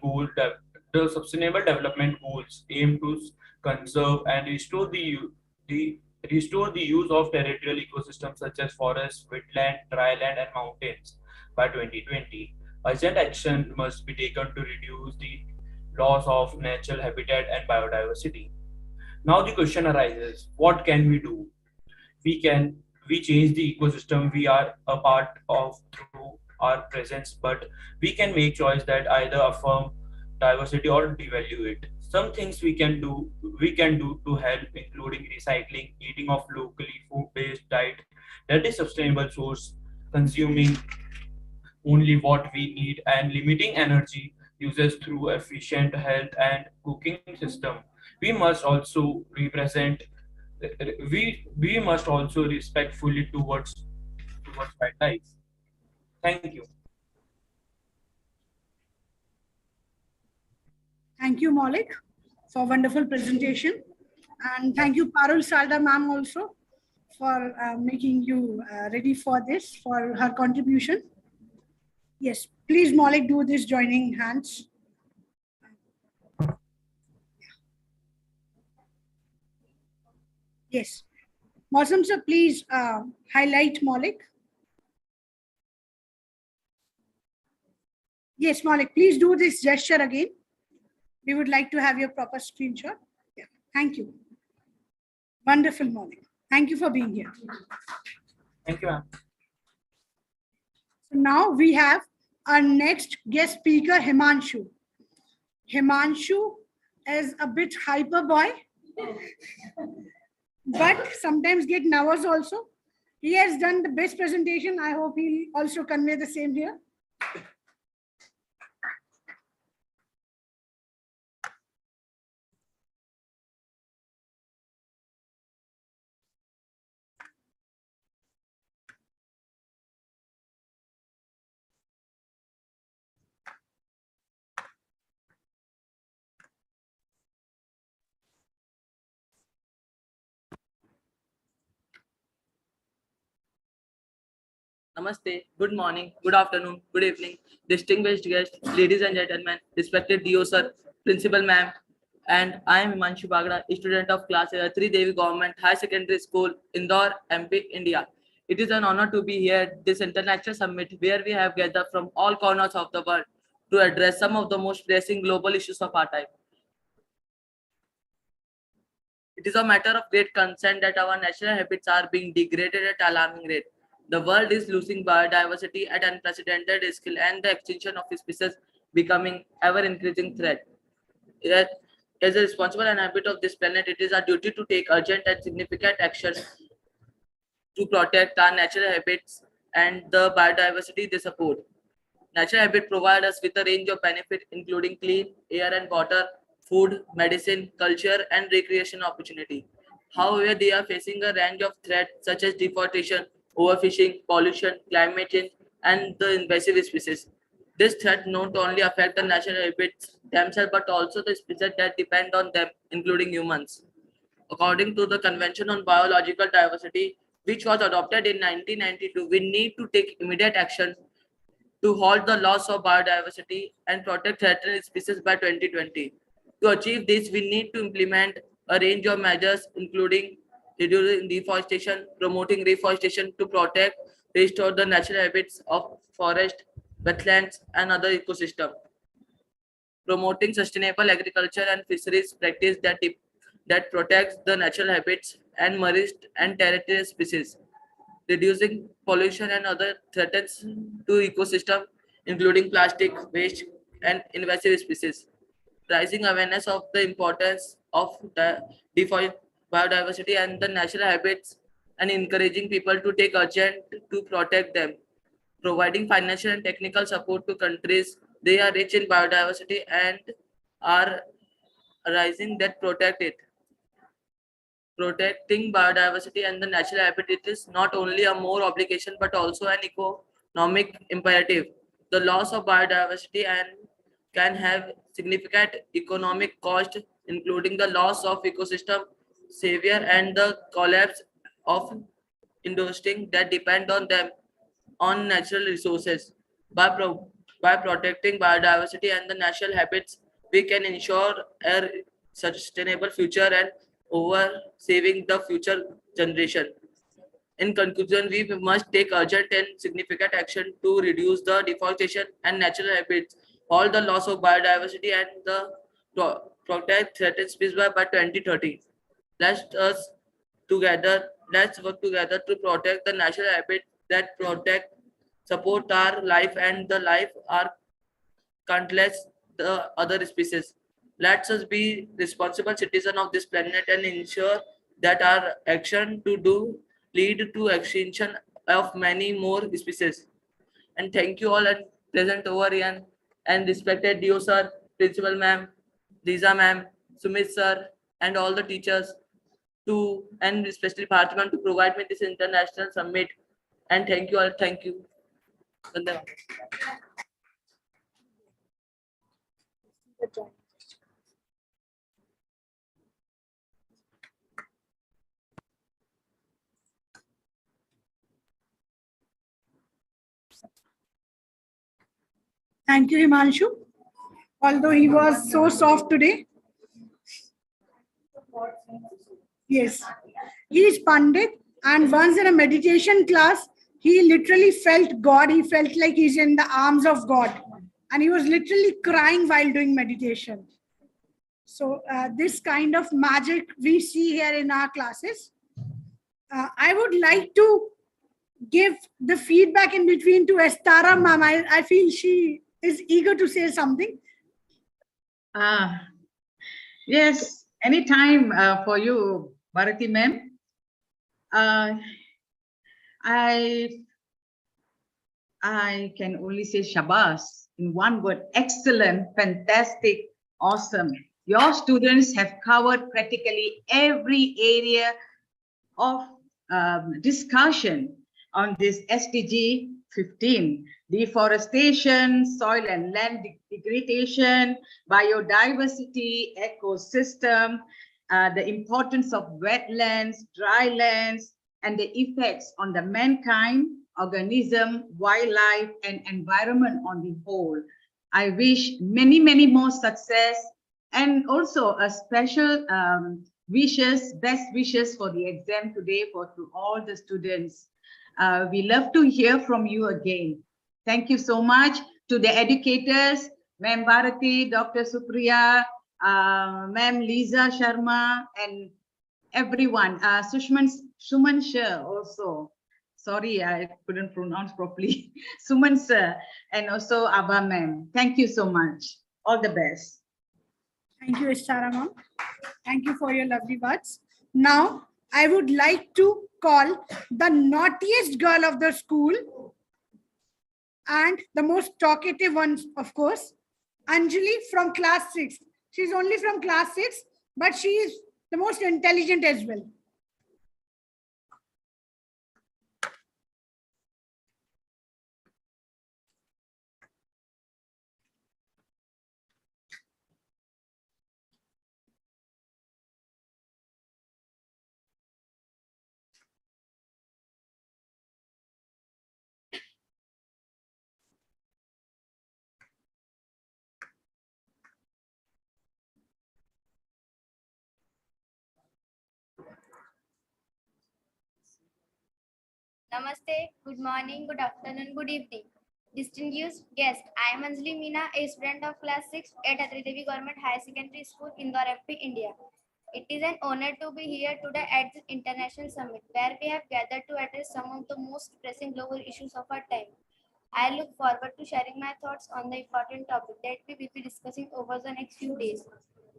Development Goals aim to conserve and restore the use of territorial ecosystems such as forests, wetland, dryland, and mountains by 2020. Urgent action must be taken to reduce the loss of natural habitat and biodiversity. Now the question arises: what can we do? We change the ecosystem we are a part of through our presence, but we can make choice that either affirm diversity or devalue it. Some things we can do to help, including recycling, eating of locally food-based diet that is sustainable source, consuming only what we need, and limiting energy uses through efficient health and cooking system. We must also represent we must also respectfully towards wildlife. Thank you. Thank you, Maulik, for wonderful presentation. And thank you, Parul Salda ma'am also for making you ready for this, for her contribution. Yes, please, Maulik, do this joining hands. Yes. Mausam sir, please highlight Maulik. Yes, Maulik, please do this gesture again. We would like to have your proper screenshot. Yeah. Thank you. Wonderful, Maulik. Thank you for being here. Thank you, ma'am. So now we have our next guest speaker, Himanshu. Himanshu is a bit hyper boy, but sometimes get nervous also. He has done the best presentation. I hope he'll also convey the same here. Namaste, good morning, good afternoon, good evening, distinguished guests, ladies and gentlemen, respected DO sir, principal ma'am, And I am Himanshu Bagda, a student of class Tri Devi Government High Secondary School, Indore, MP, India. It is an honor to be here at this international summit where we have gathered from all corners of the world to address some of the most pressing global issues of our time. It is a matter of great concern that our natural habits are being degraded at alarming rate. The world is losing biodiversity at unprecedented scale and the extinction of species becoming ever increasing threat. Yet, as a responsible inhabitant of this planet, it is our duty to take urgent and significant action to protect our natural habits and the biodiversity they support. Natural habits provide us with a range of benefits, including clean air and water, food, medicine, culture, and recreation opportunity. However, they are facing a range of threats such as deforestation, overfishing, pollution, climate change, and the invasive species. This threat not only affect the natural habits themselves, but also the species that depend on them, including humans. According to the Convention on Biological Diversity, which was adopted in 1992, we need to take immediate action to halt the loss of biodiversity and protect threatened species by 2020. To achieve this, we need to implement a range of measures, including reducing deforestation, promoting reforestation to protect, restore the natural habits of forest, wetlands, and other ecosystems, promoting sustainable agriculture and fisheries practice that protects the natural habits and marine and terrestrial species, reducing pollution and other threats to ecosystem, including plastic waste and invasive species, raising awareness of the importance of the biodiversity and the natural habits, and encouraging people to take urgent to protect them, providing financial and technical support to countries they are rich in biodiversity and are rising that protect it. Protecting biodiversity and the natural habitat is not only a more obligation but also an economic imperative. The loss of biodiversity and can have significant economic cost, including the loss of ecosystem savior and the collapse of industry that depend on them on natural resources. By protecting biodiversity and the natural habits, we can ensure a sustainable future and over saving the future generation. In conclusion, we must take urgent and significant action to reduce the deforestation and natural habits, all the loss of biodiversity and the protect threatened species by 2030. Let us together, let's work together to protect the natural habits that protect, support our life and the life our countless the other species. Let us be responsible citizen of this planet and ensure that our action to do lead to extinction of many more species. And thank you all and present over here and respected Dio sir, principal ma'am, Lisa ma'am, Sumit sir, and all the teachers to and especially Bharti ma'am to provide me this international summit. And thank you all. Thank you. Dhanyawad. Thank you, Himanshu. Although he was so soft today. Yes. He is Pandit, and once in a meditation class, he literally felt God. He felt like he's in the arms of God. And he was literally crying while doing meditation. So this kind of magic we see here in our classes. I would like to give the feedback in between to Estara ma'am. I feel she is eager to say something. Yes, anytime for you, Bharati ma'am. I can only say shabas in one word: excellent, fantastic, awesome. Your students have covered practically every area of discussion on this SDG 15, deforestation, soil and land degradation, biodiversity, ecosystem, the importance of wetlands, drylands, and the effects on the mankind, organism, wildlife, and environment on the whole. I wish many, many more success And also a special best wishes for the exam today to all the students. We love to hear from you again. Thank you so much to the educators, Ma'am Bharati, Dr. Supriya, Ma'am Lisa Sharma, and everyone. Suman Shah also. Sorry, I couldn't pronounce properly. Suman sir, and also Abba ma'am. Thank you so much. All the best. Thank you, Ishara ma'am. Thank you for your lovely words. Now, I would like to call the naughtiest girl of the school and the most talkative one, of course, Anjali from class 6. She's only from class 6, but she is the most intelligent as well. Namaste, good morning, good afternoon, good evening. Distinguished guests, I am Anjali Meena, a student of class 6 at Atridevi Government High Secondary School, Indore, MP, India. It is an honor to be here today at this international summit, where we have gathered to address some of the most pressing global issues of our time. I look forward to sharing my thoughts on the important topic that we will be discussing over the next few days.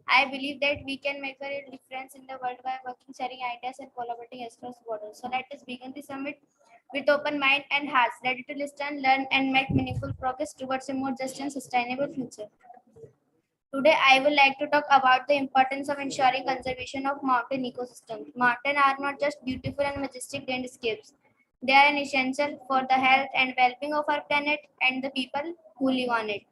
I believe that we can make a real difference in the world by working, sharing ideas, and collaborating across borders. So let us begin the summit with open mind and hearts, ready to listen, learn, and make meaningful progress towards a more just and sustainable future. Today, I would like to talk about the importance of ensuring conservation of mountain ecosystems. Mountains are not just beautiful and majestic landscapes. They are an essential for the health and well-being of our planet and the people who live on it.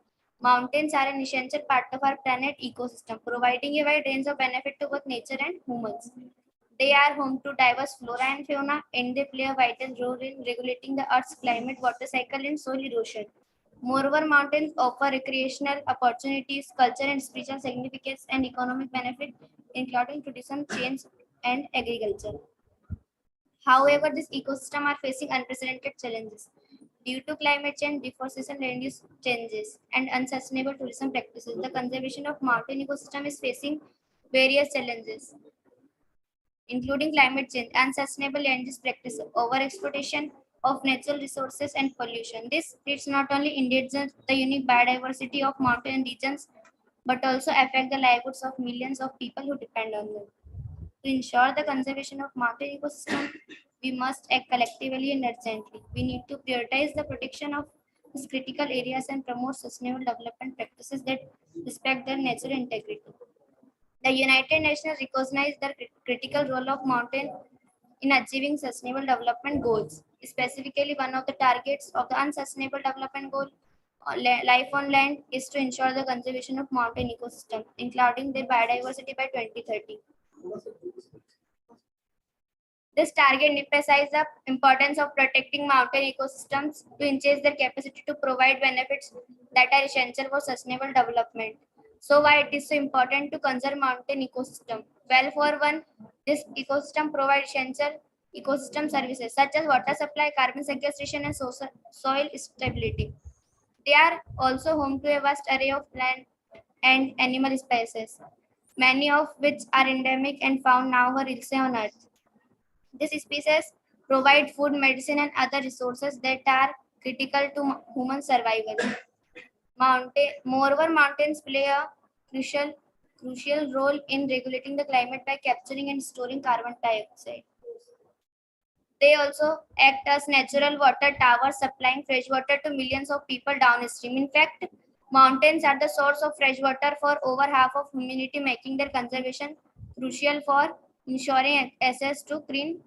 Mountains are an essential part of our planet ecosystem, providing a wide range of benefit to both nature and humans. They are home to diverse flora and fauna, and they play a vital role in regulating the Earth's climate, water cycle, and soil erosion. Moreover, mountains offer recreational opportunities, culture and spiritual significance, and economic benefit, including tourism, change, and agriculture. However, these ecosystems are facing unprecedented challenges. Due to climate change, deforestation, land use changes, and unsustainable tourism practices, the conservation of mountain ecosystem is facing various challenges, including climate change, unsustainable land use practices, overexploitation of natural resources, and pollution. This threats not only endanger the unique biodiversity of mountain regions, but also affect the livelihoods of millions of people who depend on them. To ensure the conservation of mountain ecosystem, we must act collectively and urgently. We need to prioritize the protection of these critical areas and promote sustainable development practices that respect their natural integrity. The United Nations recognized the critical role of mountain in achieving sustainable development goals. Specifically, one of the targets of the unsustainable development goal, life on land, is to ensure the conservation of mountain ecosystems, including their biodiversity by 2030. This target emphasizes the importance of protecting mountain ecosystems to enhance their capacity to provide benefits that are essential for sustainable development. So why it is so important to conserve mountain ecosystem? Well, for one, this ecosystem provides essential ecosystem services such as water supply, carbon sequestration, and soil stability. They are also home to a vast array of plant and animal species, many of which are endemic and found now or elsewhere on Earth. These species provide food, medicine, and other resources that are critical to human survival. Moreover, mountains play a crucial role in regulating the climate by capturing and storing carbon dioxide. They also act as natural water towers, supplying fresh water to millions of people downstream. In fact, mountains are the source of fresh water for over half of humanity, making their conservation crucial for ensuring access to clean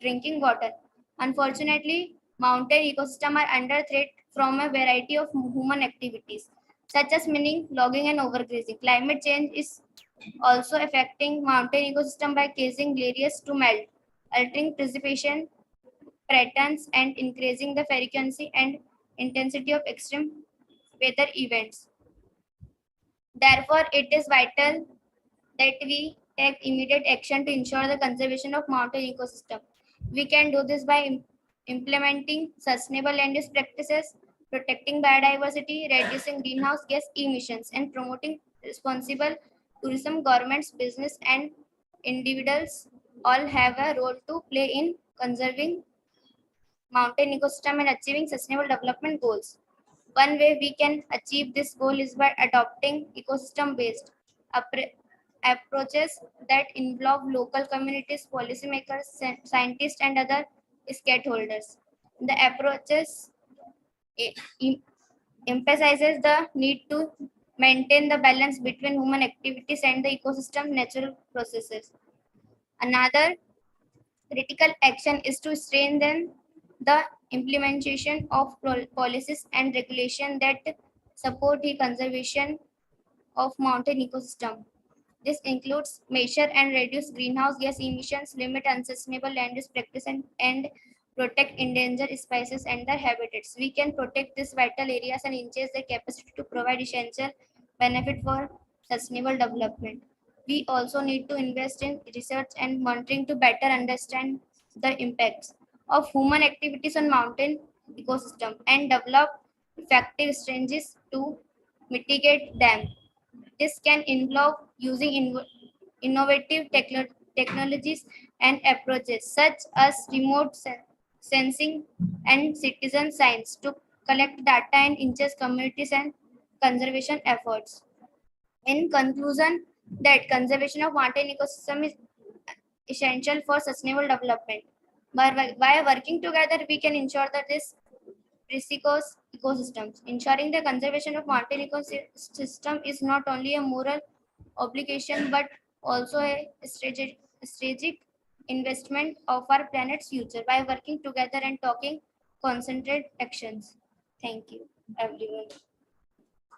drinking water. Unfortunately, mountain ecosystems are under threat from a variety of human activities, such as mining, logging, and overgrazing. Climate change is also affecting mountain ecosystem by causing glaciers to melt, altering precipitation patterns, and increasing the frequency and intensity of extreme weather events. Therefore, it is vital that we take immediate action to ensure the conservation of mountain ecosystem. We can do this by implementing sustainable land use practices, protecting biodiversity, reducing greenhouse gas emissions, and promoting responsible tourism. Governments, business, and individuals all have a role to play in conserving mountain ecosystem and achieving sustainable development goals. One way we can achieve this goal is by adopting ecosystem-based approaches that involve local communities, policymakers, scientists, and other stakeholders. The approaches emphasizes the need to maintain the balance between human activities and the ecosystem natural processes. Another critical action is to strengthen the implementation of policies and regulation that support the conservation of mountain ecosystem. This includes measure and reduce greenhouse gas emissions, limit unsustainable land use practice, and protect endangered species and their habitats. We can protect these vital areas and enhance their capacity to provide essential benefit for sustainable development. We also need to invest in research and monitoring to better understand the impacts of human activities on mountain ecosystem and develop effective strategies to mitigate them. This can involve using innovative technologies and approaches such as remote sensing and citizen science to collect data and enhance communities and conservation efforts. In conclusion, that conservation of mountain ecosystem is essential for sustainable development. By working together, we can ensure that this precious ecosystems. Ensuring the conservation of mountain ecosystem is not only a moral obligation but also a strategic investment of our planet's future. By working together and taking concentrated actions. Thank you, everyone.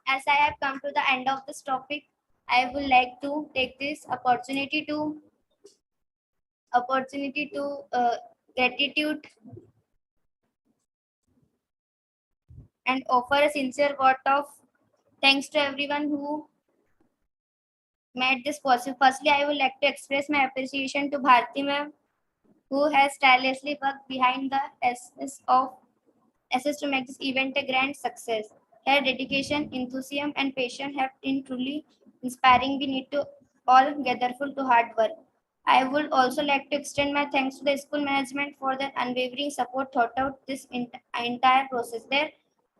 As I have come to the end of this topic, I would like to take this opportunity to gratitude and offer a sincere vote of thanks to everyone who made this possible. Firstly, I would like to express my appreciation to Bharti ma'am, who has tirelessly worked behind the assist to make this event a grand success. Her dedication, enthusiasm, and passion have been truly inspiring. We need to all gather full to hard work. I would also like to extend my thanks to the school management for their unwavering support throughout this entire process. Their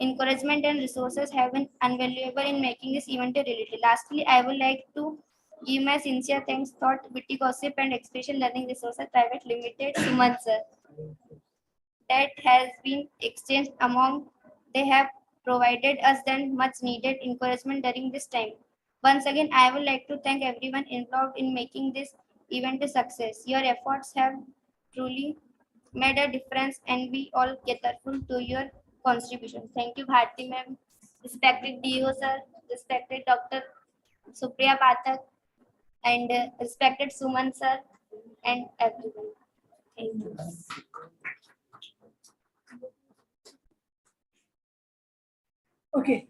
encouragement and resources have been invaluable in making this event a reality. Lastly, I would like to give my sincere thanks to Witty Gossip and Expression Learning Resources Private Limited, Suman sir, that has been exchanged among. They have provided us then much needed encouragement during this time. Once again, I would like to thank everyone involved in making this event a success. Your efforts have truly made a difference and we all grateful to your contribution. Thank you, Bharti ma'am, respected DO sir, respected Dr. Supriya Pathak, and respected Suman sir, and everyone. Thank you. Okay,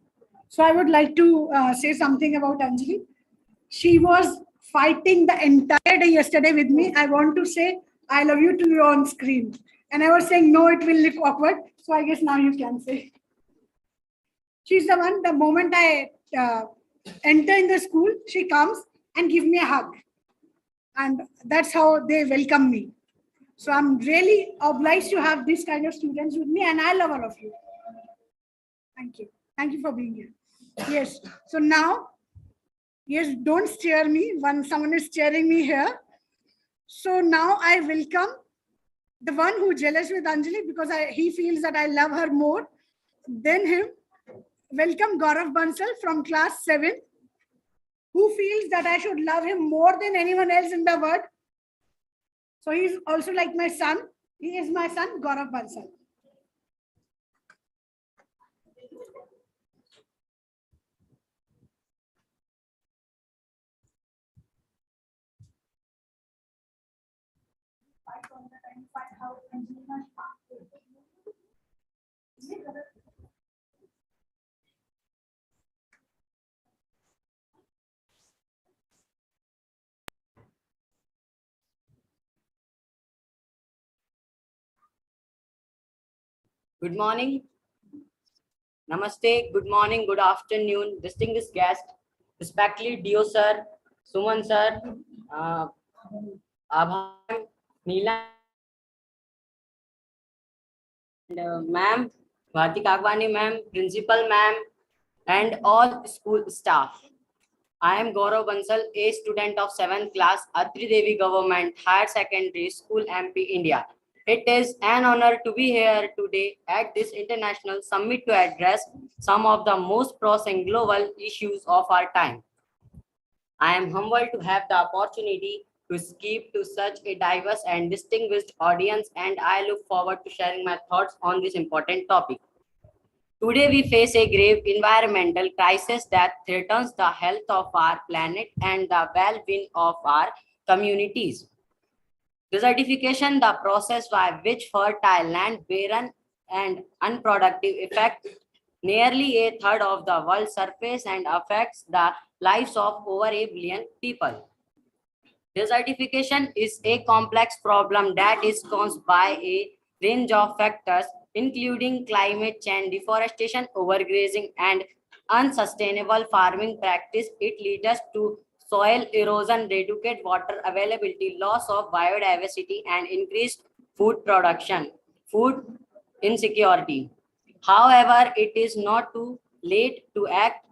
so I would like to say something about Anjali. She was fighting the entire day yesterday with me. I want to say I love you to you on screen. And I was saying, no, it will look awkward. So I guess now you can say. She's the one, the moment I enter in the school, she comes and give me a hug. And that's how they welcome me. So I'm really obliged to have this kind of students with me, and I love all of you. Thank you. Thank you for being here. Yes. So now, yes, don't stare me when someone is staring me here. So now I welcome the one who jealous with Anjali because he feels that I love her more than him. Welcome Gaurav Bansal from class 7, who feels that I should love him more than anyone else in the world. So he's also like my son. He is my son, Gaurav Bansal. Good morning. Namaste. Good morning. Good afternoon. Distinguished guest, respectfully Dio sir, Suman sir, Abha, Neela, and ma'am, Bharti Kagwani ma'am, principal ma'am, and all school staff. I am Gaurav Bansal, a student of 7th class, Atri Devi Government Higher Secondary School, MP, India. It is an honor to be here today at this international summit to address some of the most pressing global issues of our time. I am humbled to have the opportunity to speak to such a diverse and distinguished audience, and I look forward to sharing my thoughts on this important topic. Today, we face a grave environmental crisis that threatens the health of our planet and the well-being of our communities. Desertification, the process by which fertile land, barren and unproductive, affects nearly a third of the world's surface and affects the lives of over a billion people. Desertification is a complex problem that is caused by a range of factors, including climate change, deforestation, overgrazing, and unsustainable farming practice. It leads to soil erosion, reduced water availability, loss of biodiversity, and increased food production, food insecurity. However, it is not too late to act.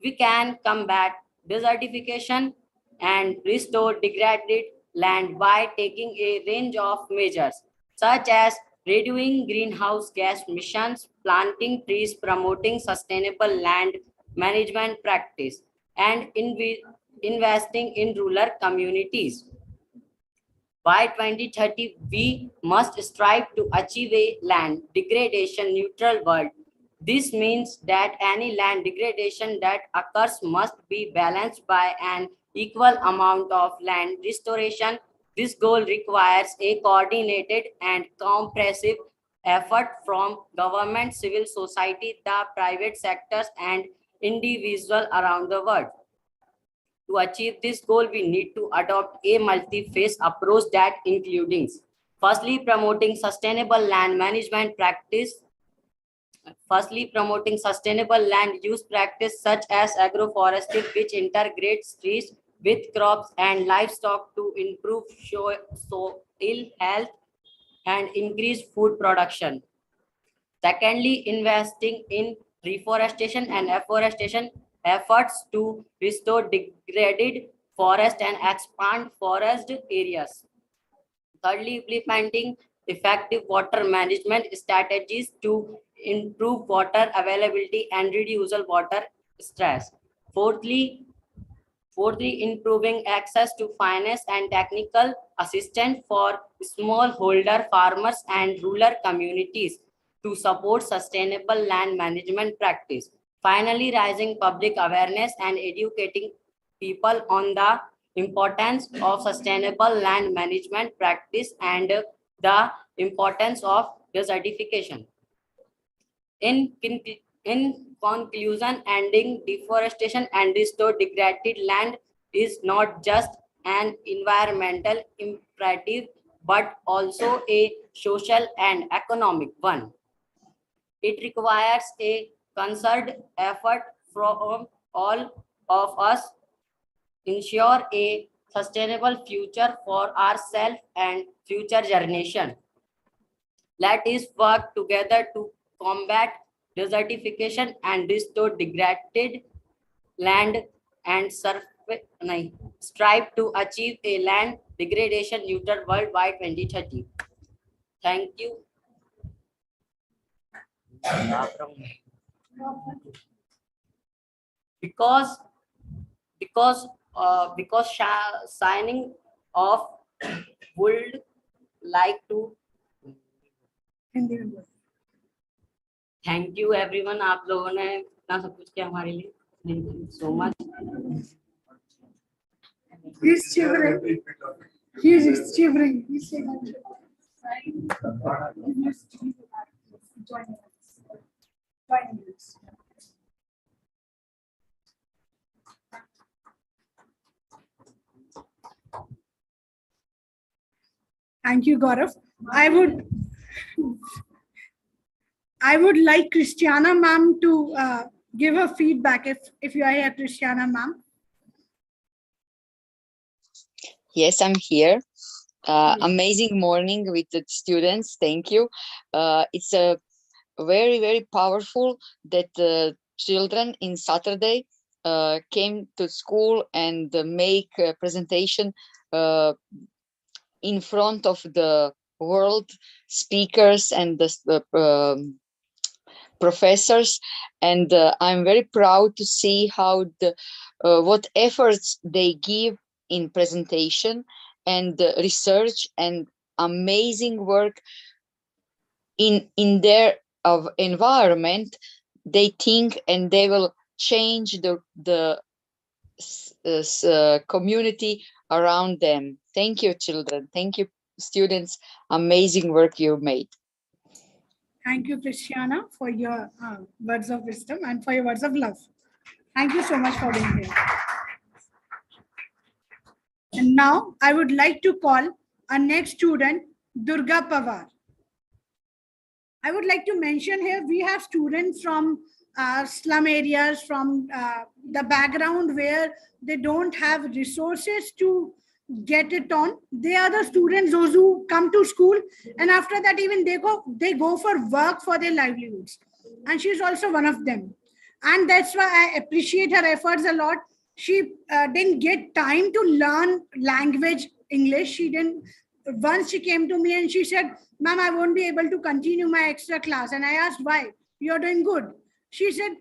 We can combat desertification and restore degraded land by taking a range of measures, such as reducing greenhouse gas emissions, planting trees, promoting sustainable land management practice, and investing in rural communities. By 2030, we must strive to achieve a land degradation neutral world. This means that any land degradation that occurs must be balanced by an equal amount of land restoration. This goal requires a coordinated and comprehensive effort from government, civil society, the private sectors, and individuals around the world. To achieve this goal, we need to adopt a multi-phase approach that includes, firstly, promoting sustainable land management practice. Promoting sustainable land use practice such as agroforestry, which integrates trees with crops and livestock to improve soil health and increase food production. Secondly, investing in reforestation and afforestation efforts to restore degraded forest and expand forest areas. Thirdly, implementing effective water management strategies to improve water availability and reduce water stress. Fourthly, improving access to finance and technical assistance for smallholder farmers and rural communities to support sustainable land management practice. Finally, raising public awareness and educating people on the importance of sustainable land management practice and the importance of desertification. In conclusion, ending deforestation and restore degraded land is not just an environmental imperative, but also a social and economic one. It requires a concerted effort from all of us ensure a sustainable future for ourselves and future generation. Let us work together to combat desertification and restore degraded land and strive to achieve a land degradation neutral world by 2030. Thank you. Because signing off would like to thank you everyone. आप लोगों ने इतना सब कुछ किया हमारे लिए. Thank you so much. He's shivering. He's shivering. He's shivering. Thank you, Gaurav. I would like Christiana ma'am to give her feedback if you are here, Christiana ma'am. Yes, I'm here. Amazing morning with the students. Thank you. It's a very, very powerful that children in Saturday came to school and make a presentation in front of the world speakers and the professors, and I'm very proud to see how what efforts they give in presentation and research and amazing work in their environment. They think and they will change the community around them. Thank you, children. Thank you, students. Amazing work you made. Thank you, Christiana, for your words of wisdom and for your words of love. Thank you so much for being here. And now I would like to call our next student, Durga Pawar. I would like to mention here, we have students from slum areas, from the background where they don't have resources to get it on. They are the students, those who come to school, and after that even they go for work for their livelihoods. And she's also one of them. And that's why I appreciate her efforts a lot. She didn't get time to learn language English. She didn't. Once she came to me and she said, "Ma'am, I won't be able to continue my extra class." And I asked, "Why? You're doing good." She said,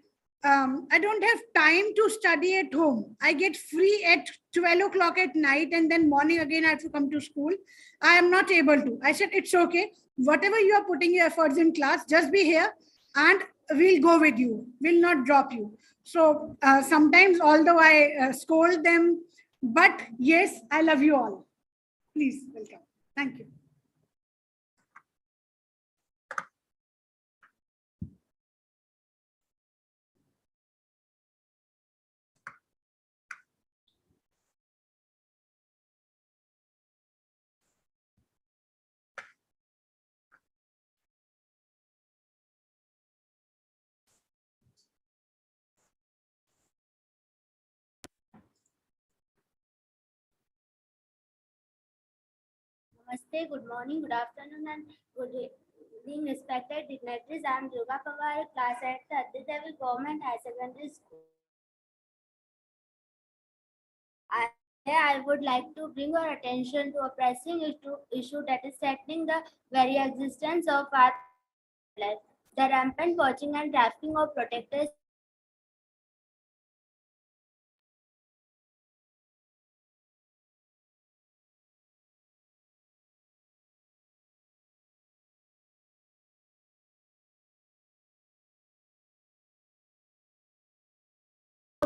"I don't have time to study at home. I get free at 12 o'clock at night, and then morning again I have to come to school. I am not able to." I said, "It's okay. Whatever you are putting your efforts in class, just be here and we'll go with you. We'll not drop you." So sometimes, although I scold them, but yes, I love you all. Please welcome. Thank you. Namaste, good morning, good afternoon, and good evening, respected dignitaries. I am Durga Pawar, class at the Aditya Government High Secondary School. I would like to bring your attention to a pressing issue that is threatening the very existence of our life. The rampant poaching and trafficking of protected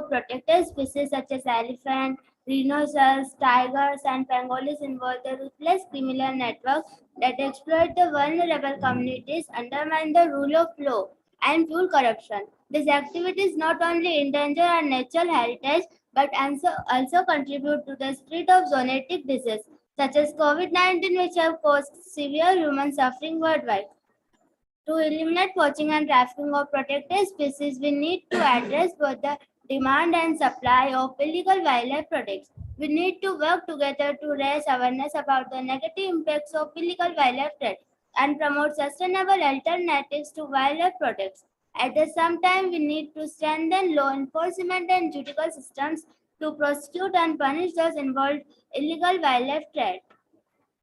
protected species such as elephant, rhinoceros, tigers, and pangolins involve the ruthless criminal networks that exploit the vulnerable communities, undermine the rule of law, and fuel corruption. These activities not only endanger our natural heritage but also contribute to the spread of zoonotic diseases such as COVID-19, which have caused severe human suffering worldwide. To eliminate poaching and trafficking of protected species, we need to address both the demand and supply of illegal wildlife products. We need to work together to raise awareness about the negative impacts of illegal wildlife trade and promote sustainable alternatives to wildlife products. At the same time, we need to strengthen law enforcement and judicial systems to prosecute and punish those involved in illegal wildlife trade.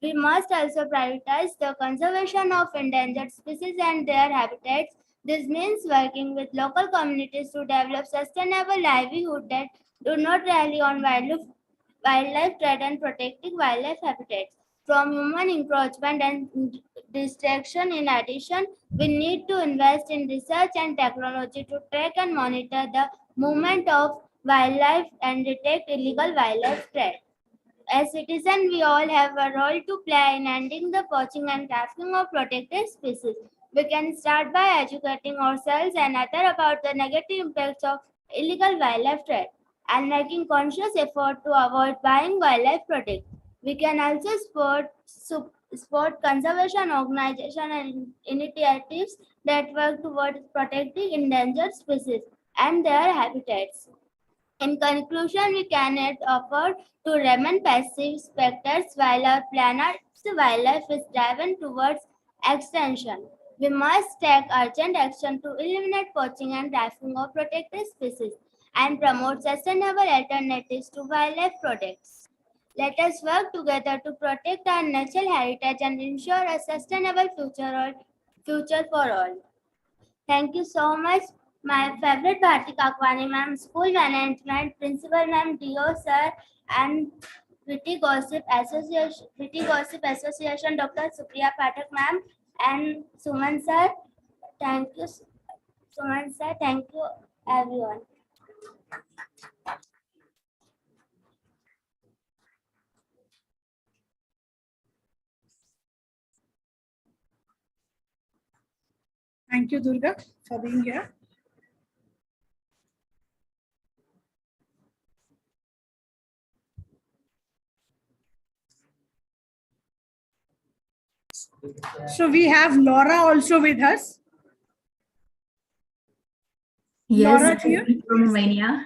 We must also prioritize the conservation of endangered species and their habitats. This means working with local communities to develop sustainable livelihood that do not rely on wildlife trade and protecting wildlife habitats from human encroachment and destruction. In addition, we need to invest in research and technology to track and monitor the movement of wildlife and detect illegal wildlife trade. As citizens, we all have a role to play in ending the poaching and trafficking of protected species. We can start by educating ourselves and others about the negative impacts of illegal wildlife trade and making conscious effort to avoid buying wildlife products. We can also support conservation organizations and initiatives that work towards protecting endangered species and their habitats. In conclusion, we cannot afford to remain passive spectators while our planet's wildlife is driven towards extinction. We must take urgent action to eliminate poaching and rifling of protected species and promote sustainable alternatives to wildlife products. Let us work together to protect our natural heritage and ensure a sustainable future for all. Thank you so much. My favorite Bharti Kakwani ma'am, school management, principal ma'am, DO sir, and Witty Gossip Association, Dr. Supriya Pathak ma'am, and Suman sir. Thank you, Suman sir. Thank you, everyone. Thank you, Durga, for being here. So we have Laura also with us. Yes, Laura here? from Romania.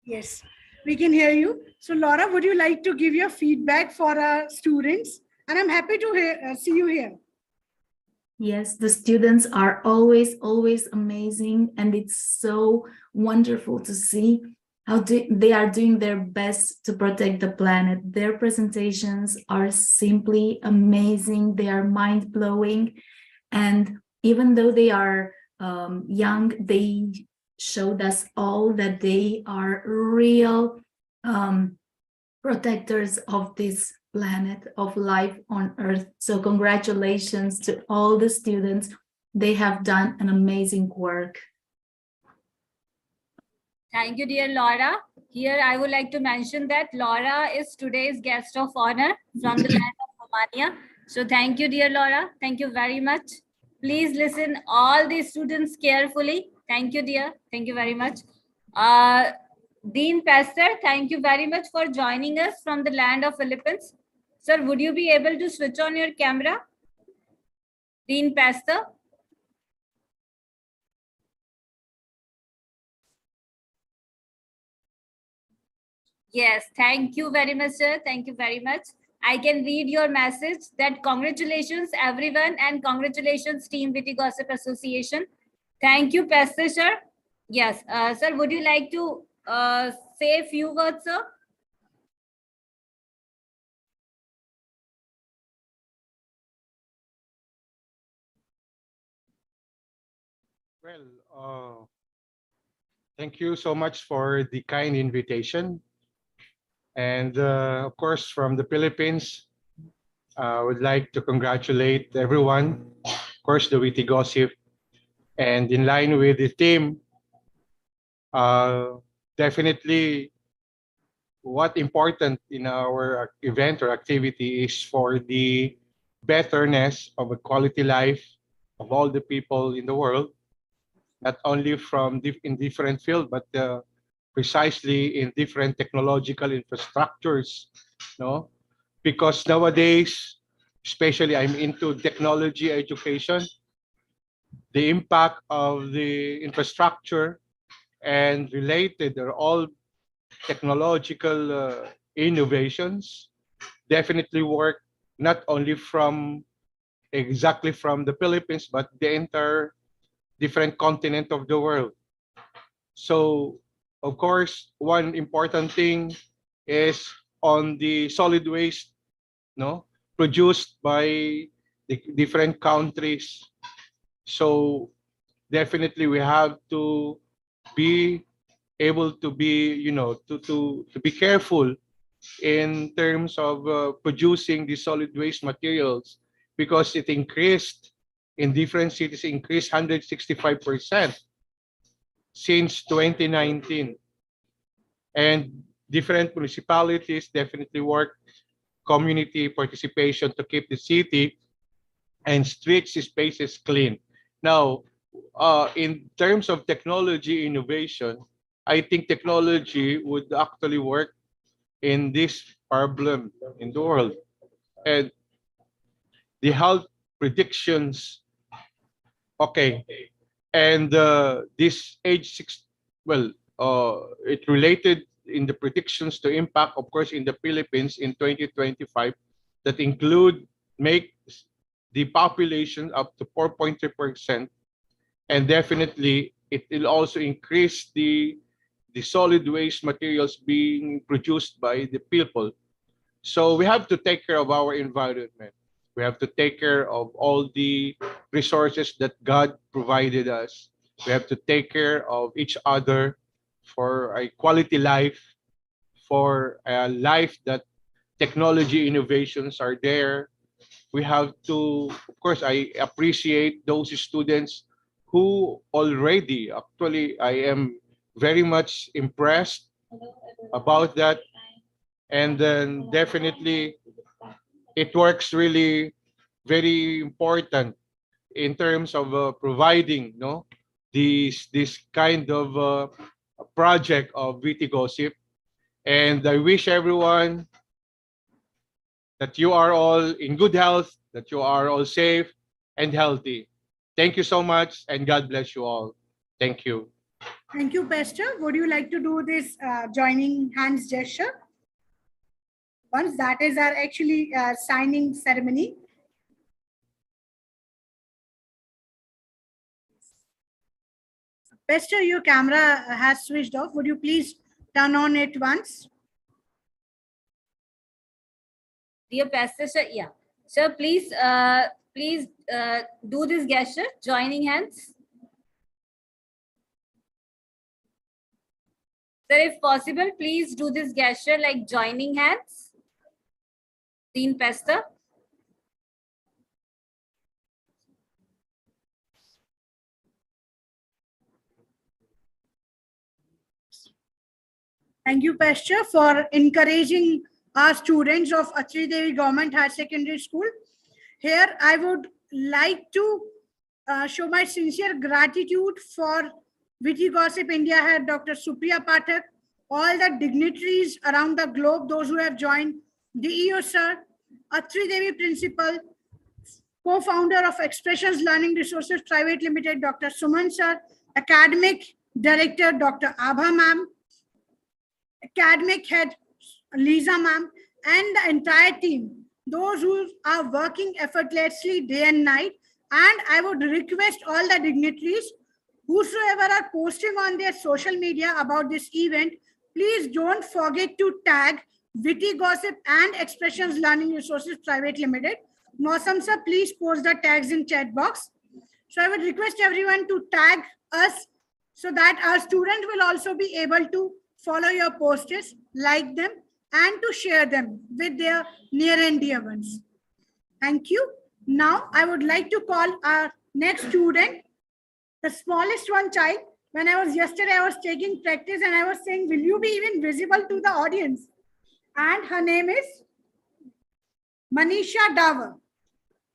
Yes, we can hear you. So Laura, would you like to give your feedback for our students? And I'm happy to see you here. Yes, the students are always amazing, and it's so wonderful to see how they are doing their best to protect the planet. Their presentations are simply amazing. They are mind-blowing, and even though they are young, they showed us all that they are real protectors of this planet, of life on Earth. So congratulations to all the students. They have done an amazing work. Thank you, dear Laura. Here, I would like to mention that Laura is today's guest of honor from the land of Romania. So thank you, dear Laura. Thank you very much. Please listen all the students carefully. Thank you, dear. Thank you very much. Dean Pastor, thank you very much for joining us from the land of Philippines. Sir, would you be able to switch on your camera? Dean Pastor. Yes, thank you very much, sir. Thank you very much. I can read your message that congratulations, everyone, and congratulations, Team Witty Gossip Association. Thank you, Pastor, sir. Yes, sir, would you like to say a few words, sir? Well, thank you so much for the kind invitation. And of course, from the Philippines, I would like to congratulate everyone, of course, the Witty Gossip. And in line with the theme, definitely what important in our event or activity is for the betterness of a quality life of all the people in the world, not only from in different fields, but precisely in different technological infrastructures, no? Because nowadays, especially I'm into technology education, the impact of the infrastructure and related are all technological innovations definitely work not only from exactly from the Philippines, but the entire different continent of the world. So, of course, one important thing is on the solid waste, no, produced by the different countries. So, definitely we have to be able to be, to be careful in terms of producing the solid waste materials, because it increased in different cities, increased 165% since 2019. And different municipalities definitely work community participation to keep the city and streets spaces clean. Now, in terms of technology innovation, I think technology would actually work in this problem in the world. And the health predictions. Okay, and this age six, well, it related in the predictions to impact, of course, in the Philippines in 2025 that include make the population up to 4.3%, and definitely it will also increase the solid waste materials being produced by the people. So we have to take care of our environment. We have to take care of all the resources that God provided us. We have to take care of each other for a quality life, for a life that technology innovations are there. We have to, of course, I appreciate those students who already, actually, I am very much impressed about that. And then definitely it works really very important in terms of providing this kind of project of Witty Gossip. And I wish everyone that you are all in good health, that you are all safe and healthy. Thank you so much, and God bless you all. Thank you. Thank you, Pastor. Would you like to do this joining hands gesture? Once that is our actually signing ceremony. Pastor, your camera has switched off. Would you please turn on it once? Dear Pastor, sir, yeah. Sir, please, do this gesture, joining hands. Sir, if possible, please do this gesture like joining hands. Dean Pastor. Thank you, Pastor, for encouraging our students of Atri Devi Government Higher Secondary School. Here, I would like to show my sincere gratitude for Witty Gossip India Head Dr. Supriya Pathak, all the dignitaries around the globe, those who have joined, DEO Sir, Atri Devi Principal, co-founder of Expressions Learning Resources Private Limited, Dr. Suman Sir, Academic Director, Dr. Abha Ma'am, Academic Head, Lisa Ma'am, and the entire team, those who are working effortlessly day and night. And I would request all the dignitaries, whosoever are posting on their social media about this event, please don't forget to tag Witty Gossip and Expressions Learning Resources Private Limited. Mosam sir, please post the tags in chat box. So I would request everyone to tag us so that our student will also be able to follow your posts, like them, and to share them with their near and dear ones. Thank you. Now, I would like to call our next student, the smallest one child. When I was yesterday, I was taking practice and I was saying, will you be even visible to the audience? And her name is Manisha Davar.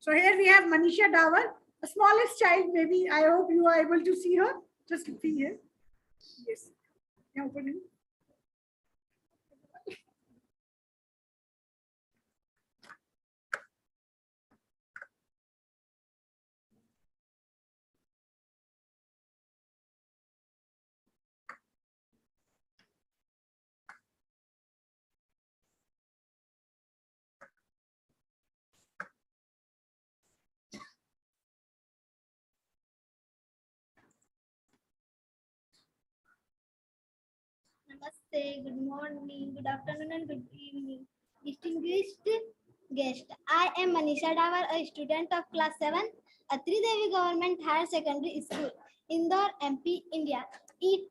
So here we have Manisha Davar, the smallest child. Maybe I hope you are able to see her. Just see here. Yes. Yeah, open it. Namaste, good morning, good afternoon, and good evening. Distinguished guest, I am Manisha Davar, a student of class 7, Atri Devi Government Higher Secondary School, Indore, MP, India. It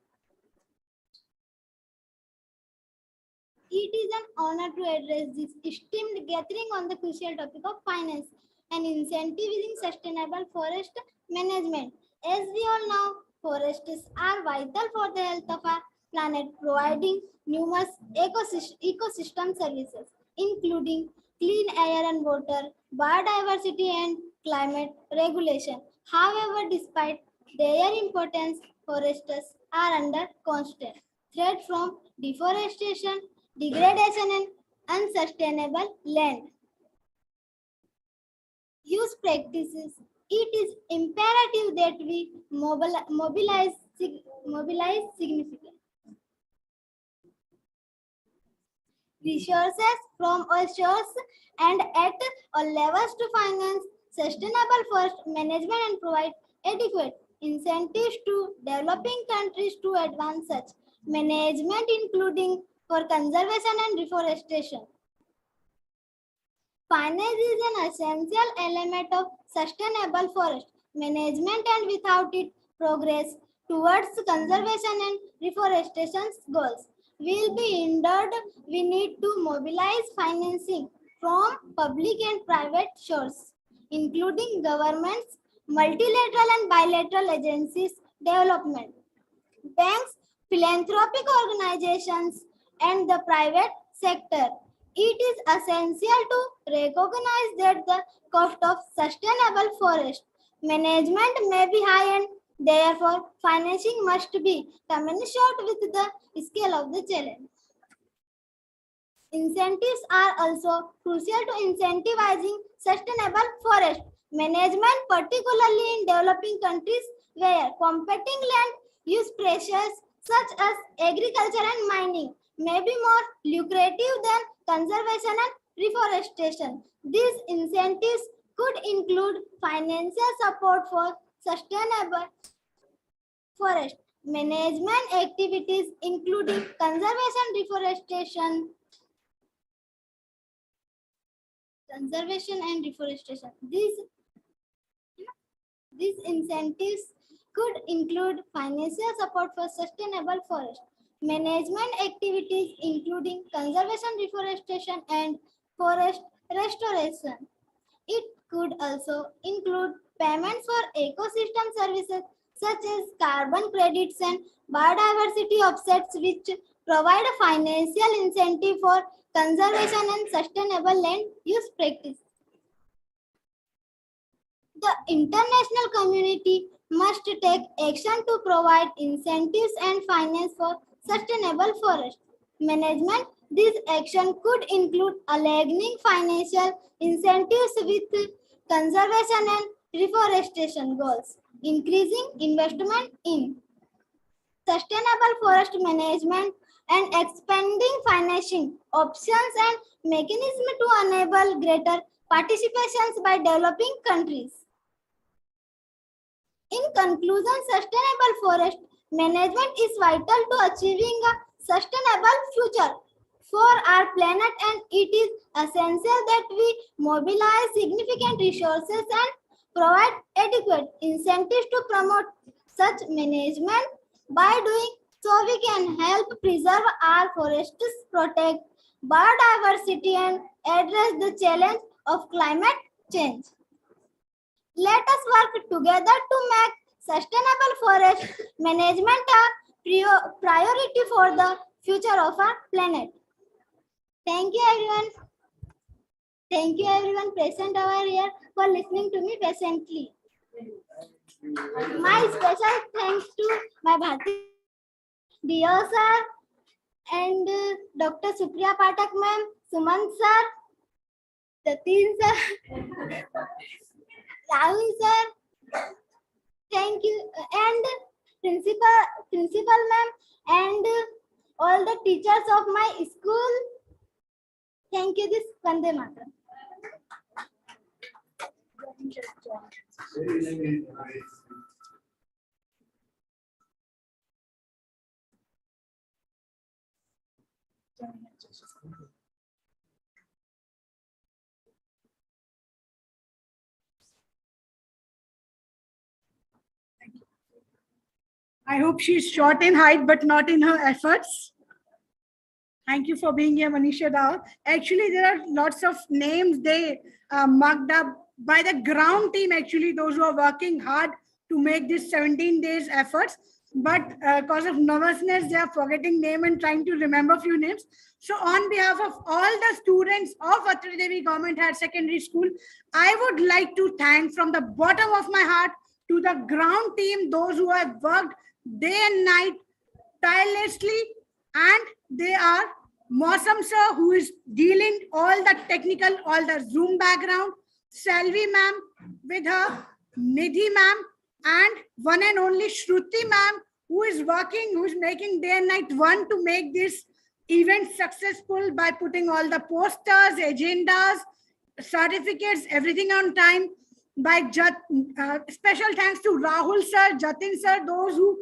is an honor to address this esteemed gathering on the crucial topic of finance and incentivizing sustainable forest management. As we all know, forests are vital for the health of our planet, providing numerous ecosystem services, including clean air and water, biodiversity, and climate regulation. However, despite their importance, forests are under constant threat from deforestation, degradation, and unsustainable land use practices. It is imperative that we mobilize significant resources from all sources and at all levels to finance sustainable forest management and provide adequate incentives to developing countries to advance such management, including for conservation and reforestation. Finance is an essential element of sustainable forest management, and without it, progress towards conservation and reforestation goals will be hindered. We need to mobilize financing from public and private sources, including governments, multilateral and bilateral agencies, development banks, philanthropic organizations, and the private sector. It is essential to recognize that the cost of sustainable forest management may be high, and therefore financing must be commensurate with the scale of the challenge. Incentives are also crucial to incentivizing sustainable forest management, particularly in developing countries where competing land use pressures such as agriculture and mining may be more lucrative than conservation and reforestation. These incentives could include financial support for sustainable forest management activities, including conservation, and reforestation. These incentives could include financial support for sustainable forest management activities, including conservation, reforestation, and forest restoration. It could also include payments for ecosystem services such as carbon credits and biodiversity offsets, which provide a financial incentive for conservation and sustainable land use practice. The international community must take action to provide incentives and finance for sustainable forest management. This action could include aligning financial incentives with conservation and reforestation goals, increasing investment in sustainable forest management, and expanding financing options and mechanisms to enable greater participations by developing countries. In conclusion, sustainable forest management is vital to achieving a sustainable future for our planet, and it is essential that we mobilize significant resources and provide adequate incentives to promote such management. By doing so, we can help preserve our forests, protect biodiversity, and address the challenge of climate change. Let us work together to make sustainable forest management a priority for the future of our planet. Thank you, everyone. Thank you, everyone present over here for listening to me patiently. My special thanks to my Bharti dear sir and Dr. Supriya Patak ma'am, Sumant sir, Jatin sir, Rahul sir, thank you, and principal ma'am, and all the teachers of my school. Thank you. This Vande Mataram. I hope she's short in height, but not in her efforts. Thank you for being here, Manisha Dao. Actually, there are lots of names they marked up by the ground team, actually, those who are working hard to make this 17 days efforts. But because of nervousness, they are forgetting name and trying to remember a few names. So on behalf of all the students of Atri Devi Government Higher Secondary School, I would like to thank from the bottom of my heart to the ground team, those who have worked day and night tirelessly, and they are Mosam sir, who is dealing all the technical, all the Zoom background, Salvi ma'am with her, Nidhi ma'am, and one and only Shruti ma'am, who is working, who is making day and night one to make this event successful by putting all the posters, agendas, certificates, everything on time. Special thanks to Rahul sir, Jatin sir, those who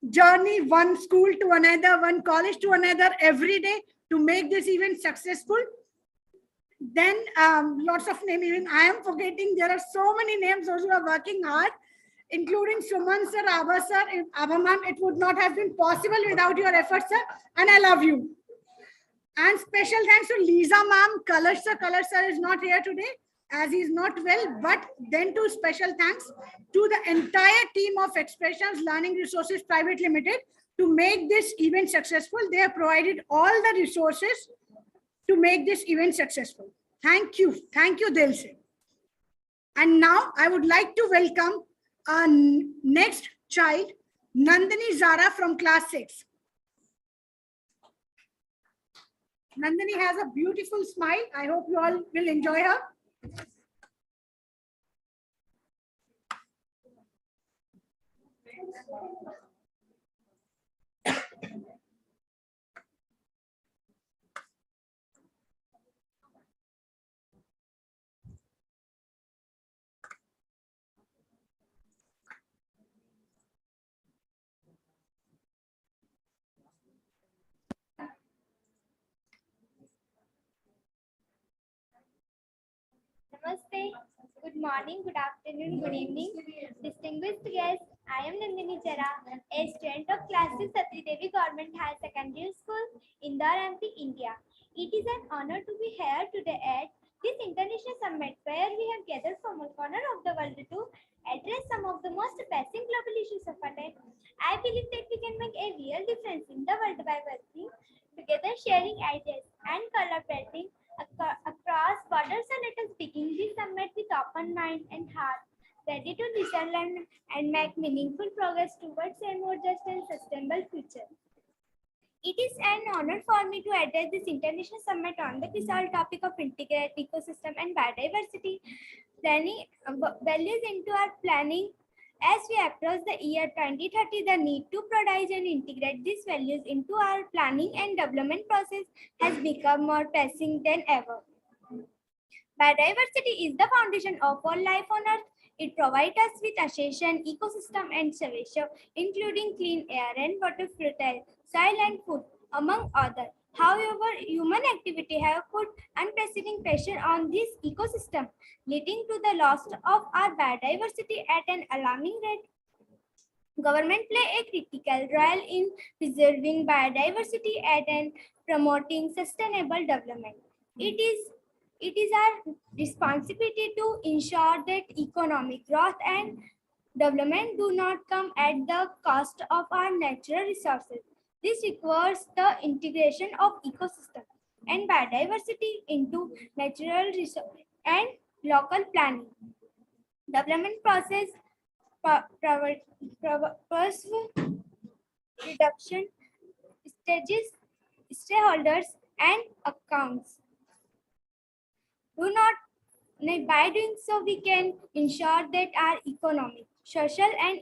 journey one school to another, one college to another every day to make this event successful. Then lots of names, even I am forgetting, there are so many names, those who are working hard, including Suman sir, Abha sir, Abha ma'am. It would not have been possible without your efforts, sir, and I love you. And special thanks to Lisa ma'am, Kalash sir is not here today as he is not well, but then to special thanks to the entire team of Expressions Learning Resources Private Limited to make this event successful. They have provided all the resources to make this event successful. Thank you, Dilse. And now I would like to welcome our next child, Nandini Zara from class 6. Nandini has a beautiful smile. I hope you all will enjoy her. Namaste. Good morning, good afternoon, good evening. Distinguished guests, I am Nandini Jara, a student of class 6 Satri Devi Government Higher Secondary School, Indore, MP, India. It is an honor to be here today at this international summit where we have gathered from all corners of the world to address some of the most pressing global issues of our day. I believe that we can make a real difference in the world by working together, sharing ideas and collaborating across borders. So let us begin this summit with open mind and heart, ready to listen, learn, and make meaningful progress towards a more just and sustainable future. It is an honor for me to address this international summit on the crucial topic of integrated ecosystem and biodiversity, planning values into our planning. As we approach the year 2030, the need to produce and integrate these values into our planning and development process has become more pressing than ever. Biodiversity is the foundation of all life on Earth. It provides us with essential ecosystem and services, including clean air and water, fertile soil and food, among others. However, human activity have put unprecedented pressure on this ecosystem, leading to the loss of our biodiversity at an alarming rate. Government play a critical role in preserving biodiversity and promoting sustainable development. It is our responsibility to ensure that economic growth and development do not come at the cost of our natural resources. This requires the integration of ecosystem and biodiversity into natural resources and local planning. Development process reduction stages, stakeholders, and accounts. Do not, by doing so, we can ensure that our economic, social, and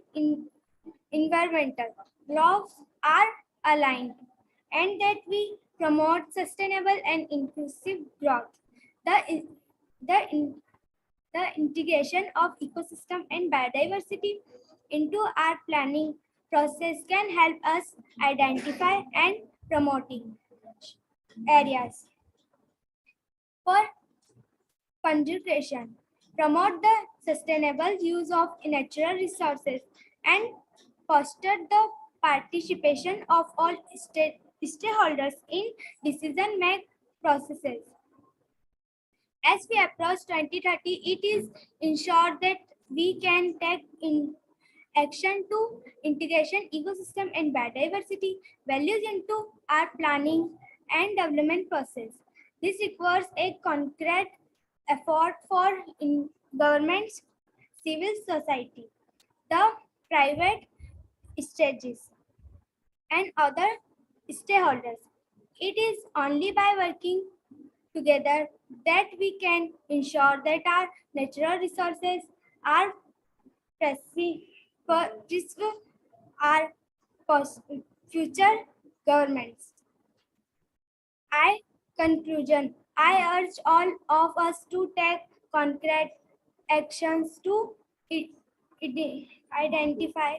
environmental laws are aligned and that we promote sustainable and inclusive growth. The integration of ecosystem and biodiversity into our planning process can help us identify and promoting areas for conservation, promote the sustainable use of natural resources, and foster the participation of all stakeholders in decision-making processes. As we approach 2030, it is ensured that we can take in action to integration, ecosystem, and biodiversity values into our planning and development process. This requires a concrete effort for governments, civil society, the private stages, and other stakeholders. It is only by working together that we can ensure that our natural resources are preserved our future governments. Conclusion. I urge all of us to take concrete actions to identify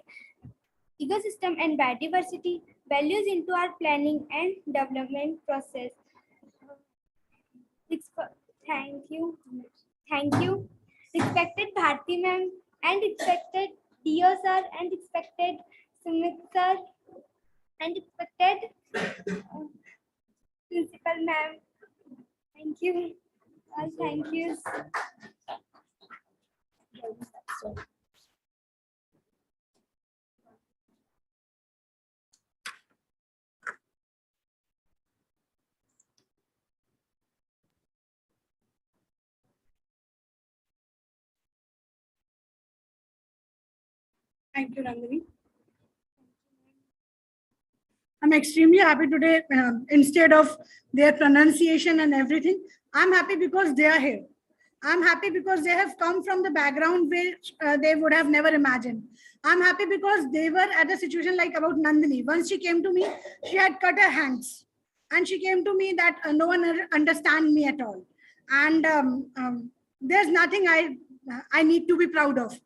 ecosystem and biodiversity values into our planning and development process. Thank you. Thank you. Respected Bharti ma'am and respected Dio sir and respected Sumit sir and respected principal ma'am. Thank you. Thank you. Thank you, Nandini. I'm extremely happy today. Instead of their pronunciation and everything, I'm happy because they are here. I'm happy because they have come from the background which they would have never imagined. I'm happy because they were at a situation like about Nandini. Once she came to me, she had cut her hands. And she came to me that no one understands me at all. And there's nothing I need to be proud of.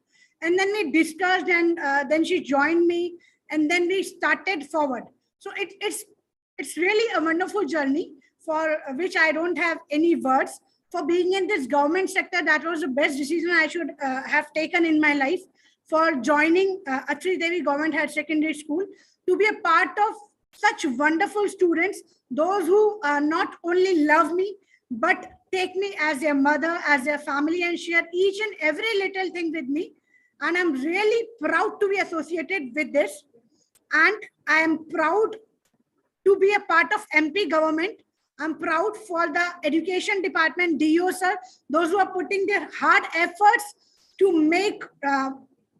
And then we discussed and then she joined me and then we started forward. So it's really a wonderful journey for which I don't have any words. For being in this government sector, that was the best decision I should have taken in my life, for joining Atri Devi Government Higher Secondary School, to be a part of such wonderful students, those who not only love me, but take me as their mother, as their family, and share each and every little thing with me. And I'm really proud to be associated with this. And I am proud to be a part of MP government. I'm proud for the education department, DO sir, those who are putting their hard efforts to make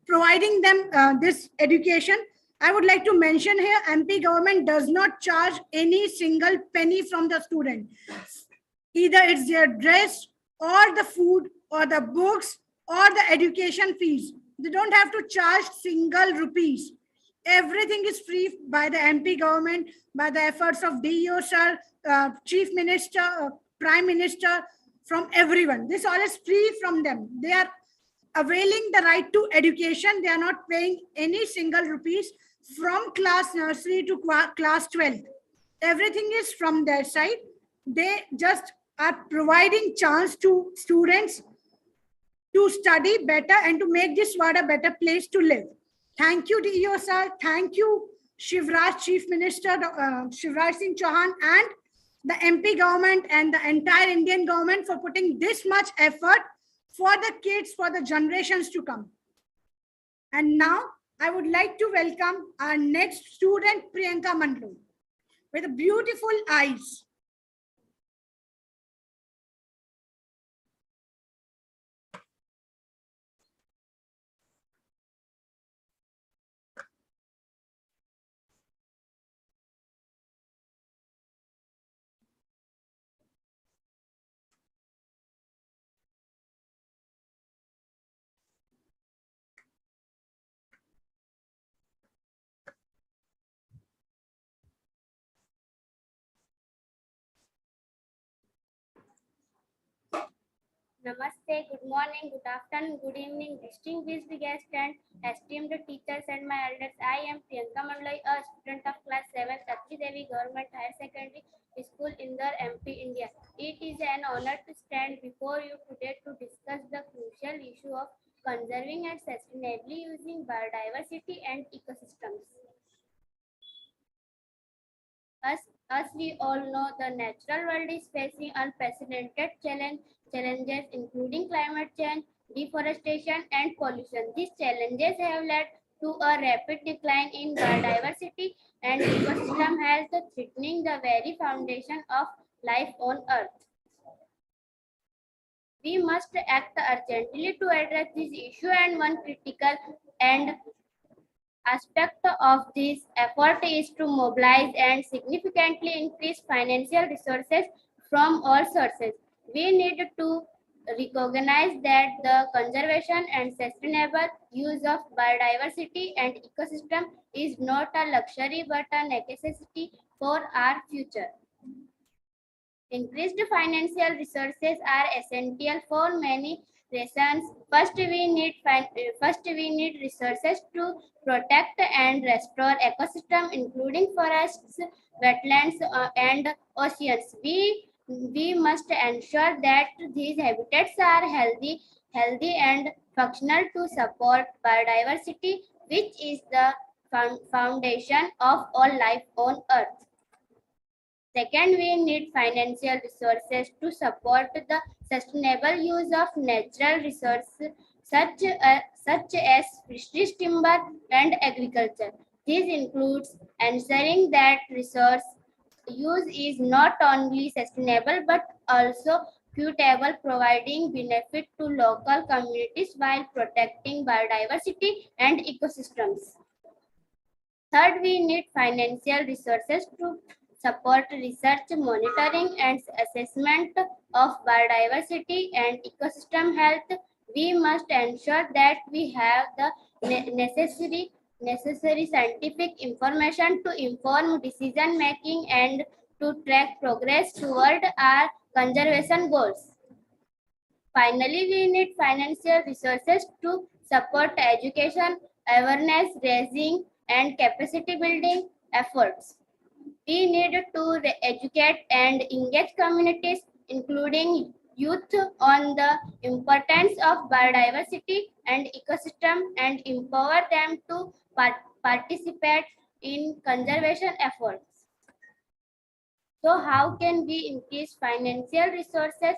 providing them this education. I would like to mention here, MP government does not charge any single penny from the student. Either it's their dress or the food or the books or the education fees. They don't have to charge single rupees. Everything is free by the MP government, by the efforts of DO sir, Chief Minister, Prime Minister, from everyone. This all is free from them. They are availing the right to education. They are not paying any single rupees from class nursery to class 12th. Everything is from their side. They just are providing chance to students to study better and to make this world a better place to live. Thank you, DO sir. Thank you, Shivraj, Chief Minister, Shivraj Singh Chauhan, and the MP government and the entire Indian government for putting this much effort for the kids, for the generations to come. And now I would like to welcome our next student, Priyanka Mandlu, with beautiful eyes. Namaste, good morning, good afternoon, good evening, distinguished guests and esteemed teachers and my elders. I am Priyanka Mandlu, a student of class 7, Atri Devi Government Higher Secondary School, Indore, MP, India. It is an honor to stand before you today to discuss the crucial issue of conserving and sustainably using biodiversity and ecosystems. As we all know, the natural world is facing unprecedented challenges, including climate change, deforestation, and pollution. These challenges have led to a rapid decline in biodiversity and ecosystem health, threatening the very foundation of life on Earth. We must act urgently to address this issue, and one critical and aspect of this effort is to mobilize and significantly increase financial resources from all sources. We need to recognize that the conservation and sustainable use of biodiversity and ecosystem is not a luxury but a necessity for our future. Increased financial resources are essential for many reasons. First, we need resources to protect and restore ecosystem, including forests, wetlands, and oceans. We must ensure that these habitats are healthy and functional to support biodiversity, which is the foundation of all life on Earth. Second, we need financial resources to support the sustainable use of natural resources such as fisheries, timber, and agriculture. This includes ensuring that resource use is not only sustainable but also equitable, providing benefit to local communities while protecting biodiversity and ecosystems. Third, we need financial resources to support research, monitoring, and assessment of biodiversity and ecosystem health. We must ensure that we have the necessary scientific information to inform decision making and to track progress toward our conservation goals. Finally, we need financial resources to support education, awareness raising, and capacity building efforts. We need to educate and engage communities, including youth, on the importance of biodiversity and ecosystem and empower them to participate in conservation efforts. So how can we increase financial resources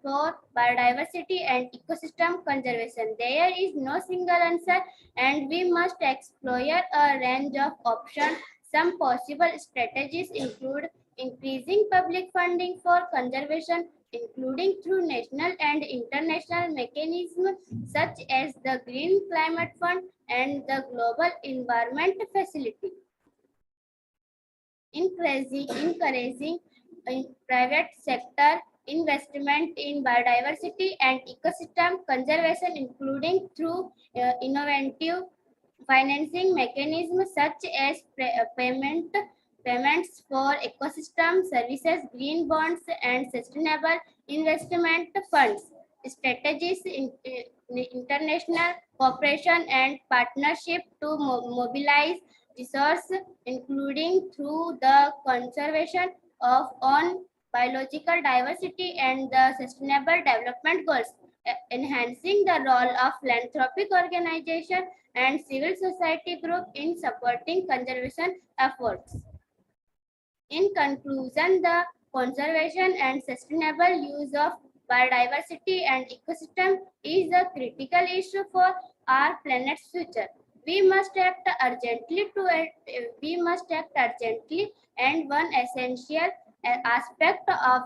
for biodiversity and ecosystem conservation? There is no single answer, and we must explore a range of options. Some possible strategies include increasing public funding for conservation, including through national and international mechanisms such as the Green Climate Fund and the Global Environment Facility. Encouraging private sector investment in biodiversity and ecosystem conservation, including through innovative financing mechanisms such as payments for ecosystem services, green bonds, and sustainable investment funds. Strategies in international cooperation and partnership to mobilize resources, including through the conservation of on biological diversity and the sustainable development goals, enhancing the role of philanthropic organizations and civil society groups in supporting conservation efforts. In conclusion, the conservation and sustainable use of biodiversity and ecosystem is a critical issue for our planet's future. We must act urgently and one essential aspect of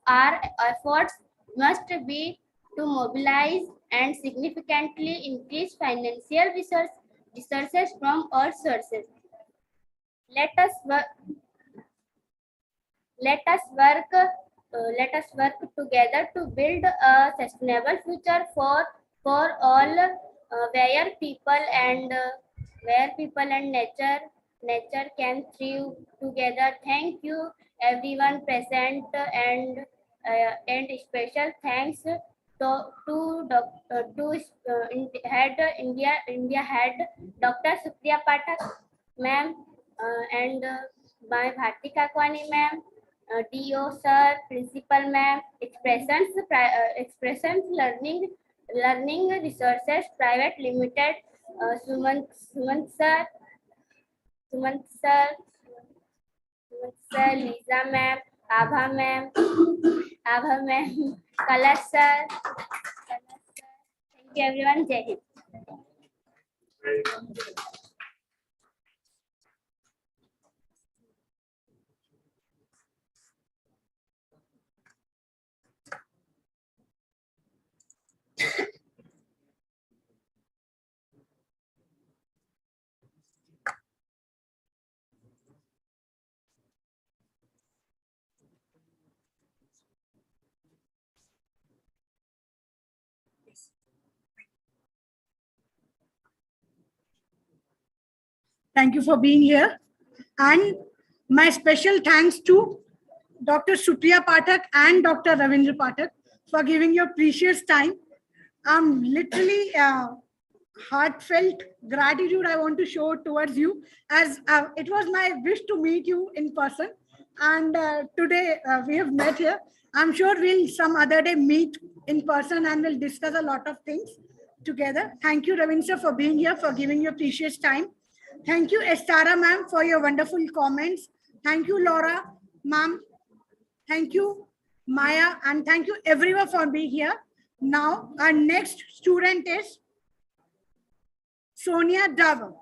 our efforts must be to mobilize and significantly increase financial resources from all sources. Let us work together to build a sustainable future for all, where people and nature can thrive together. Thank you everyone present, and special thanks to head India head Dr. Supriya Pathak ma'am, and my Bharti Kakwani ma'am, DO sir, principal ma'am, expressions learning resources private limited, Sumant sir, Lisa ma'am, Abha ma'am, Kalash sir. Thank you everyone. Jai Hind. Thank you for being here. And my special thanks to Dr. Supriya Pathak and Dr. Ravindra Pathak for giving your precious time. I'm literally heartfelt gratitude I want to show towards you, as it was my wish to meet you in person. And today we have met here. I'm sure we'll some other day meet in person and we'll discuss a lot of things together. Thank you, Ravindra, for being here, for giving your precious time. Thank you, Estara ma'am, for your wonderful comments. Thank you, Laura ma'am. Thank you, Maya, and thank you everyone for being here. Now, our next student is Sonia Dava.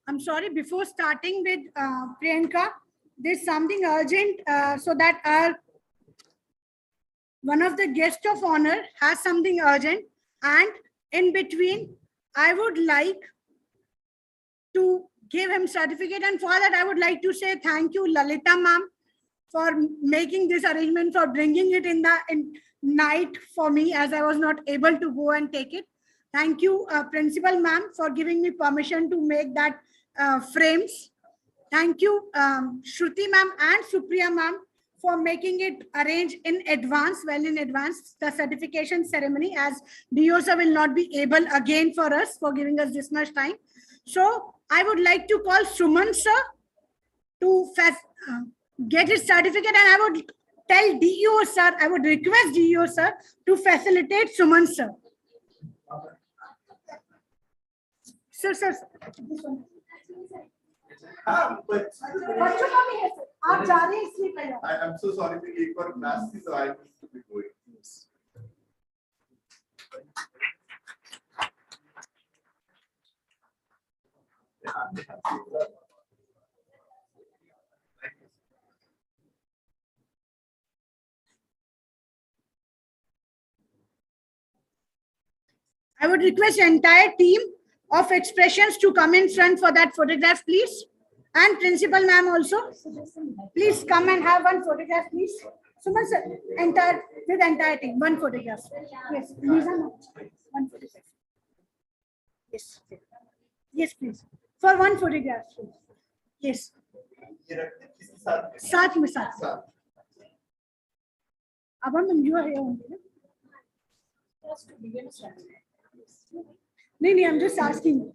I'm sorry, before starting with Priyanka, there's something urgent so that our one of the guests of honor has something urgent, and in between, I would like to give him certificate, and for that I would like to say thank you, Lalita ma'am, for making this arrangement, for bringing it in the night for me, as I was not able to go and take it. Thank you, Principal ma'am, for giving me permission to make that frames. Thank you, Shruti ma'am and Supriya ma'am, for making it arrange in advance, well in advance, the certification ceremony, as DO sir will not be able again for us, for giving us this much time. So I would like to call Suman sir to get his certificate, and I would tell DO sir, I would request DO sir to facilitate Suman sir. Sir, this one. I'm so sorry, एक बार class थी, so I need to be going. I would request the entire team of expressions to come in front for that photograph, please. And principal ma'am also. Please come and have one photograph, please. Suman sir, with entire team, one photograph. Yes, Lisa, one photograph. Yes. Yes, please. For one photograph. Yes. साथ में साथ. अब हम जो है होंगे ना. नहीं, I'm just asking.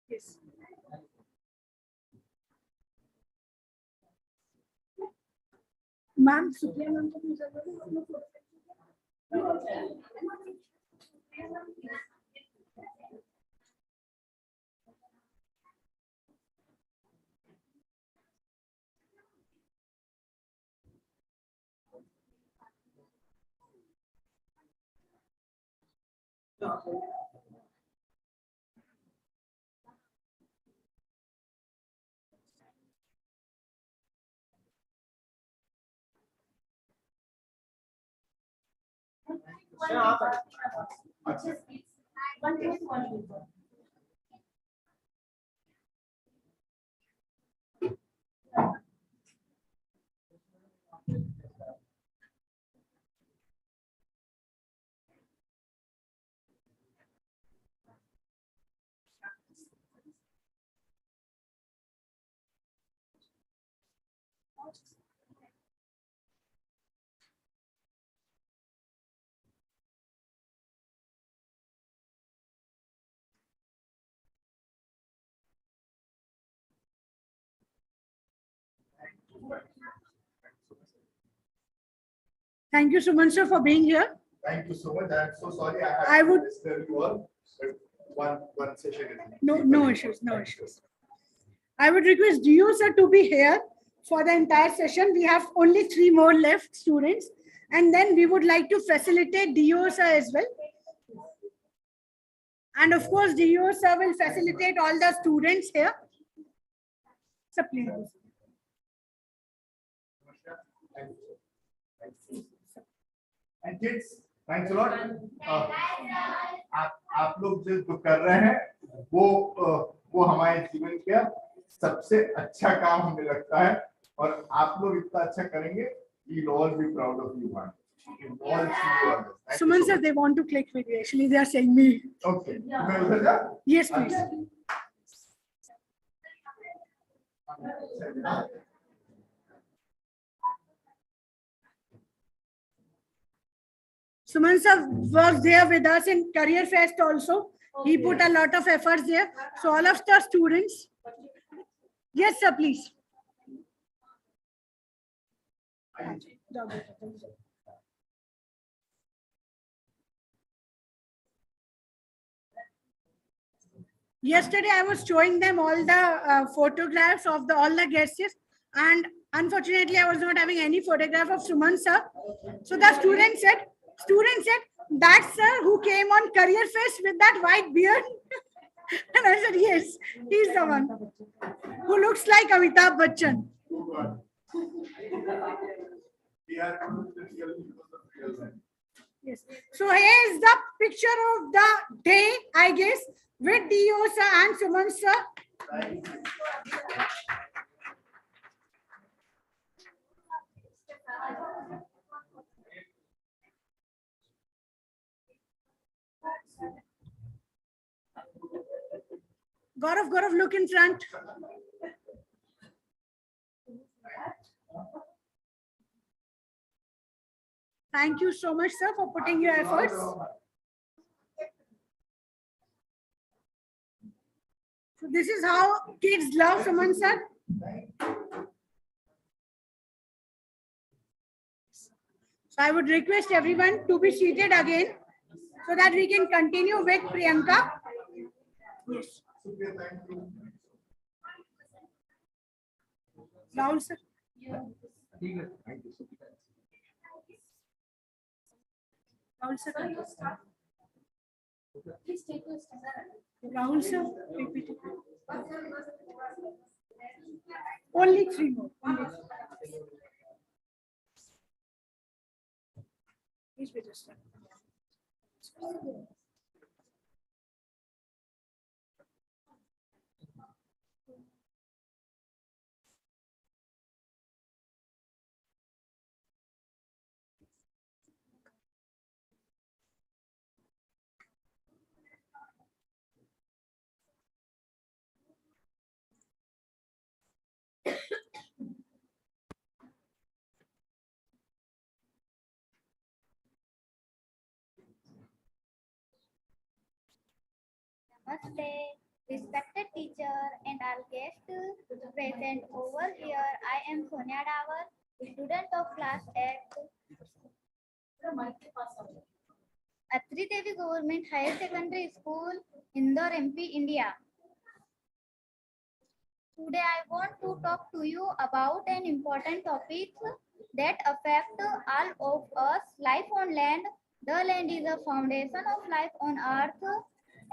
Yes. Ma'am, Supriya ma'am को पूछा था. Thank you, Suman sir, for being here. Thank you so much. I'm so sorry. I would disturb you all, but one session is no issues. I would request DO sir to be here for the entire session. We have only 3 more left students, And then we would like to facilitate DO sir as well. And of course, DO sir will facilitate all the students here. So please. And kids, thanks a lot. आप लोग जो कर रहे हैं वो हमारे जीवन का सबसे अच्छा काम हमें लगता है और आप लोग इतना अच्छा करेंगे, we'll all be proud of you, man. All see you on this. Suman sir, they want to click with you. Actually, they are saying me. Okay. मैं उधर जा? Yes, please. Suman sir was there with us in Career Fest also. He put a lot of efforts there. So all of the students. Yes, sir, please. Yesterday, I was showing them all the photographs of all the guests, and unfortunately, I was not having any photograph of Suman sir. So the student said, that sir who came on Career Fest with that white beard. And I said, yes, he's the one who looks like Amitabh Bachchan. Yes. So here is the picture of the day, I guess, with DO sir and Suman sir. Gaurav, look in front. Thank you so much, sir, for putting your efforts. So this is how kids love Suman sir. So I would request everyone to be seated again so that we can continue with Priyanka. Yes. Rahul sir. Rahul sir. Please take your stand. Rahul sir, repeat it. Only 3 more. Please be just. Namaste, respected teacher and all guests present over here. I am Sonia Davar, student of class 8. Atri Devi Government Higher Secondary School, Indore, MP, India. Today I want to talk to you about an important topic that affect all of us, life on land. The land is the foundation of life on earth,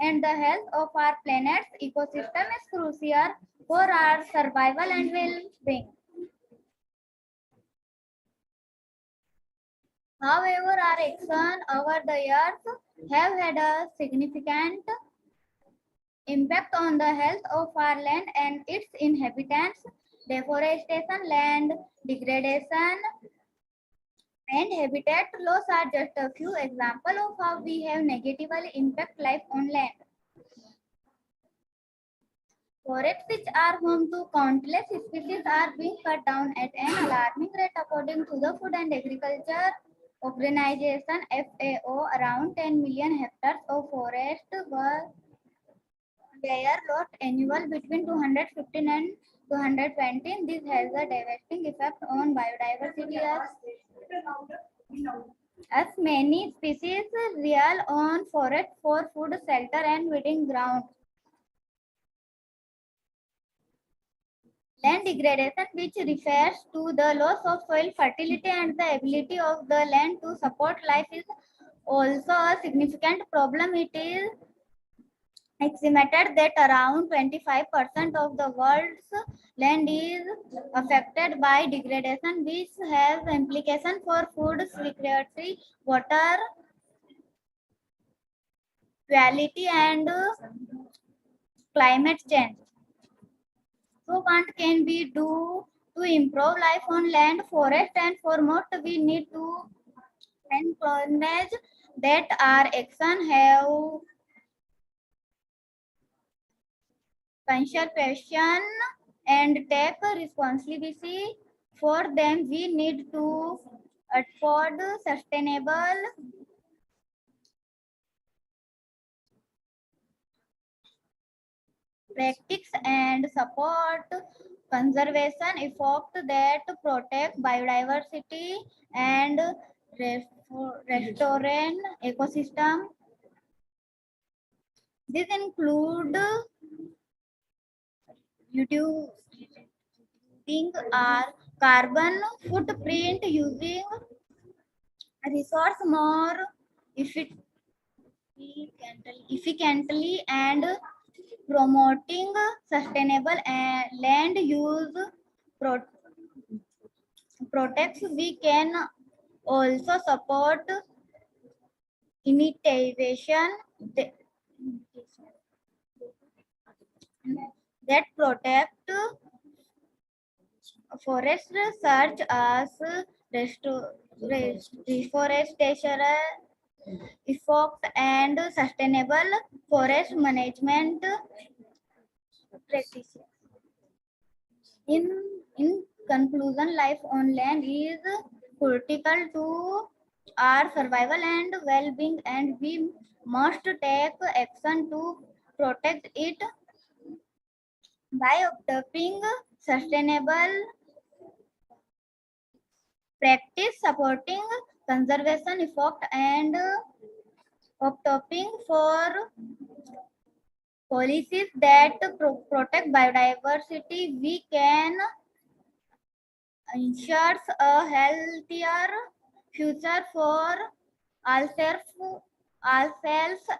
and the health of our planet's ecosystem is crucial for our survival and well-being. However, our actions over the earth have had a significant impact on the health of our land and its inhabitants. Deforestation, land degradation, and habitat loss are just a few examples of how we have negatively impact life on land. Forests, which are home to countless species, are being cut down at an alarming rate. According to the Food and Agriculture Organization (FAO), around 10 million hectares of forest were lost annual between 215 and 220. This has a devastating effect on biodiversity as many species rely on forest for food, shelter, and breeding ground. Land degradation, which refers to the loss of soil fertility and the ability of the land to support life, is also a significant problem. It is estimated that around 25% of the world's land is affected by degradation, which has implications for food security, water quality, and climate change. So what can we do to improve life on land, forest, and foremost we need to acknowledge that our action have conservation and take responsibility for them. We need to afford sustainable practice and support conservation efforts that protect biodiversity and restore ecosystem. This include reducing our carbon footprint, using resource more efficiently, and promoting sustainable land use protects. We can also support initiation that protect forest, such as reforestation effect and sustainable forest management practices. In conclusion, life on land is critical to our survival and well-being, and we must take action to protect it by adopting sustainable practice, supporting conservation effort, and opting for policies that protect biodiversity. We can ensure a healthier future for ourselves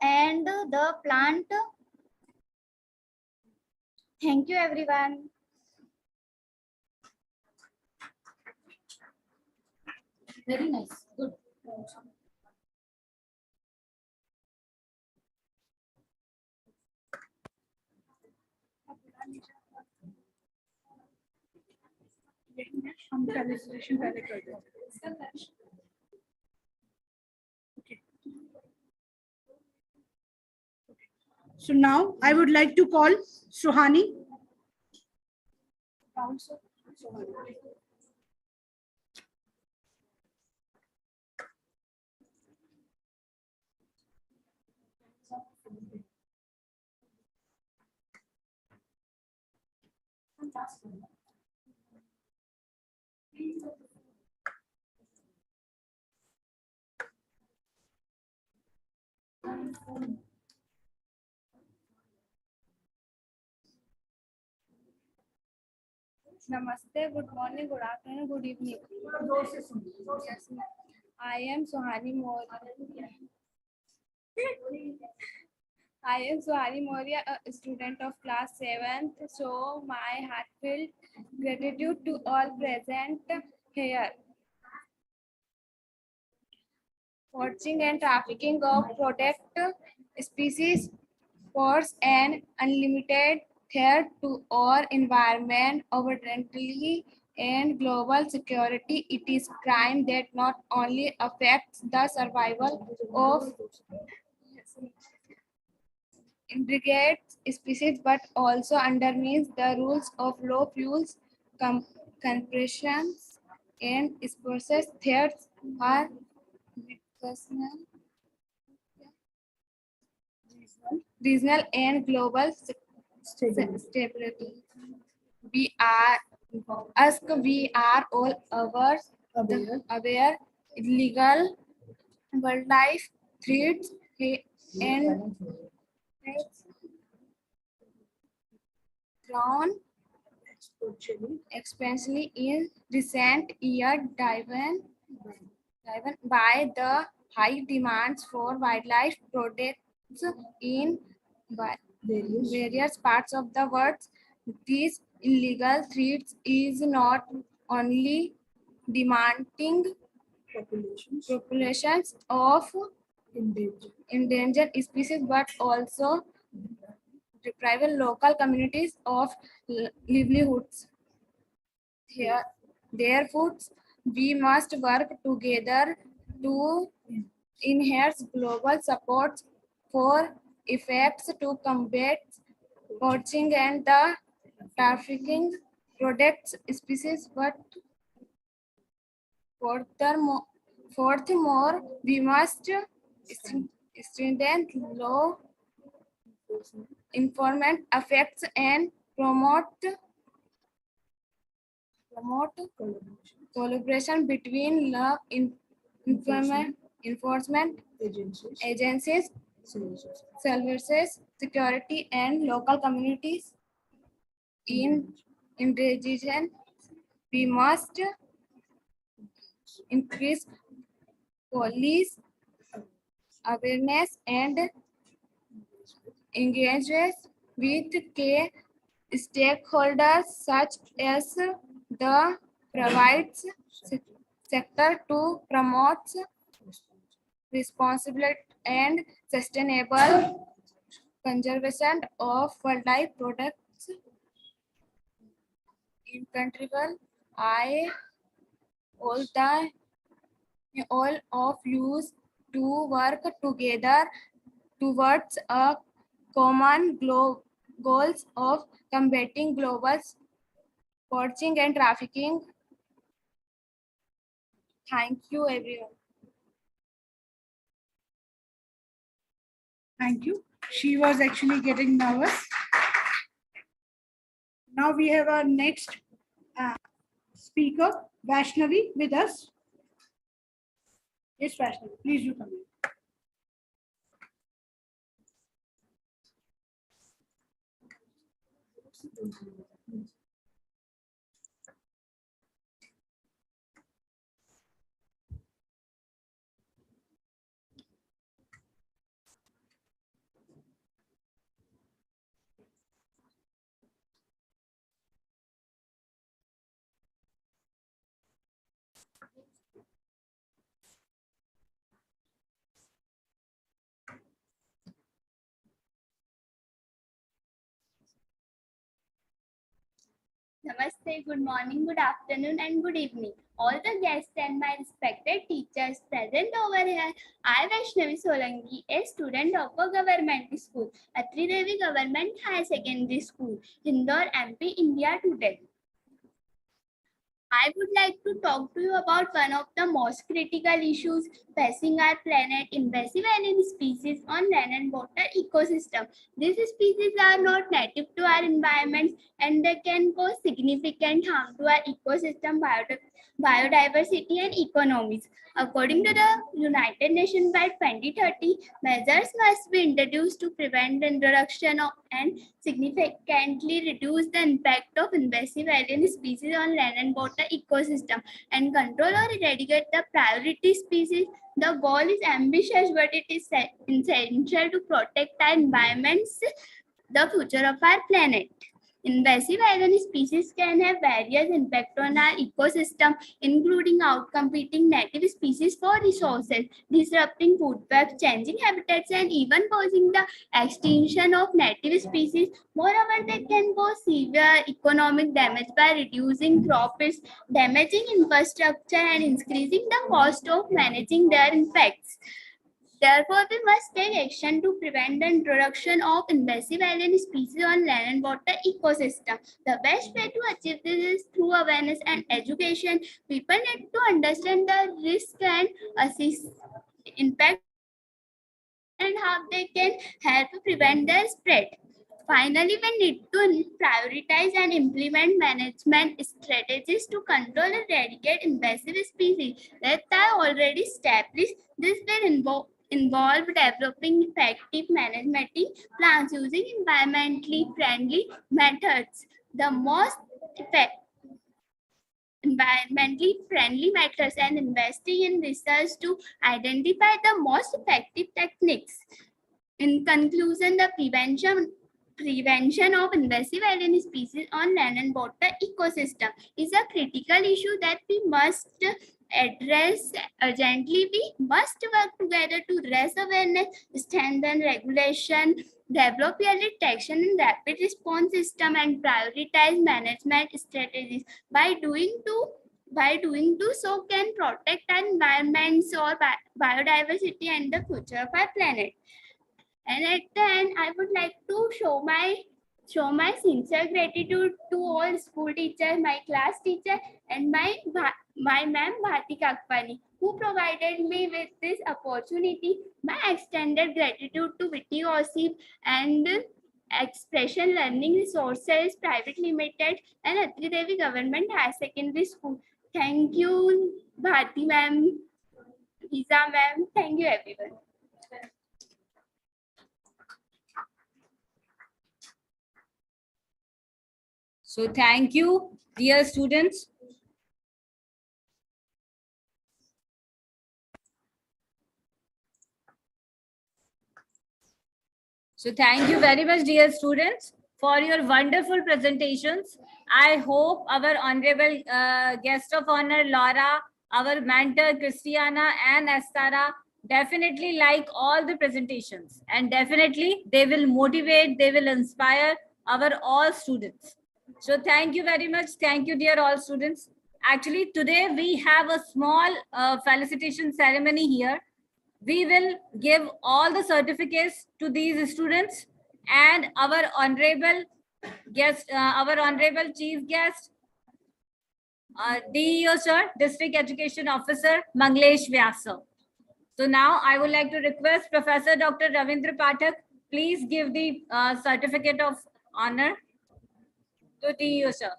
and the plant. Thank you, everyone. Very nice. Good. हम पहले session पहले कर देते हैं. Okay. So now I would like to call Suhani. Namaste, good morning, good afternoon, good evening. Yes, I am Suhani Moria. I am Suhani Moria, a student of class 7th. So my heartfelt gratitude to all present here. Poaching and trafficking of product species pose an unlimited threat to our environment, environmentally, and global security. It is crime that not only affects the survival of endangered species but also undermines the rules of low fuels compressions and species threats are regional and global stability. We are all aware illegal wildlife threats and ground especially in recent years, driven by the high demands for wildlife products in various parts of the world. These illegal threats is not only demanding populations of endangered species but also depriving local communities of livelihoods. Here, therefore, we must work together to enhance global support for efforts to combat poaching and the trafficking products species. But furthermore, we must strengthen law enforcement effects and promote collaboration between law enforcement agencies, services, security, and local communities. In addition, we must increase police awareness and engage with key stakeholders such as the private sector to promote responsible and sustainable conservation of wildlife products in country. I all of you to work together towards a common goals of combating global poaching and trafficking. Thank you, everyone. Thank you. She was actually getting nervous. Now we have our next speaker, Vaishnavi, with us. Yes, Vaishnavi, please do come in. Namaste, good morning, good afternoon, and good evening. All the guests and my respected teachers present over here. I, Vaishnavi Solanki, a student of a government school, Atri Devi Government High Secondary School, Indore, MP, India today. I would like to talk to you about one of the most critical issues facing our planet, invasive alien species on land and water ecosystem. These species are not native to our environments and they can cause significant harm to our ecosystem, biodiversity and economies. According to the United Nations, by 2030, measures must be introduced to prevent the introduction of and significantly reduce the impact of invasive alien species on land and water ecosystem and control or eradicate the priority species. The goal is ambitious, but it is essential to protect our environments, the future of our planet. Invasive alien species can have various impacts on our ecosystem, including outcompeting native species for resources, disrupting food webs, changing habitats, and even causing the extinction of native species. Moreover, they can cause severe economic damage by reducing crop yields, damaging infrastructure, and increasing the cost of managing their impacts. Therefore, we must take action to prevent the introduction of invasive alien species on land and water ecosystem. The best way to achieve this is through awareness and education. People need to understand the risk and assess impact and how they can help prevent their spread. Finally, we need to prioritize and implement management strategies to control and eradicate invasive species that are already established. This will involve developing effective management plans using environmentally friendly methods. The most environmentally friendly methods and investing in research to identify the most effective techniques. In conclusion, the prevention of invasive alien species on land and water ecosystem is a critical issue that we must address urgently. We must work together to raise awareness, strengthen regulation, develop early detection and rapid response system, and prioritize management strategies. By doing so can protect our environments or biodiversity and the future of our planet. And at the end, I would like to show my sincere gratitude to all school teachers, my class teacher, and my ma'am Bharti Kakpani, who provided me with this opportunity. My extended gratitude to Witty Gossip and Expression Learning Resources Private Limited and Atri Devi Government Higher Secondary School. Thank you, Bharti ma'am, Lisa ma'am. Thank you, everyone. So thank you, dear students. So thank you very much, dear students, for your wonderful presentations. I hope our honorable guest of honor, Laura, our mentor, Christiana, and Estara, definitely like all the presentations. And definitely, they will motivate, they will inspire our all students. So thank you very much. Thank you, dear all students. Actually, today we have a small felicitation ceremony here. We will give all the certificates to these students and our honorable guest, our honorable chief guest, DEO sir, District Education Officer, Manglesh Vyasa. So now I would like to request Professor Dr. Ravindra Pathak, please give the certificate of honor to DEO sir.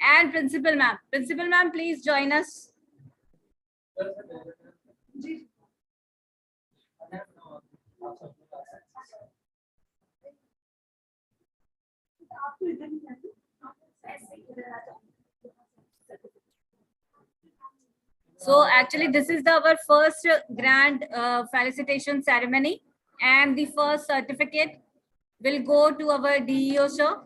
And Principal ma'am. Principal ma'am, please join us. So actually, this is our first grand felicitation ceremony, and the first certificate will go to our DEO sir.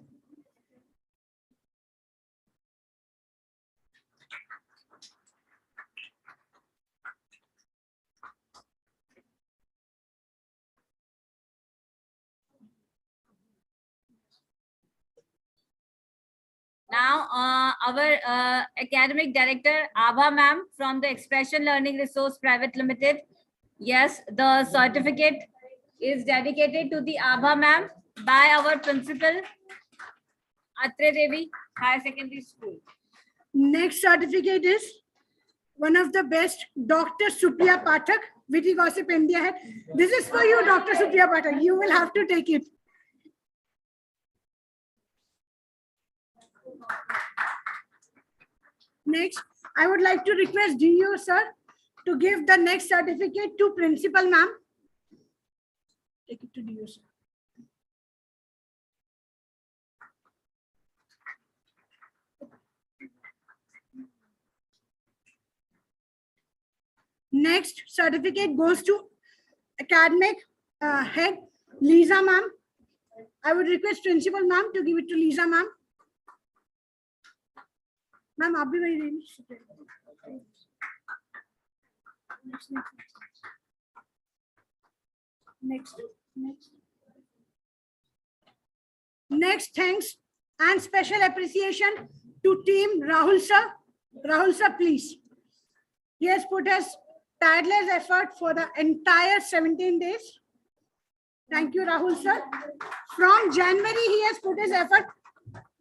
Now, our academic director, Abha ma'am from the Expression Learning Resource Private Limited. Yes, the certificate is dedicated to the Abha ma'am by our principal, Atre Devi Higher Secondary School. Next certificate is one of the best, Dr. Supriya Pathak, Witty Gossip India Head. This is for you, Dr. Supriya Pathak. You will have to take it. Next, I would like to request DU sir to give the next certificate to Principal ma'am. Take it to DU sir. Next certificate goes to academic head Lisa ma'am. I would request Principal ma'am to give it to Lisa ma'am. Ma'am, आप भी वही रही। Next, thanks and special appreciation to team Rahul sir. Rahul sir, please. He has put his tireless effort for the entire 17 days. Thank you, Rahul sir. From January, he has put his effort.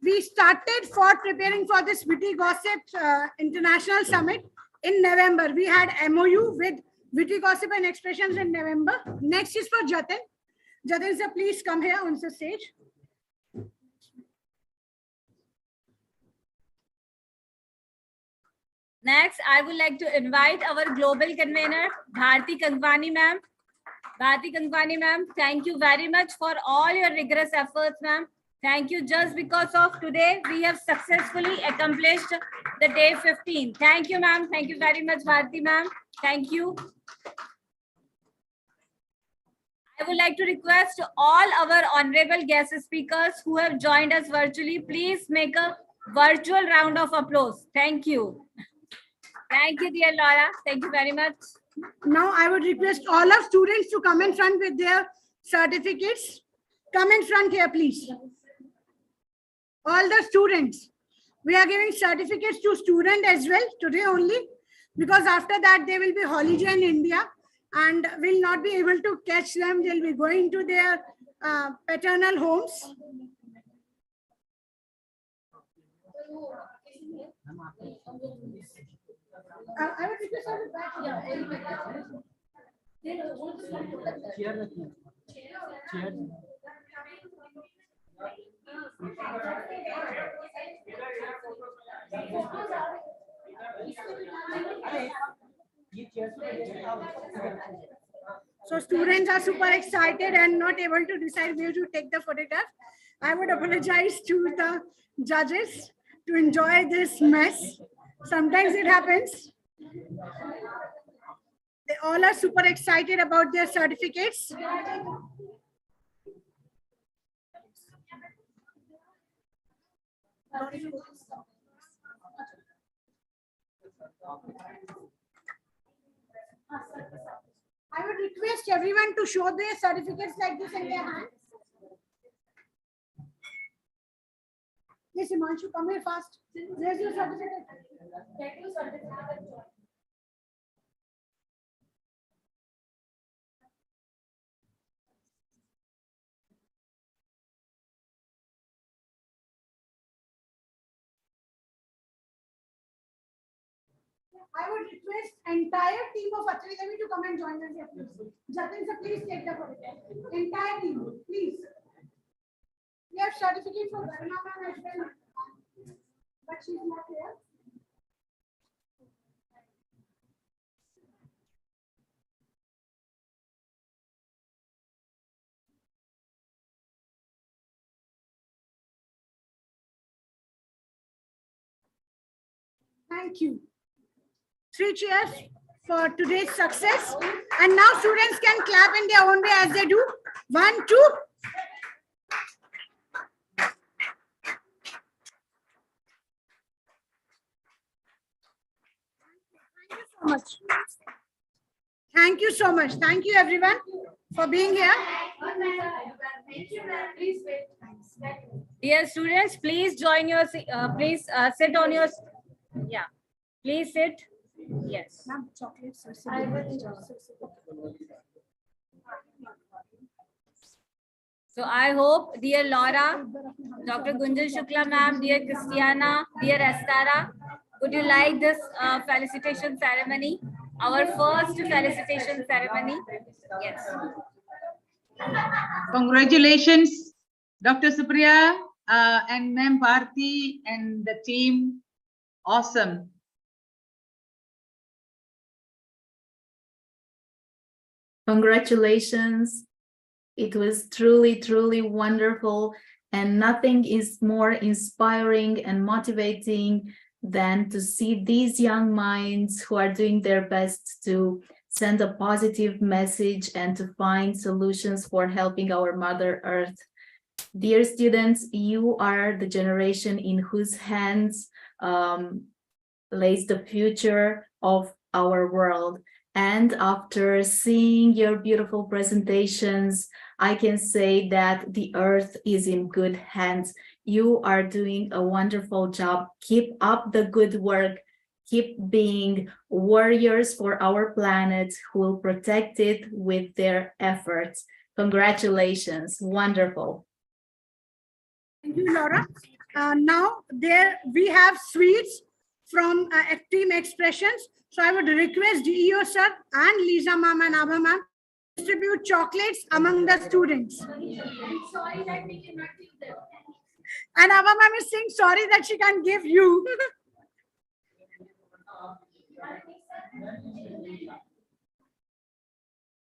We started for preparing for this Witty Gossip International Summit in November. We had MOU with Witty Gossip and Expressions in November. Next is for Jatin. Jatin sir, please come here on the stage. Next, I would like to invite our global convener, Bharti Kangwani ma'am. Bharti Kangwani ma'am, thank you very much for all your rigorous efforts, ma'am. Thank you. Just because of today, we have successfully accomplished the day 15. Thank you, ma'am. Thank you very much, Bharti ma'am. Thank you. I would like to request all our honorable guest speakers who have joined us virtually, please make a virtual round of applause. Thank you. Thank you, dear Laura. Thank you very much. Now I would request all our students to come in front with their certificates. Come in front here, please. All the students. We are giving certificates to students as well today only, because after that they will be holiday in India and will not be able to catch them. They'll be going to their paternal homes. I would request all the back So students are super excited and not able to decide where to take the photograph. I would apologize to the judges to enjoy this mess. Sometimes it happens. They all are super excited about their certificates. I would request everyone to show their certificates like this in their hands. Yes, Himanshu, come here fast. Where's your certificate? Get your certificate. I would request entire team of Atri Devi to come and join us here, please. Jatin sir, please take the photograph. Entire team, please. We have certificate for Garna ma'am as well, but she's not here. Thank you. 3 cheers for today's success. And now students can clap in their own way as they do. 1, 2. Thank you so much. Thank you so much. Thank you everyone for being here. Dear students, please join your, please sit on your, yeah, please sit. Yes. So I hope, dear Laura, Dr. Gunjan Shukla ma'am, dear Christiana, dear Astara, would you like this felicitation ceremony? Our first felicitation ceremony. Yes. Congratulations, Dr. Supriya and Ma'am Bharti and the team. Awesome. Congratulations. It was truly, truly wonderful. And nothing is more inspiring and motivating than to see these young minds who are doing their best to send a positive message and to find solutions for helping our Mother Earth. Dear students, you are the generation in whose hands lays the future of our world. And after seeing your beautiful presentations, I can say that the earth is in good hands. You are doing a wonderful job. Keep up the good work. Keep being warriors for our planet who will protect it with their efforts. Congratulations. Wonderful. Thank you, Laura. Now there we have sweets from Team Expressions. So I would request DEO sir and Lisa ma'am and Abha ma'am distribute chocolates among the students. Sorry that we cannot give them. And Abha ma'am is saying sorry that she can't give you.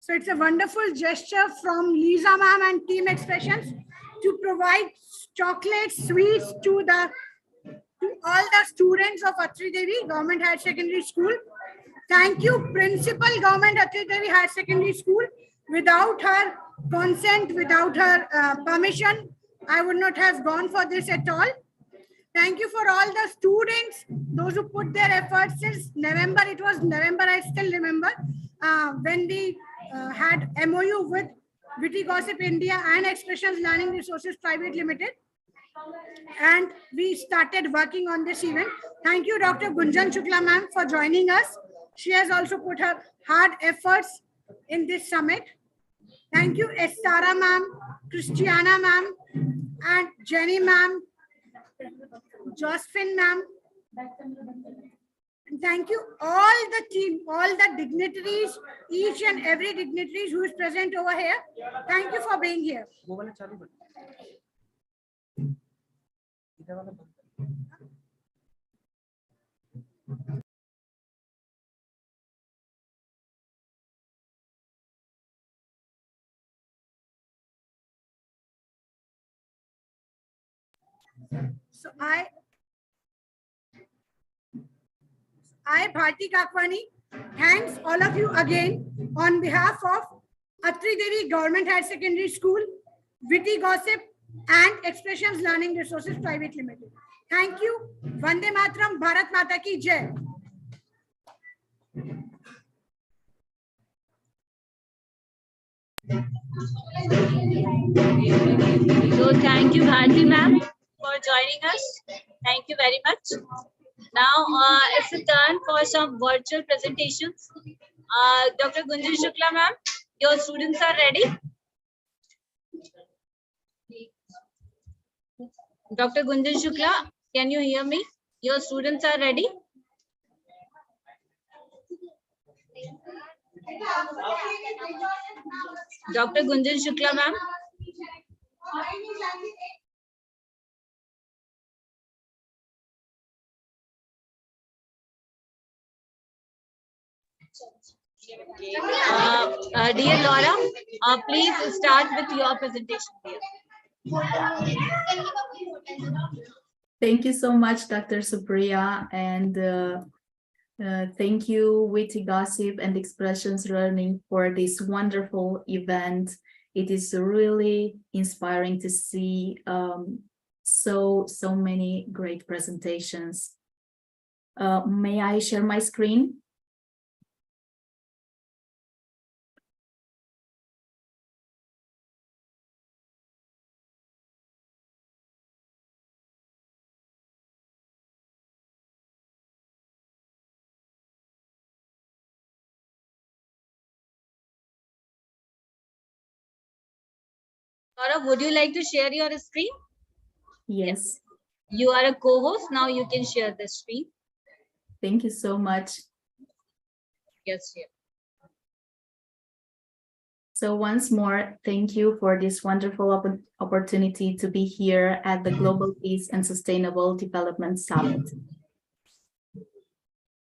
So it's a wonderful gesture from Lisa ma'am and Team Expressions. to provide chocolates, sweets to all the students of Atri Devi Government Higher Secondary School. Thank you, Principal Government Atri Devi Higher Secondary School. Without her consent, without her permission, I would not have gone for this at all. Thank you for all the students, those who put their efforts since November. It was November, I still remember, when we had MOU with Witty Gossip India and Expressions Learning Resources Private Limited. And we started working on this event. Thank you, Dr. Gunjan Shukla ma'am, for joining us. She has also put her hard efforts in this summit. Thank you, Estara ma'am, Christiana ma'am, and Jenny ma'am, Josephine ma'am. And thank you all the team, all the dignitaries, each and every dignitaries who is present over here. Thank you for being here. So I, Bharti Kakwani, thanks all of you again on behalf of Atri Devi Government Higher Secondary School, Witty Gossip, and Expressions Learning Resources Private Limited. Thank you. Vande Mataram, Bharat Mata ki Jai. So thank you, Bharti ma'am, for joining us. Thank you very much. Now it's a turn for some virtual presentations. Dr. Gunjan Shukla ma'am, your students are ready? Dr. Gunjan Shukla, can you hear me? Your students are ready? Dr. Gunjan Shukla ma'am. Dear Laura, please start with your presentation, dear. Thank you so much, Dr. Supriya, and thank you, Witty Gossip and Expressions Learning, for this wonderful event. It is really inspiring to see so many great presentations. May I share my screen? Laura, would you like to share your screen? Yes. You are a co-host. Now you can share the screen. Thank you so much. Yes, yeah. So once more, thank you for this wonderful opportunity to be here at the Global Peace and Sustainable Development Summit.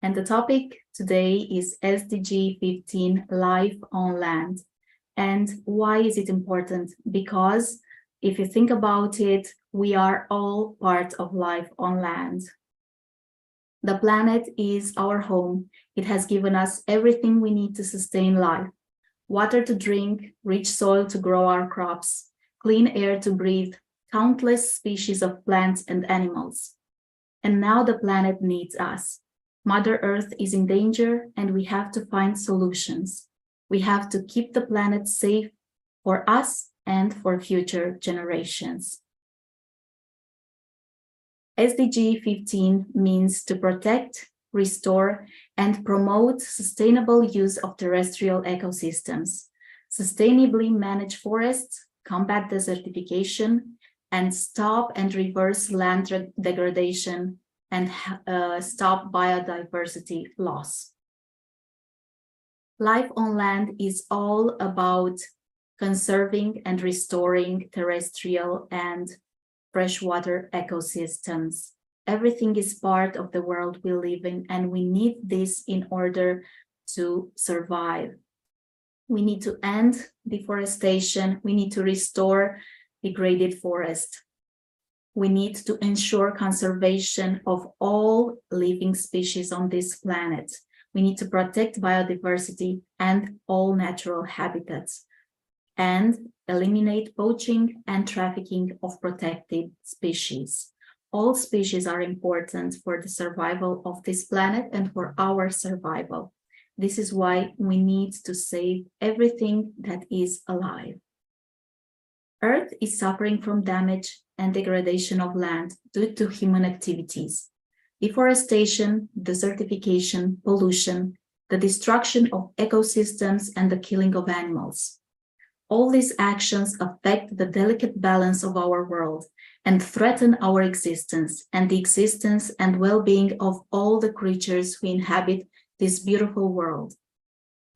And the topic today is SDG 15, Life on Land. And why is it important? Because if you think about it, we are all part of life on land. The planet is our home. It has given us everything we need to sustain life. Water to drink, rich soil to grow our crops, clean air to breathe, countless species of plants and animals. And now the planet needs us. Mother Earth is in danger and we have to find solutions. We have to keep the planet safe for us and for future generations. SDG 15 means to protect, restore, and promote sustainable use of terrestrial ecosystems, sustainably manage forests, combat desertification, and stop and reverse land degradation and stop biodiversity loss. Life on land is all about conserving and restoring terrestrial and freshwater ecosystems. Everything is part of the world we live in, and we need this in order to survive. We need to end deforestation. We need to restore degraded forest. We need to ensure conservation of all living species on this planet. We need to protect biodiversity and all natural habitats and eliminate poaching and trafficking of protected species. All species are important for the survival of this planet and for our survival. This is why we need to save everything that is alive. Earth is suffering from damage and degradation of land due to human activities. Deforestation, desertification, pollution, the destruction of ecosystems, and the killing of animals. All these actions affect the delicate balance of our world and threaten our existence and the existence and well-being of all the creatures who inhabit this beautiful world.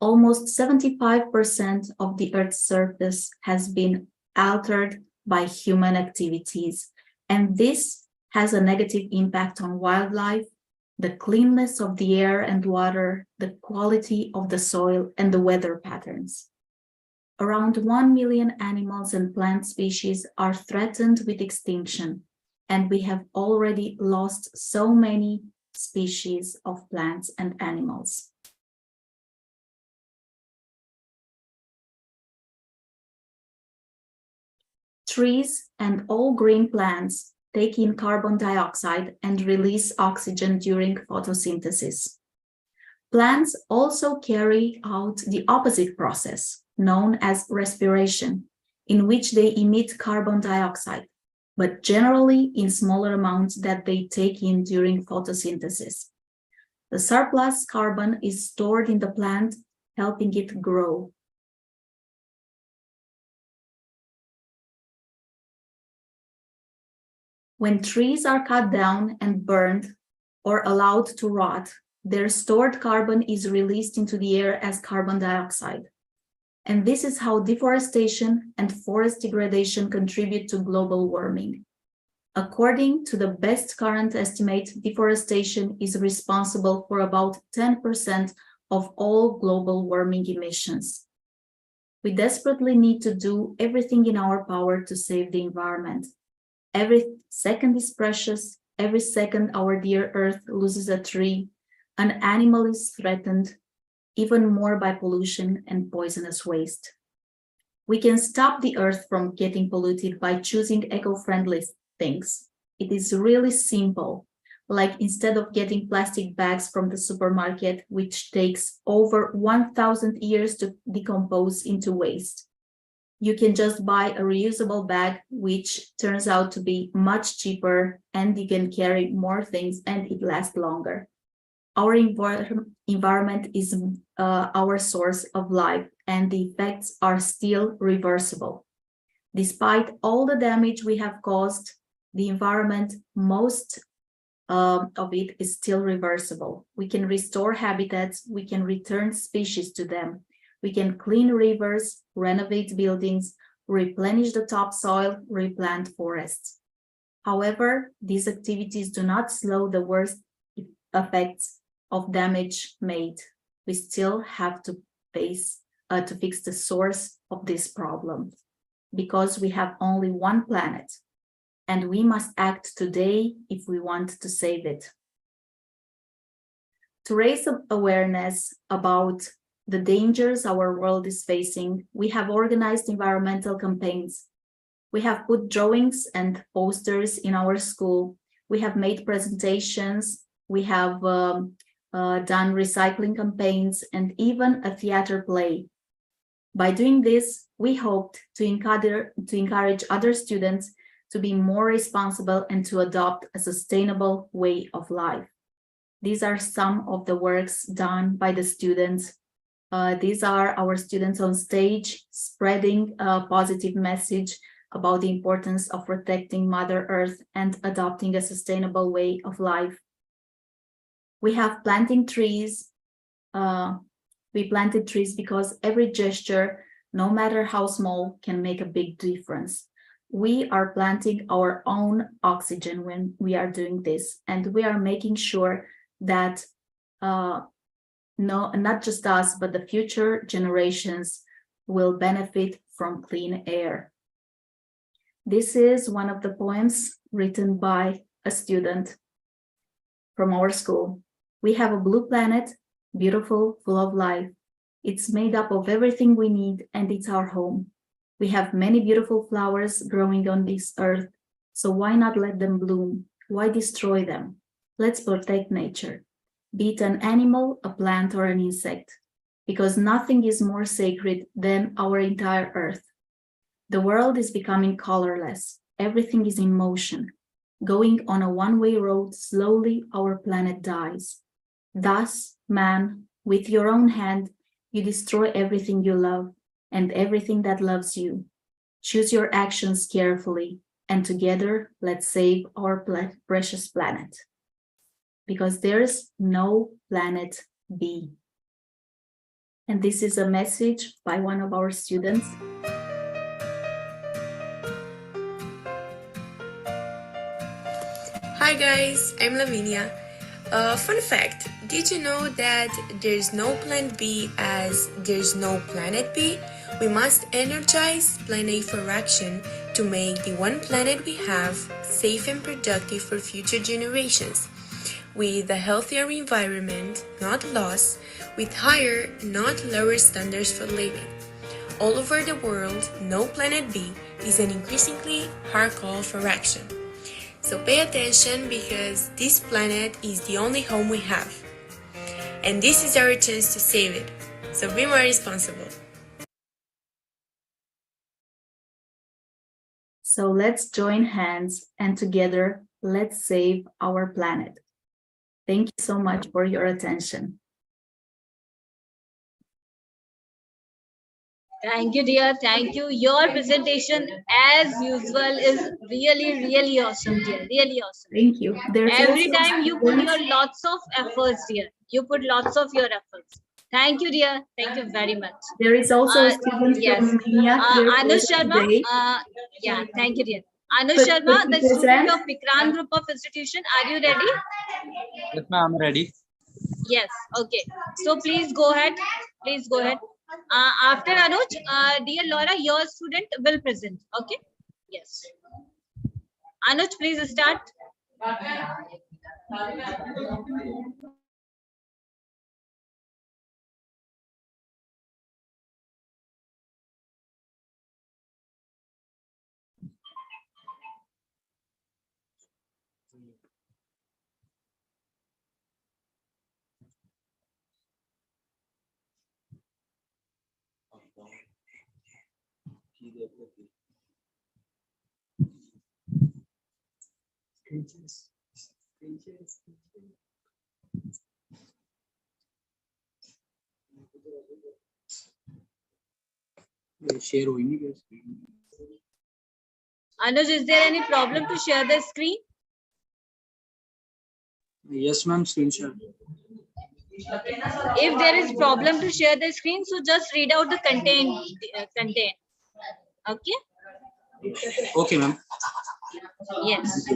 Almost 75% of the Earth's surface has been altered by human activities, and this has a negative impact on wildlife, the cleanness of the air and water, the quality of the soil, and the weather patterns. Around 1 million animals and plant species are threatened with extinction, and we have already lost so many species of plants and animals. Trees and all green plants take in carbon dioxide and release oxygen during photosynthesis. Plants also carry out the opposite process, known as respiration, in which they emit carbon dioxide, but generally in smaller amounts that they take in during photosynthesis. The surplus carbon is stored in the plant, helping it grow. When trees are cut down and burned or allowed to rot, their stored carbon is released into the air as carbon dioxide. And this is how deforestation and forest degradation contribute to global warming. According to the best current estimate, deforestation is responsible for about 10% of all global warming emissions. We desperately need to do everything in our power to save the environment. Every second is precious. Every second our dear Earth loses a tree, an animal is threatened, even more by pollution and poisonous waste. We can stop the Earth from getting polluted by choosing eco-friendly things. It is really simple. Like instead of getting plastic bags from the supermarket, which takes over 1,000 years to decompose into waste, you can just buy a reusable bag, which turns out to be much cheaper, and you can carry more things and it lasts longer. Our environment is our source of life, and the effects are still reversible. Despite all the damage we have caused, the environment, most of it is still reversible. We can restore habitats, we can return species to them. We can clean rivers, renovate buildings, replenish the topsoil, replant forests. However, these activities do not slow the worst effects of damage made. We still have to fix the source of this problem, because we have only one planet, and we must act today if we want to save it. To raise awareness about the dangers our world is facing, we have organized environmental campaigns. We have put drawings and posters in our school. We have made presentations. We have done recycling campaigns and even a theater play. By doing this, we hoped to encourage other students to be more responsible and to adopt a sustainable way of life. These are some of the works done by the students. These are our students on stage spreading a positive message about the importance of protecting Mother Earth and adopting a sustainable way of life. We have planting trees. We planted trees because every gesture, no matter how small, can make a big difference. We are planting our own oxygen when we are doing this, and we are making sure that not just us, but the future generations will benefit from clean air. This is one of the poems written by a student from our school. We have a blue planet, beautiful, full of life. It's made up of everything we need, and it's our home. We have many beautiful flowers growing on this earth, so why not let them bloom? Why destroy them? Let's protect nature, be it an animal, a plant, or an insect, because nothing is more sacred than our entire earth. The world is becoming colorless. Everything is in motion. Going on a one-way road, slowly our planet dies. Thus, man, with your own hand, you destroy everything you love and everything that loves you. Choose your actions carefully, and together, let's save our precious planet. Because there's no planet B. And this is a message by one of our students. Hi guys, I'm Lavinia. Fun fact, did you know that there's no plan B as there's no planet B? We must energize plan A for action to make the one planet we have safe and productive for future generations, with a healthier environment, not loss, with higher, not lower standards for living. All over the world, no planet B is an increasingly hard call for action. So pay attention, because this planet is the only home we have. And this is our chance to save it. So be more responsible. So let's join hands and together let's save our planet. Thank you so much for your attention. Thank you, dear. Thank you. Your presentation, as usual, is really awesome, dear. Really awesome. Thank you. Every time you put your lots of efforts, dear. You put lots of your efforts. Thank you, dear. Thank you very much. There is also a student yes. from Romania here Anush Sharma. today. Yeah, thank you, dear. Anush Sharma, the student of Vikrant Group of Institution. Are you ready? Yes, ma'am, I'm ready. Yes. Okay. So please go ahead. Please go ahead. After Anuj, dear Laura, your student will present. Okay. Yes. Anuj, please start. Share हुई नहीं क्या screen? Anuj, is there any problem to share the screen? Yes, ma'am, screen share. If there is problem to share the screen, so just read out the content. Okay. Okay, ma'am. Yes.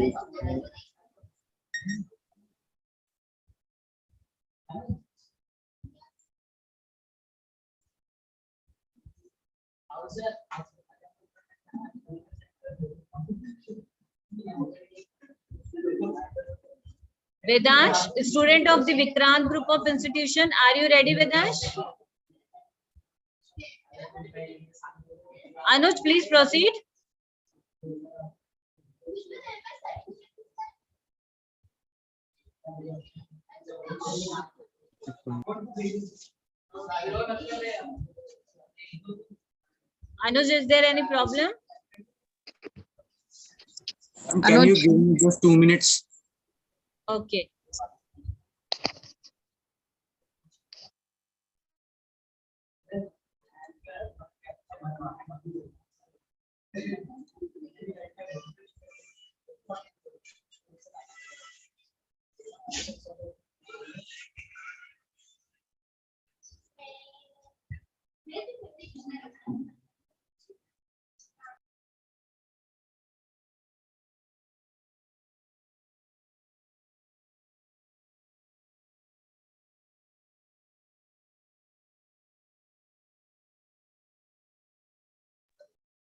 Vedansh, student of the Vikrant Group of Institution. Are you ready, Vedansh? Anuj, please proceed. Anuj, is there any problem? Can you give me just 2 minutes? Okay.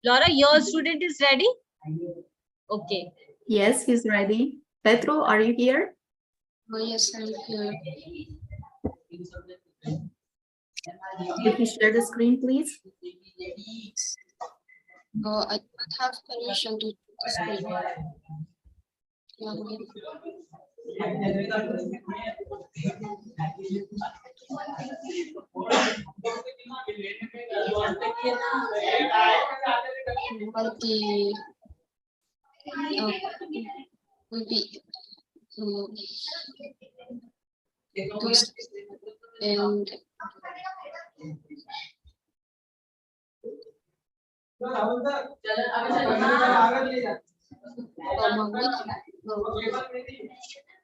Laura, your student is ready? Okay. Yes, he's ready. Petro, are you here? Oh, yes, I'm here. Could you share the screen, please? Oh, I don't have permission to screen. But the will be those and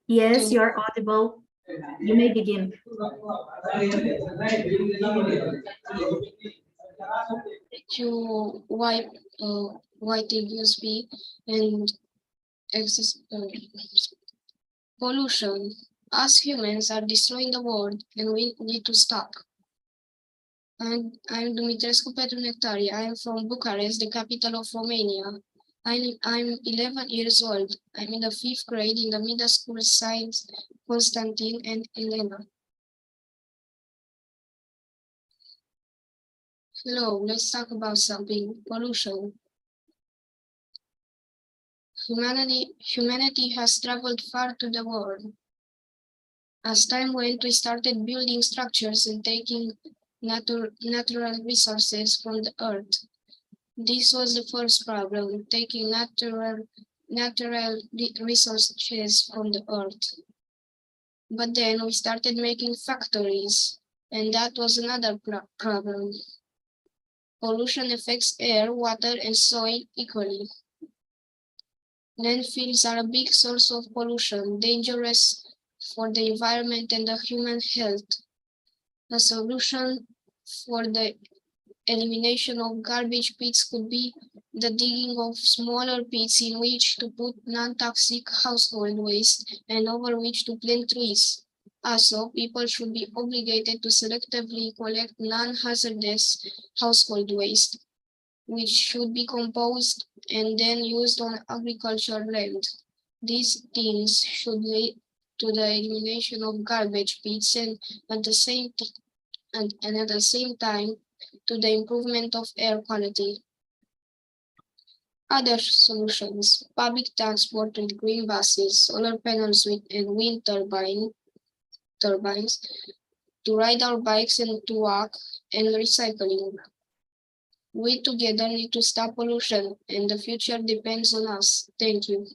Yes, you're audible. You may begin. to wipe white USB and excess pollution. Us humans are destroying the world and we need to stop. I'm Dumitrescu Petru Nectaria. I am from Bucharest, the capital of Romania. I'm 11 years old. I'm in the 5th grade in the middle school science, Constantine and Elena. Hello, let's talk about something, pollution. Humanity has traveled far to the world. As time went, we started building structures and taking natural resources from the earth. This was the first problem, taking natural resources from the earth. But then we started making factories, and that was another problem. Pollution affects air, water, and soil equally. Landfills are a big source of pollution, dangerous for the environment and the human health. A solution for the elimination of garbage pits could be the digging of smaller pits in which to put non-toxic household waste and over which to plant trees. Also, people should be obligated to selectively collect non-hazardous household waste, which should be composed and then used on agricultural land. These things should lead to the elimination of garbage pits and at the same time to the improvement of air quality. Other solutions: public transport with green buses, solar panels and wind turbines, to ride our bikes and to walk, and recycling. We together need to stop pollution, and the future depends on us. Thank you.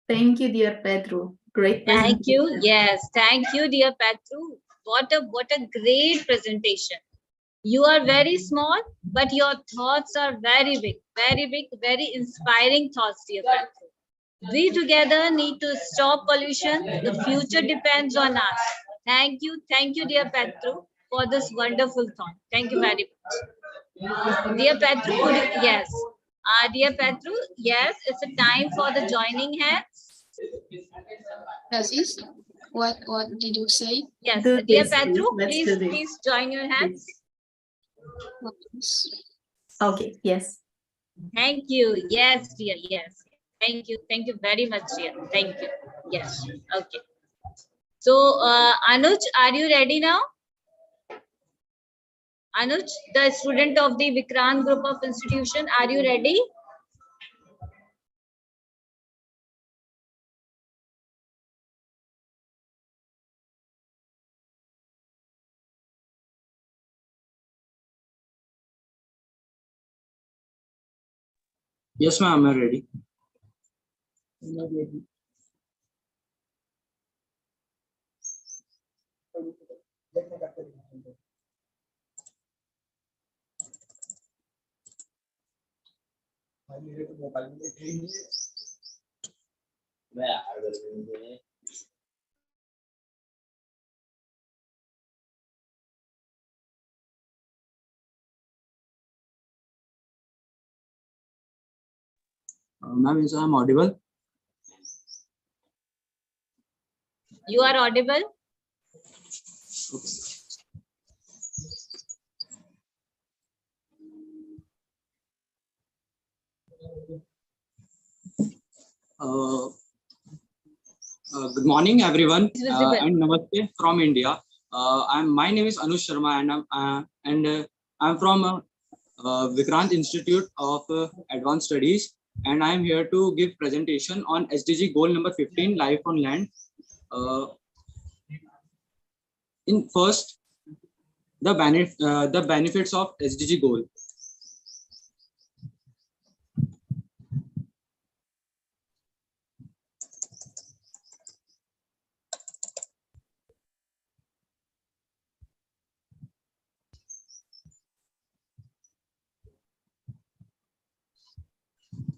Thank you, dear Petro. Great presentation. Thank you. Yes, thank you, dear Petru. What a great presentation. You are very small, but your thoughts are very big, very inspiring thoughts, dear Petru. We together need to stop pollution. The future depends on us. Thank you, dear Petru, for this wonderful thought. Thank you very much. Dear Petru, yes. Dear Petru, yes, it's a time for the joining hands. Yes, what did you say? Yes, dear Petru, please join your hands. Okay, yes. Thank you. Yes, dear, yes. Thank you very much, dear. Thank you. Yes, okay. So, Anuj, are you ready now? Anuj, the student of the Vikrant group of institution, are you ready? Yes, ma'am, I'm ready. Ma'am, is I'm audible? You are audible. Okay. Good morning, everyone, and namaste from India. My name is Anush Sharma, and I'm from Vikrant Institute of Advanced Studies, and I'm here to give presentation on SDG goal number 15, life on land. In first, the benefits of SDG goal.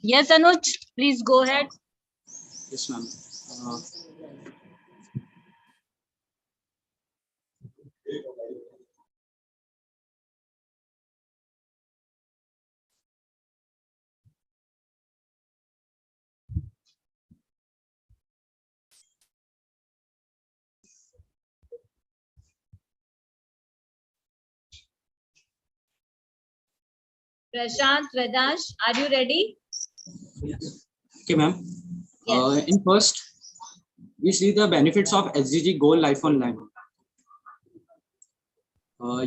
Yes, Anuj, please go ahead. Yes, ma'am. Prashant, Vedash, are you ready? Okay, ma'am. In first, we see the benefits of SDG goal life on land.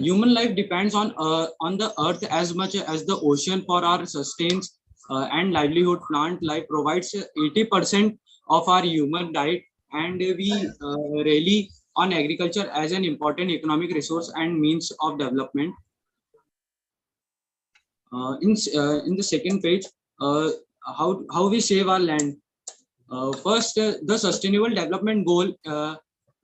Human life depends on the earth as much as the ocean for our sustains and livelihood. Plant life provides 80% of our human diet, and we rely on agriculture as an important economic resource and means of development. In the second page, how we save our land. First, the Sustainable Development Goal,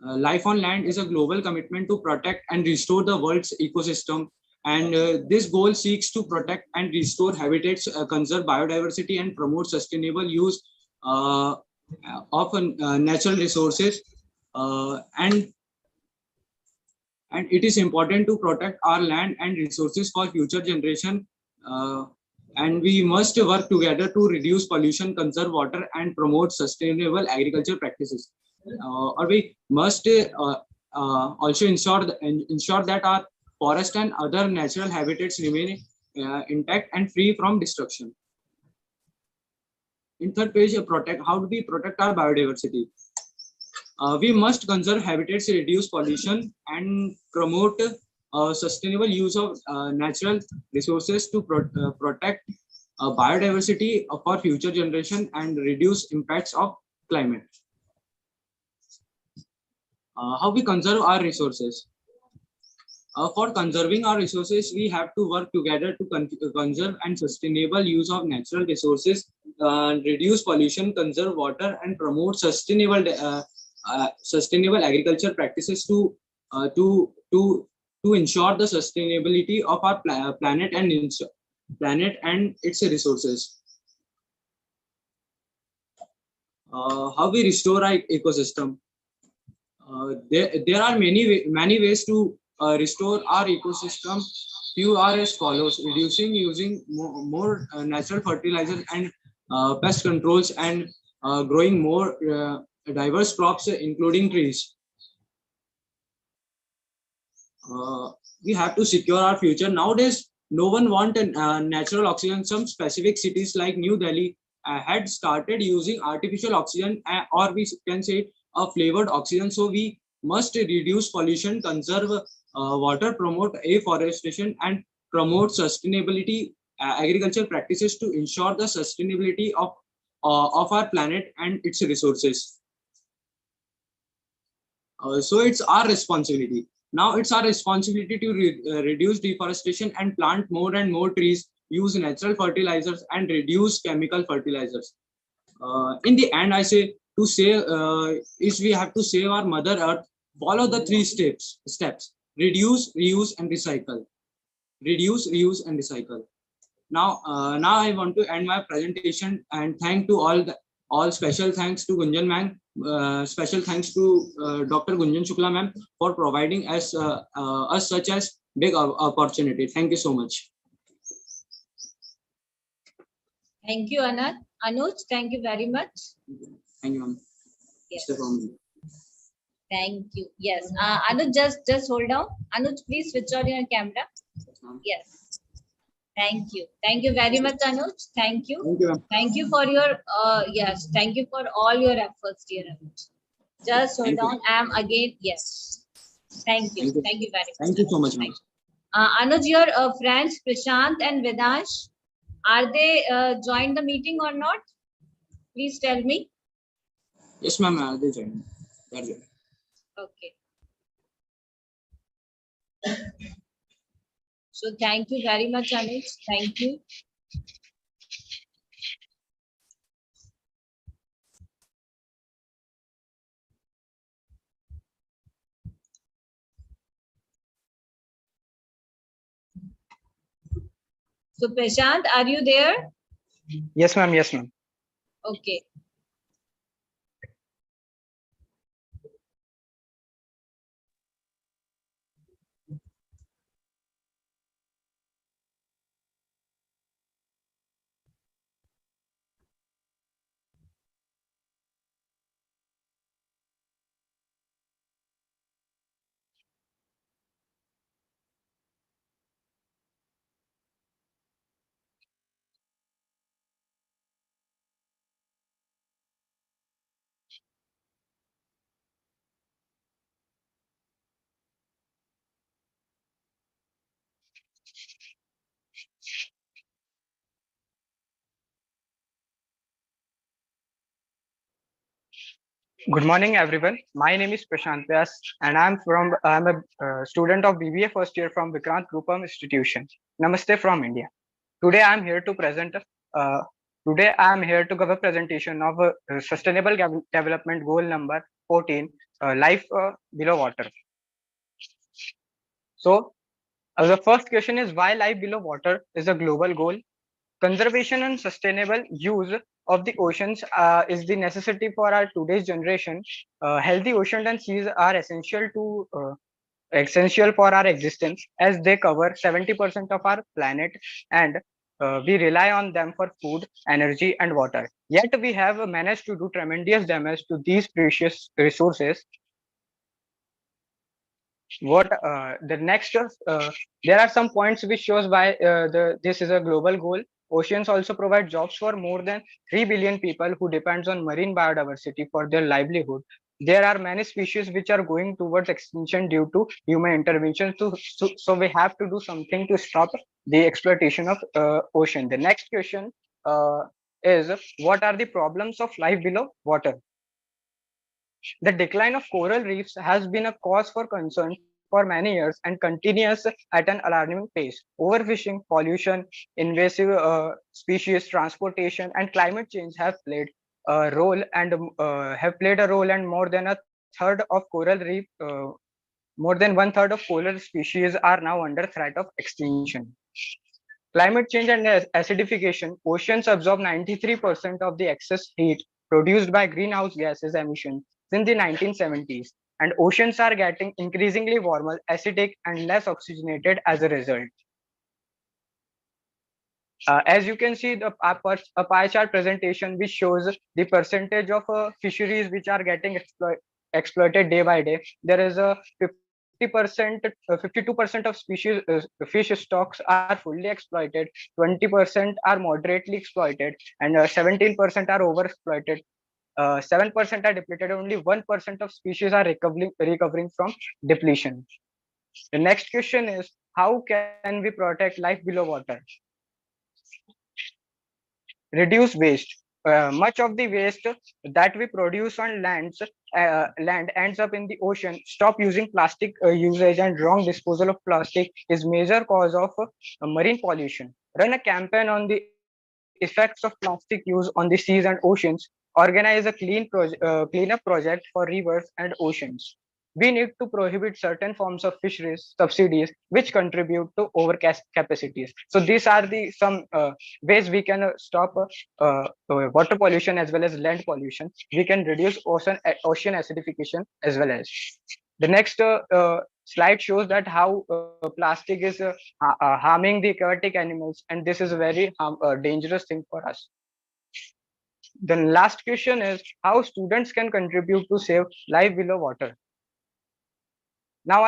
life on land, is a global commitment to protect and restore the world's ecosystem. And this goal seeks to protect and restore habitats, conserve biodiversity, and promote sustainable use of natural resources. And it is important to protect our land and resources for future generation. And we must work together to reduce pollution, conserve water, and promote sustainable agriculture practices. Or we must also ensure that our forest and other natural habitats remain intact and free from destruction. In third page, how do we protect our biodiversity? We must conserve habitats, reduce pollution, and promote sustainable use of natural resources to protect biodiversity for future generation and reduce impacts of climate. How we conserve our resources? For conserving our resources, we have to work together to conserve and sustainable use of natural resources, reduce pollution, conserve water, and promote sustainable agriculture practices to ensure the sustainability of our planet and its resources. How we restore our ecosystem? There are many ways to restore our ecosystem. Few are as follows: using more natural fertilizers and pest controls, and growing more diverse crops, including trees. We have to secure our future. Nowadays, no one wants natural oxygen. Some specific cities like New Delhi had started using artificial oxygen, or we can say a flavored oxygen. So we must reduce pollution, conserve water, promote afforestation, and promote sustainability agriculture practices to ensure the sustainability of our planet and its resources. So it's our responsibility. Now it's our responsibility to reduce deforestation and plant more and more trees, use natural fertilizers, and reduce chemical fertilizers. In the end, I say to save, if we have to save our Mother Earth, follow the 3 steps: reduce, reuse, and recycle. Reduce, reuse, and recycle. Now I want to end my presentation and thank to all special thanks to Gunjan ma'am, special thanks to Dr. Gunjan Shukla ma'am for providing us such as big opportunity. Thank you so much. Thank you, Anuj. Thank you very much. Thank you, ma'am. Yes. Thank you. Yes. Anuj, just hold on. Anuj, please switch on your camera. Yes. Thank you. Thank you very much, Anuj. Thank you. Thank you, ma'am. Thank you for your, yes, thank you for all your efforts, dear Anuj. Just hold Thank you. on. I am again, yes. Thank you. Thank you. Thank you very much. Thank you so much, ma'am. Anuj, your friends Prashant and Vedansh, are they joined the meeting or not? Please tell me. Yes, ma'am. They joined. They are joined. Okay. So thank you very much, Anuj. Thank you. So Prashant, are you there? Yes, ma'am. Yes, ma'am. Okay. Good morning, everyone. My name is Prashant Vyas, and I'm a student of BBA first year from Vikrant Grupam Institution. Namaste from India. Today I'm here to present. Uh, Today I'm here to give a presentation of Sustainable Development Goal number 14, life below water. So the first question is why life below water is a global goal. Conservation and sustainable use of the oceans is the necessity for our today's generation. Healthy oceans and seas are essential for our existence as they cover 70% of our planet, and we rely on them for food, energy, and water. Yet we have managed to do tremendous damage to these precious resources. What the next There are some points which shows why this is a global goal. Oceans also provide jobs for more than 3 billion people who depends on marine biodiversity for their livelihood. There are many species which are going towards extinction due to human intervention, so we have to do something to stop the exploitation of ocean. The next question is what are the problems of life below water? The decline of coral reefs has been a cause for concern for many years and continues at an alarming pace. Overfishing, pollution, invasive species, transportation, and climate change have played a role, and more than one third of coral species are now under threat of extinction. Climate change and acidification. Oceans absorb 93% of the excess heat produced by greenhouse gases emissions since the 1970s, and oceans are getting increasingly warmer, acidic, and less oxygenated as a result. As you can see, a pie chart presentation which shows the percentage of fisheries which are getting exploited day by day. There is a 52% of species fish stocks are fully exploited, 20% are moderately exploited, and 17% are overexploited. 7% are depleted. Only 1% of species are recovering from depletion. The next question is how can we protect life below water? Reduce waste. Much of the waste that we produce on land ends up in the ocean. Stop using plastic usage and wrong disposal of plastic is major cause of marine pollution. Run a campaign on the effects of plastic use on the seas and oceans. Organize a cleanup project for rivers and oceans. We need to prohibit certain forms of fisheries subsidies which contribute to overcast capacities. So these are the some ways we can stop water pollution as well as land pollution. We can reduce ocean acidification as well as. The next slide shows that how plastic is harming the aquatic animals, and this is a very dangerous thing for us. The last question is how students can contribute to save life below water. Now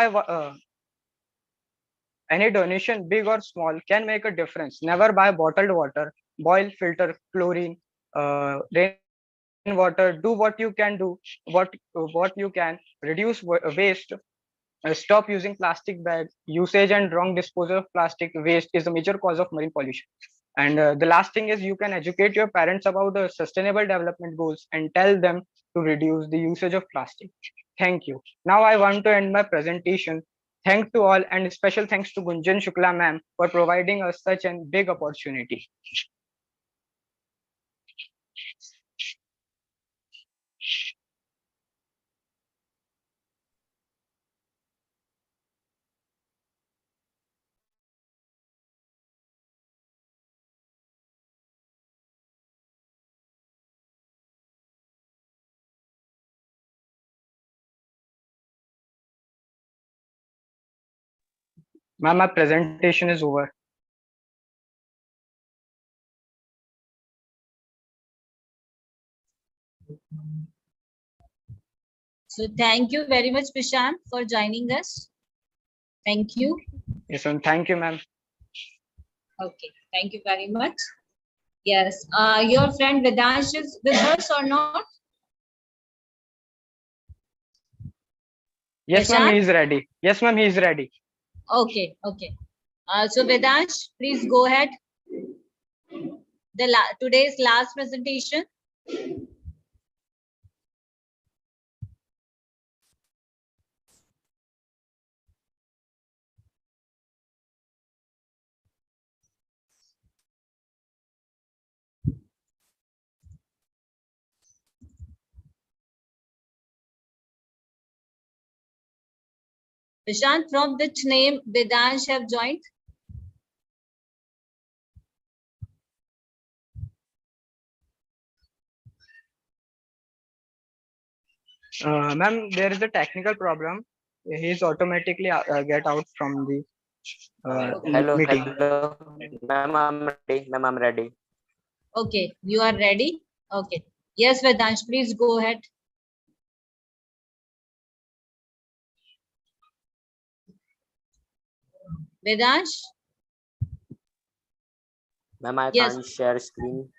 Any donation, big or small, can make a difference. Never buy bottled water, boil, filter, chlorine, rainwater. Do what you can do, what you can. Reduce waste. Stop using plastic bags. Usage and wrong disposal of plastic waste is a major cause of marine pollution. And the last thing is you can educate your parents about the sustainable development goals and tell them to reduce the usage of plastic. Thank you. Now I want to end my presentation. Thanks to all and special thanks to Gunjan Shukla ma'am for providing us such a big opportunity. Ma'am, my presentation is over. So thank you very much, Prashant, for joining us. Thank you. Yes, ma'am. Thank you, ma'am. Okay, thank you very much. Yes, your friend Vedansh is with us or not? Yes, ma'am, he is ready. Yes, ma'am, he is ready. Okay, okay. So Vedansh, please go ahead. Today's last presentation. Prashant, from which name Vedansh have joined? Ma'am, there is a technical problem. He's automatically get out from the Hello, meeting. hello, ma'am, I'm ready. Ma'am, I'm ready. Okay, you are ready? Okay. Yes, Vedansh, please go ahead. Vedansh? Ma'am, I Yes. can't share screen.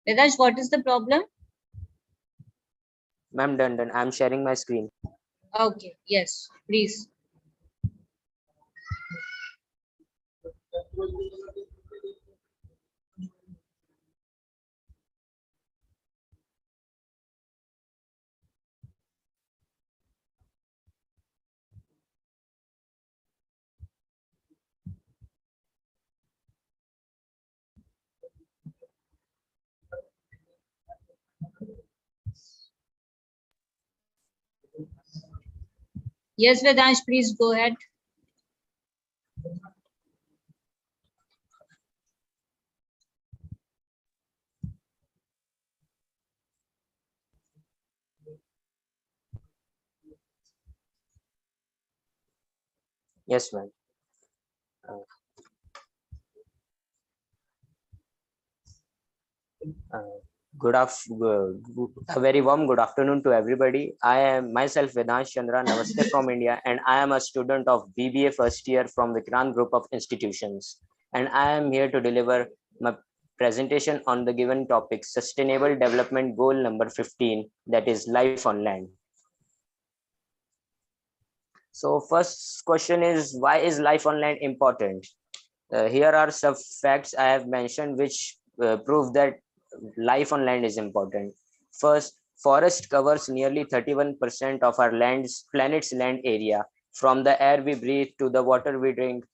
Vedansh, what is the problem? Ma'am, done. I'm sharing my screen. Okay, yes, please. Yes, Vedansh, please go ahead. Yes, ma'am. A very warm good afternoon to everybody. I am myself Vedansh Chandra, Namaste from India, and I am a student of BBA first year from Vikrant Group of Institutions. And I am here to deliver my presentation on the given topic, Sustainable Development Goal number 15, that is life on land. So first question is, why is life on land important? Here are some facts I have mentioned which prove that life on land is important. First, forest covers nearly 31% of our planet's land area. From the air we breathe to the water we drink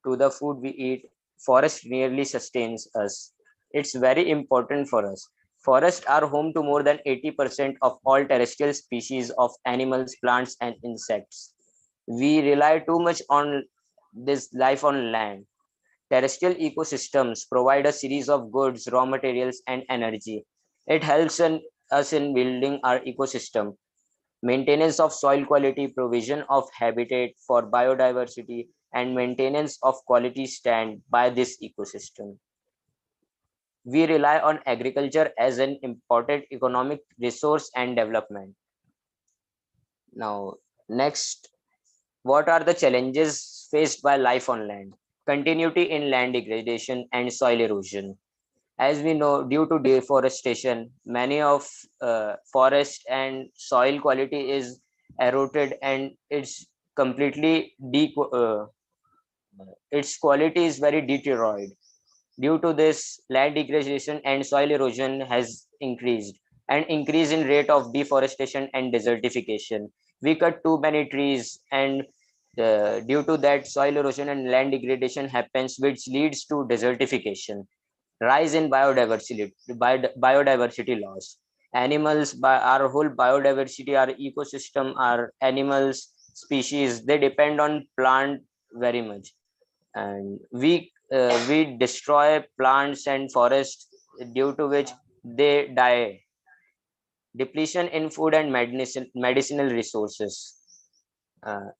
to the food we eat, forest nearly sustains us. It's very important for us. Forests are home to more than 80% of all terrestrial species of animals, plants, and insects. We rely too much on this life on land. Terrestrial ecosystems provide a series of goods, raw materials, and energy. It helps us in building our ecosystem, maintenance of soil quality, provision of habitat for biodiversity, and maintenance of quality stand by this ecosystem. We rely on agriculture as an important economic resource and development. Now, next, What are the challenges faced by life on land? Continuity in land degradation and soil erosion. As we know, due to deforestation, many of forest and soil quality is eroded, and it's completely its quality is very deteriorated. Due to this, land degradation and soil erosion has increased, and increase in rate of deforestation and desertification. We cut too many trees, and due to that, soil erosion and land degradation happens, which leads to desertification. Rise in biodiversity loss. Animals, by our whole biodiversity, our ecosystem, our animals, species, they depend on plant very much, and we destroy plants and forests, due to which they die. Depletion in food and medicinal resources,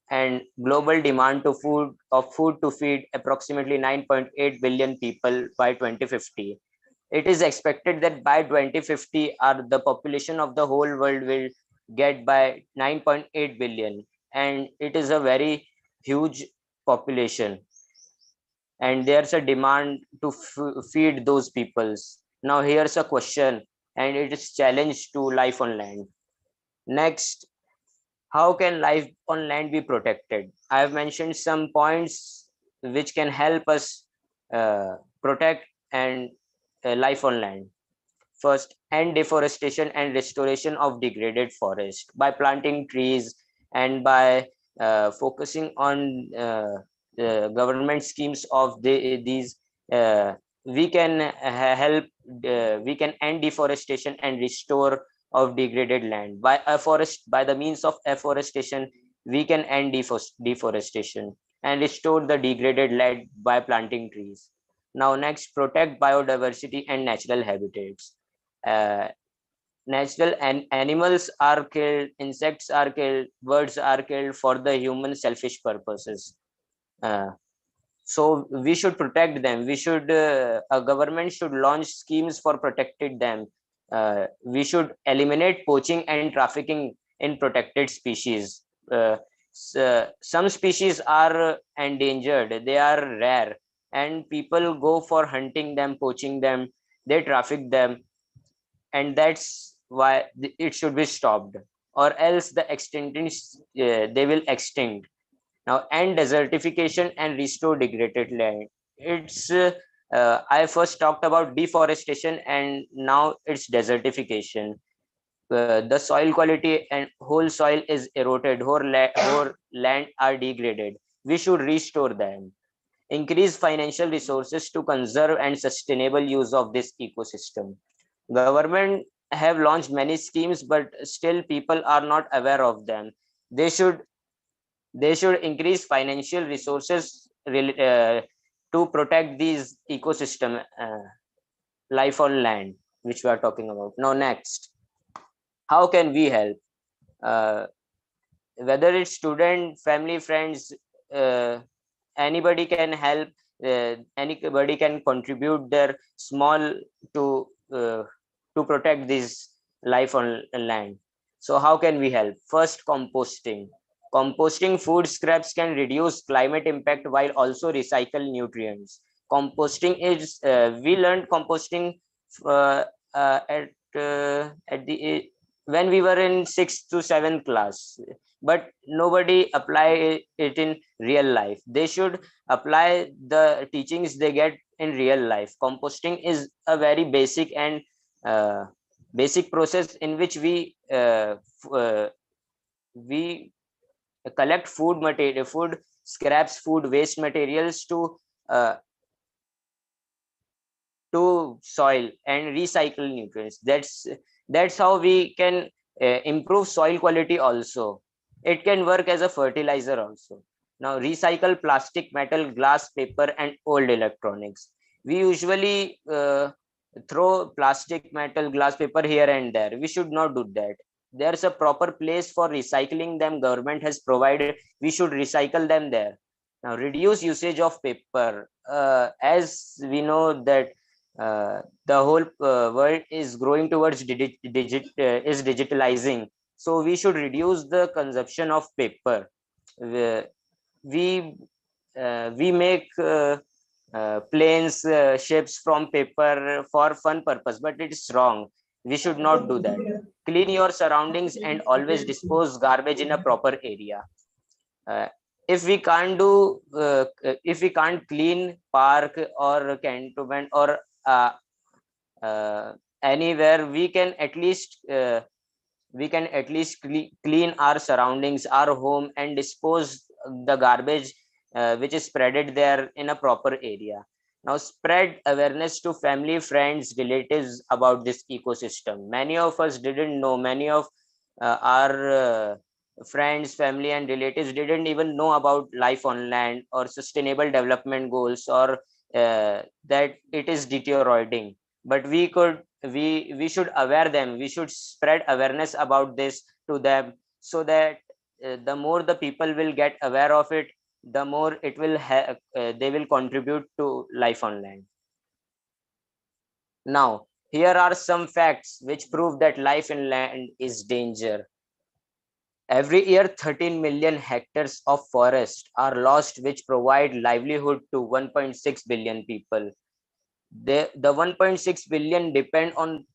and global demand of food to feed approximately 9.8 billion people by 2050. It is expected that by 2050, the population of the whole world will get by 9.8 billion, and it is a very huge population, and there's a demand to feed those peoples. Now here's a question, and it is challenge to life on land. Next, how can life on land be protected? I have mentioned some points which can help us protect and life on land. First, end deforestation and restoration of degraded forest by planting trees, and by focusing on government schemes of these. We can help. We can end deforestation and restore of degraded land by by the means of afforestation. We can end deforestation and restore the degraded land by planting trees. Now next, protect biodiversity and natural habitats. uh, Natural and animals are killed, insects are killed, birds are killed for the human selfish purposes. uh, so we should protect them. We should a government should launch schemes for protecting them. We should eliminate poaching and trafficking in protected species. Some species are endangered, they are rare, and people go for hunting them, poaching them, they traffic them, and that's why it should be stopped, or else the extinction they will extinct. Now, end desertification and restore degraded land. It's I first talked about deforestation, and now it's desertification. The soil quality and whole soil is eroded, whole land are degraded. We should restore them. Increase financial resources to conserve and sustainable use of this ecosystem. Government have launched many schemes, but still people are not aware of them. They should increase financial resources to protect these ecosystem, life on land, which we are talking about. Now next, how can we help? uh, whether it's student, family, friends, uh, anybody can help. Anybody can contribute their small to uh, to protect this life on land. So how can we help? First, composting food scraps can reduce climate impact while also recycle nutrients. Composting is we learned composting uh, at the when we were in 6th to 7th class, but nobody apply it in real life. They should apply the teachings they get in real life. Composting is a very basic and basic process in which we collect food scraps, food waste materials uh, to soil and recycle nutrients. That's how we can improve soil quality also. It can work as a fertilizer also. Now, recycle plastic, metal, glass, paper, and old electronics. We usually throw plastic, metal, glass, paper here and there. We should not do that. There's a proper place for recycling them. Government has provided. We should recycle them there. Now, reduce usage of paper. As we know that the whole world is growing towards is digitalizing, so we should reduce the consumption of paper. we make planes, ships from paper for fun purpose, but it's wrong. We should not do that. Clean your surroundings and always dispose garbage in a proper area. If we can't do, if we can't clean park or cantonment or anywhere, we can at least clean our surroundings, our home, and dispose the garbage which is spreaded there in a proper area. Now spread awareness to family, friends, relatives about this ecosystem. Many of us didn't know, many of our friends, family and relatives didn't even know about life on land or sustainable development goals, or that it is deteriorating. But we should aware them, we should spread awareness about this to them, so that the more the people will get aware of it, the more it will they will contribute to life on land. Now here are some facts which prove that life in land is danger. Every year 13 million hectares of forest are lost, which provide livelihood to 1.6 billion people. The 1.6 billion depend on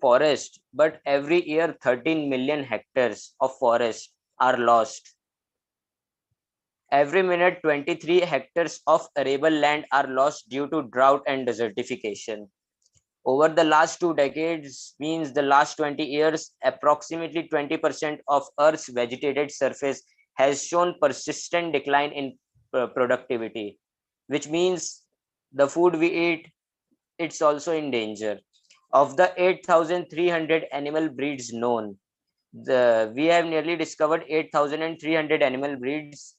forest, but every year 13 million hectares of forest are lost. Every minute 23 hectares of arable land are lost due to drought and desertification. Over the last 2 decades, means the last 20 years, approximately 20% of Earth's vegetated surface has shown persistent decline in productivity, which means the food we eat, it's also in danger. Of the 8,300 animal breeds known, we have nearly discovered 8,300 animal breeds,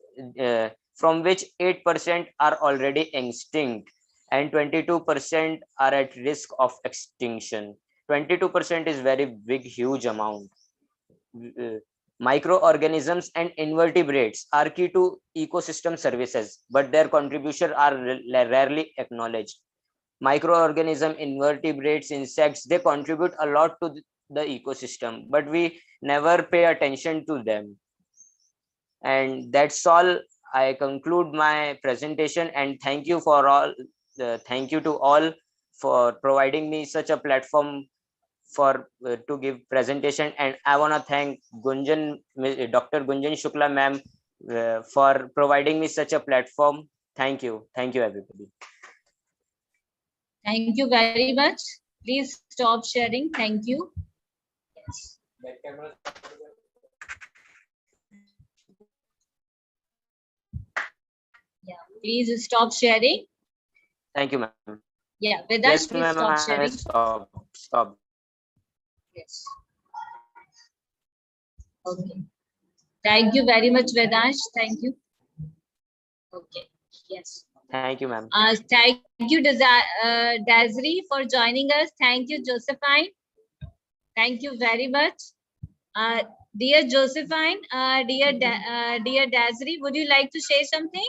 from which 8% are already extinct and 22% are at risk of extinction. 22% is very big, huge amount. Microorganisms and invertebrates are key to ecosystem services, but their contributions are rarely acknowledged. Microorganism, invertebrates, insects, they contribute a lot to the ecosystem, but we never pay attention to them. And that's all. I conclude my presentation, and thank you for all. Thank you to all for providing me such a platform for to give presentation. And I want to thank Dr. Gunjan Shukla ma'am for providing me such a platform. Thank you everybody. Thank you very much. Please stop sharing. Thank you. Yes. Yeah, please stop sharing. Thank you, ma'am. Yeah, Vedansh, Yes, please ma'am, stop sharing. Stop. Yes. Okay. Thank you very much, Vedansh. Thank you. Okay. Yes. Thank you, ma'am. Thank you, Desiree, for joining us. Thank you, Josephine. Thank you very much. Dear Josephine, dear Desiree, would you like to say something?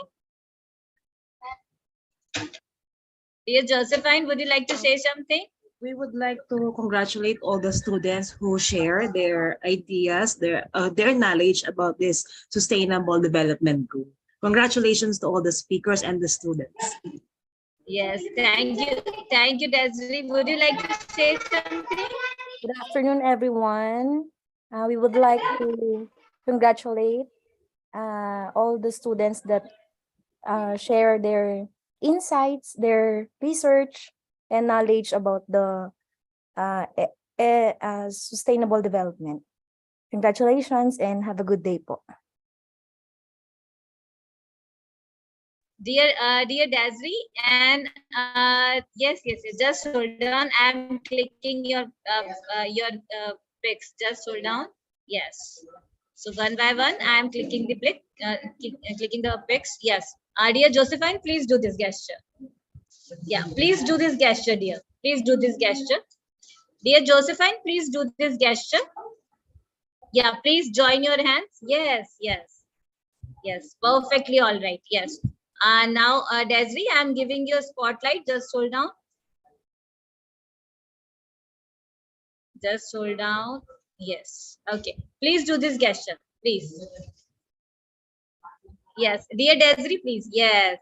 Dear Josephine, would you like to say something? We would like to congratulate all the students who share their ideas, their knowledge about this sustainable development goal. Congratulations to all the speakers and the students. Yes, thank you. Thank you, Desiree. Would you like to say something? Good afternoon, everyone. We would like to congratulate all the students that share their insights, their research, and knowledge about the sustainable development. Congratulations and have a good day po. Dear Desiree, and yes, just hold on. I'm clicking your pics. Just hold on. Yes. So one by one, I'm clicking the clicking the pics. Yes. Dear Josephine, please do this gesture. Yeah, please do this gesture, dear. Please do this gesture. Dear Josephine, please do this gesture. Yeah, please join your hands. Yes. Perfectly all right. Yes. Now, Desiree, I'm giving you a spotlight. Just hold down. Just hold down. Yes. Okay. Please do this gesture. Please. Yes, dear Desiree, please. Yes,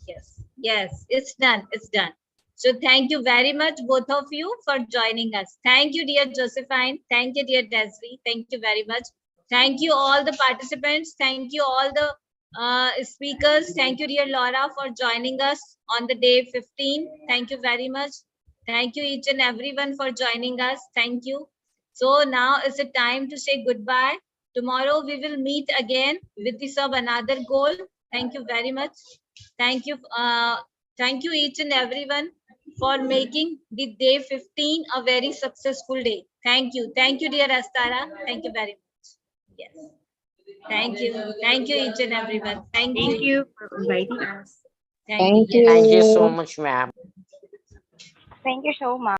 yes, yes. It's done. It's done. So thank you very much, both of you, for joining us. Thank you, dear Josephine. Thank you, dear Desiree. Thank you very much. Thank you, all the participants. Thank you, all the speakers. Thank you, dear Laura, for joining us on the day 15. Thank you very much. Thank you, each and everyone, for joining us. Thank you. So now is the time to say goodbye. Tomorrow we will meet again with the another goal. Thank you very much. Thank you. Thank you, each and everyone, for making the day 15 a very successful day. Thank you. Thank you, dear Astara. Thank you very much. Yes. Thank you. Thank you, each and everyone. Thank you. Thank you for inviting us. Thank you. Thank you so you. much, ma'am. Thank you so much.